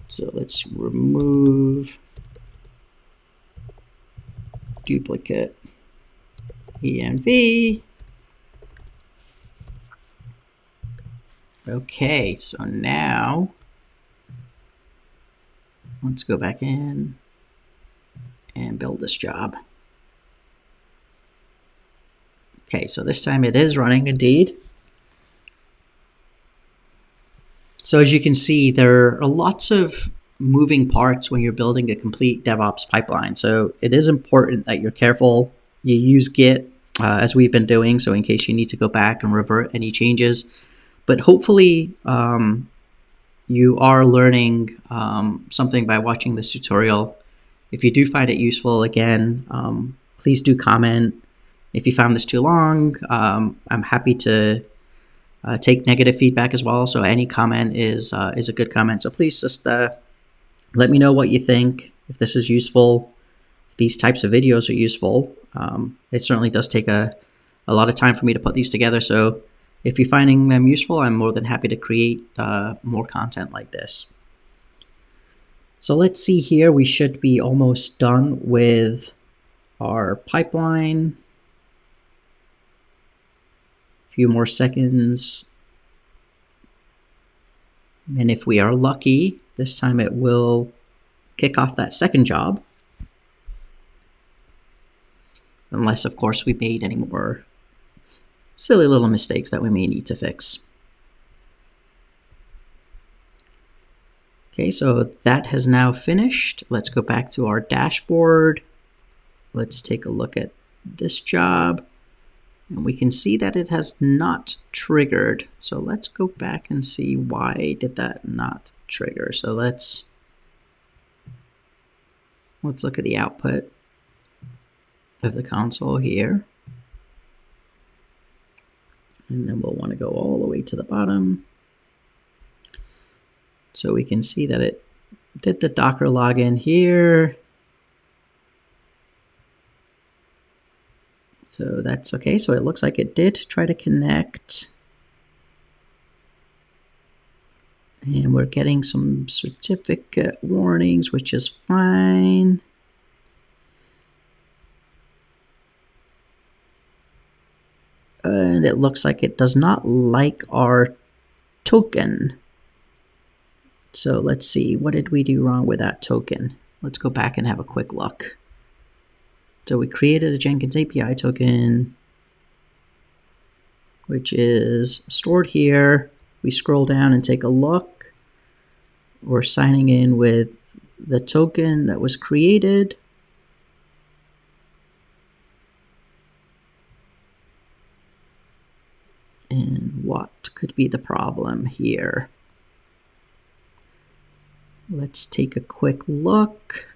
So let's remove duplicate env. Okay, so now let's go back in and build this job. Okay, so this time it is running indeed. So as you can see, there are lots of moving parts when you're building a complete DevOps pipeline. So it is important that you're careful. You use Git as we've been doing, so in case you need to go back and revert any changes. But hopefully you are learning something by watching this tutorial. If you do find it useful, again, please do comment. If you found this too long, I'm happy to take negative feedback as well. So any comment is a good comment. So please just let me know what you think. If this is useful, if these types of videos are useful. It certainly does take a lot of time for me to put these together. So if you're finding them useful, I'm more than happy to create more content like this. So let's see here. We should be almost done with our pipeline. Few more seconds, and if we are lucky, this time it will kick off that second job, unless of course we made any more silly little mistakes that we may need to fix. Okay, so that has now finished. Let's go back to our dashboard. Let's take a look at this job. And we can see that it has not triggered. So let's go back and see why did that not trigger. So let's look at the output of the console here. And then we'll want to go all the way to the bottom. So we can see that it did the Docker login here. So that's okay. So it looks like it did try to connect. And we're getting some certificate warnings, which is fine. And it looks like it does not like our token. So let's see, what did we do wrong with that token? Let's go back and have a quick look. So we created a Jenkins API token, which is stored here. We scroll down and take a look. We're signing in with the token that was created. And what could be the problem here? Let's take a quick look.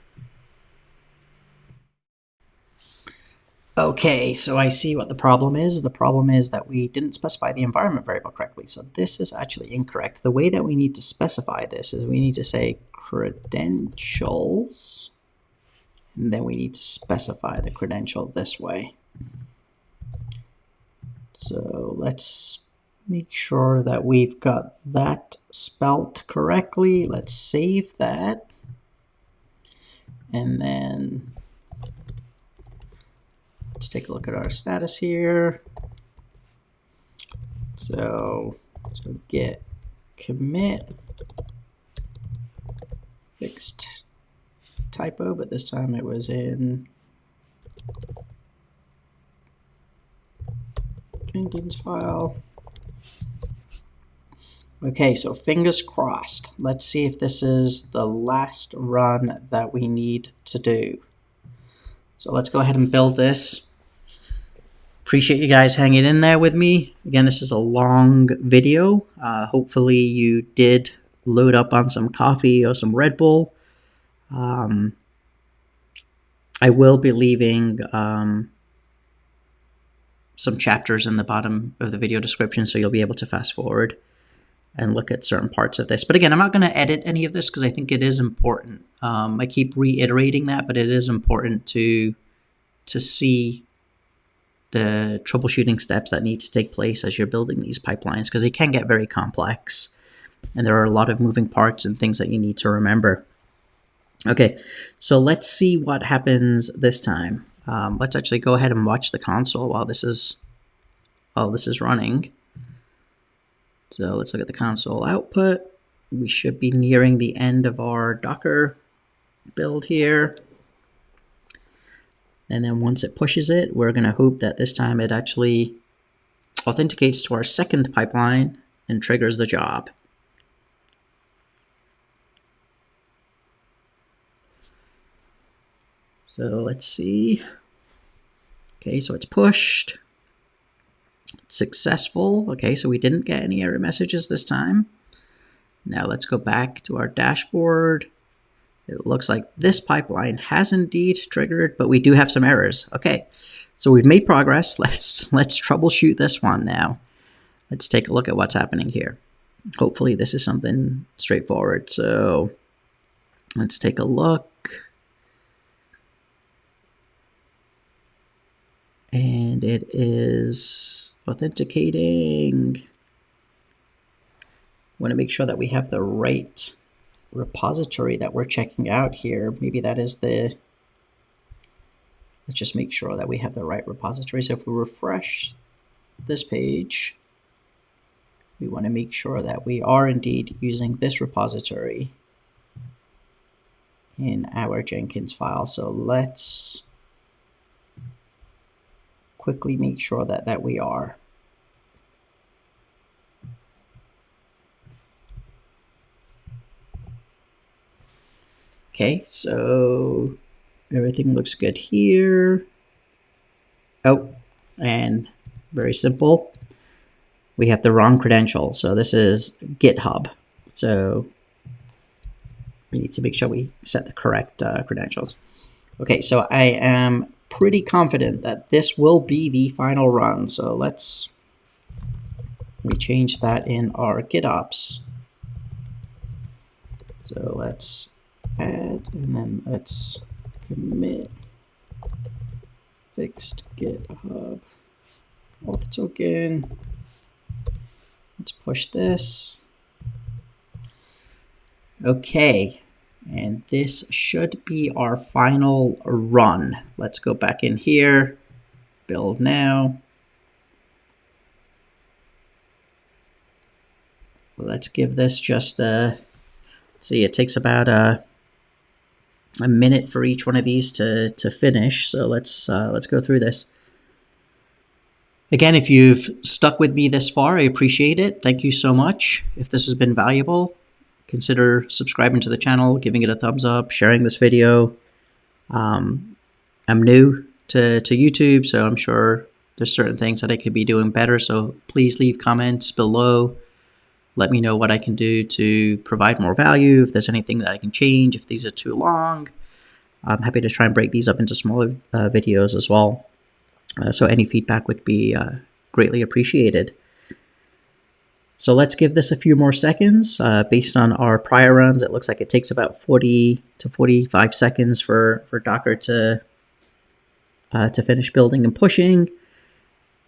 Okay, so I see what the problem is. The problem is that we didn't specify the environment variable correctly. So this is actually incorrect. The way that we need to specify this is we need to say credentials, and then we need to specify the credential this way. So let's make sure that we've got that spelt correctly. Let's save that. And then let's take a look at our status here. So git commit, fixed typo, but this time it was in Jenkins file. Okay, so fingers crossed. Let's see if this is the last run that we need to do. So let's go ahead and build this. Appreciate you guys hanging in there with me. Again, this is a long video. Hopefully you did load up on some coffee or some Red Bull. I will be leaving some chapters in the bottom of the video description, so you'll be able to fast forward and look at certain parts of this. But again, I'm not going to edit any of this because I think it is important. I keep reiterating that, but it is important to see the troubleshooting steps that need to take place as you're building these pipelines, because they can get very complex and there are a lot of moving parts and things that you need to remember. Okay, so let's see what happens this time. Let's actually go ahead and watch the console while this is running. So let's look at the console output. We should be nearing the end of our Docker build here. And then once it pushes it, we're going to hope that this time it actually authenticates to our second pipeline and triggers the job. So let's see. Okay, so it's pushed. It's successful. Okay, so we didn't get any error messages this time. Now let's go back to our dashboard. It looks like this pipeline has indeed triggered, but we do have some errors. Okay, so we've made progress. Let's troubleshoot this one now. Let's take a look at what's happening here. Hopefully this is something straightforward. So let's take a look. And it is authenticating. Want to make sure that we have the right repository that we're checking out here. Maybe that is let's just make sure that we have the right repository. So if we refresh this page, we want to make sure that we are indeed using this repository in our Jenkins file. So let's quickly make sure that we are. Okay, so everything looks good here. Oh, and very simple. We have the wrong credential. So this is GitHub. So we need to make sure we set the correct credentials. Okay, so I am pretty confident that this will be the final run. So we change that in our GitOps. So let's add, and then let's commit fixed GitHub auth token. Let's push this. Okay. And this should be our final run. Let's go back in here, build now. Let's give this just see, it takes about a minute for each one of these to finish. So let's go through this. Again, if you've stuck with me this far, I appreciate it. Thank you so much. If this has been valuable, consider subscribing to the channel, giving it a thumbs up, sharing this video. I'm new to YouTube, so I'm sure there's certain things that I could be doing better. So please leave comments below. Let me know what I can do to provide more value, if there's anything that I can change, if these are too long. I'm happy to try and break these up into smaller videos as well. So any feedback would be greatly appreciated. So let's give this a few more seconds. Based on our prior runs, it looks like it takes about 40 to 45 seconds for Docker to finish building and pushing.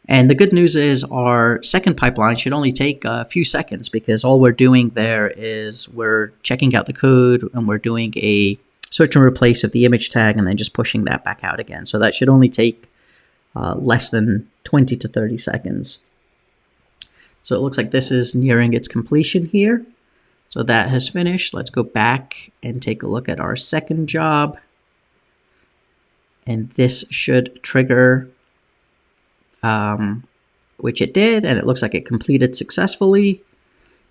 And the good news is our second pipeline should only take a few seconds, because all we're doing there is we're checking out the code and we're doing a search and replace of the image tag and then just pushing that back out again. So that should only take less than 20 to 30 seconds. So it looks like this is nearing its completion here. So that has finished. Let's go back and take a look at our second job. And this should trigger, which it did, and it looks like it completed successfully.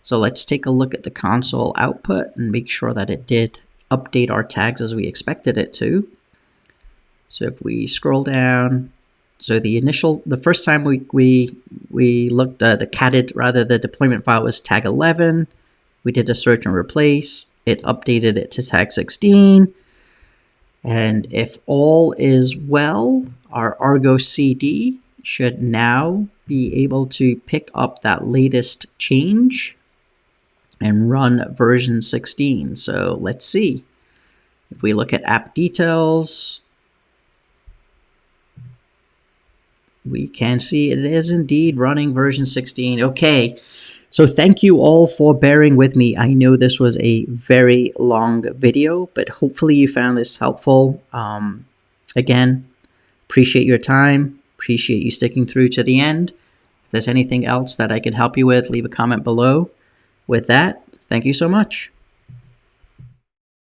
So let's take a look at the console output and make sure that it did update our tags as we expected it to. So if we scroll down, so the first time we looked, the catted, rather, the deployment file was tag 11. We did a search and replace. It updated it to tag 16. And if all is well, our Argo CD should now be able to pick up that latest change and run version 16. So let's see. If we look at app details, we can see it is indeed running version 16. Okay, so thank you all for bearing with me. I know this was a very long video, but hopefully you found this helpful. Again, Appreciate your time. Appreciate you sticking through to the end. If there's anything else that I can help you with, leave a comment below. With that, thank you so much.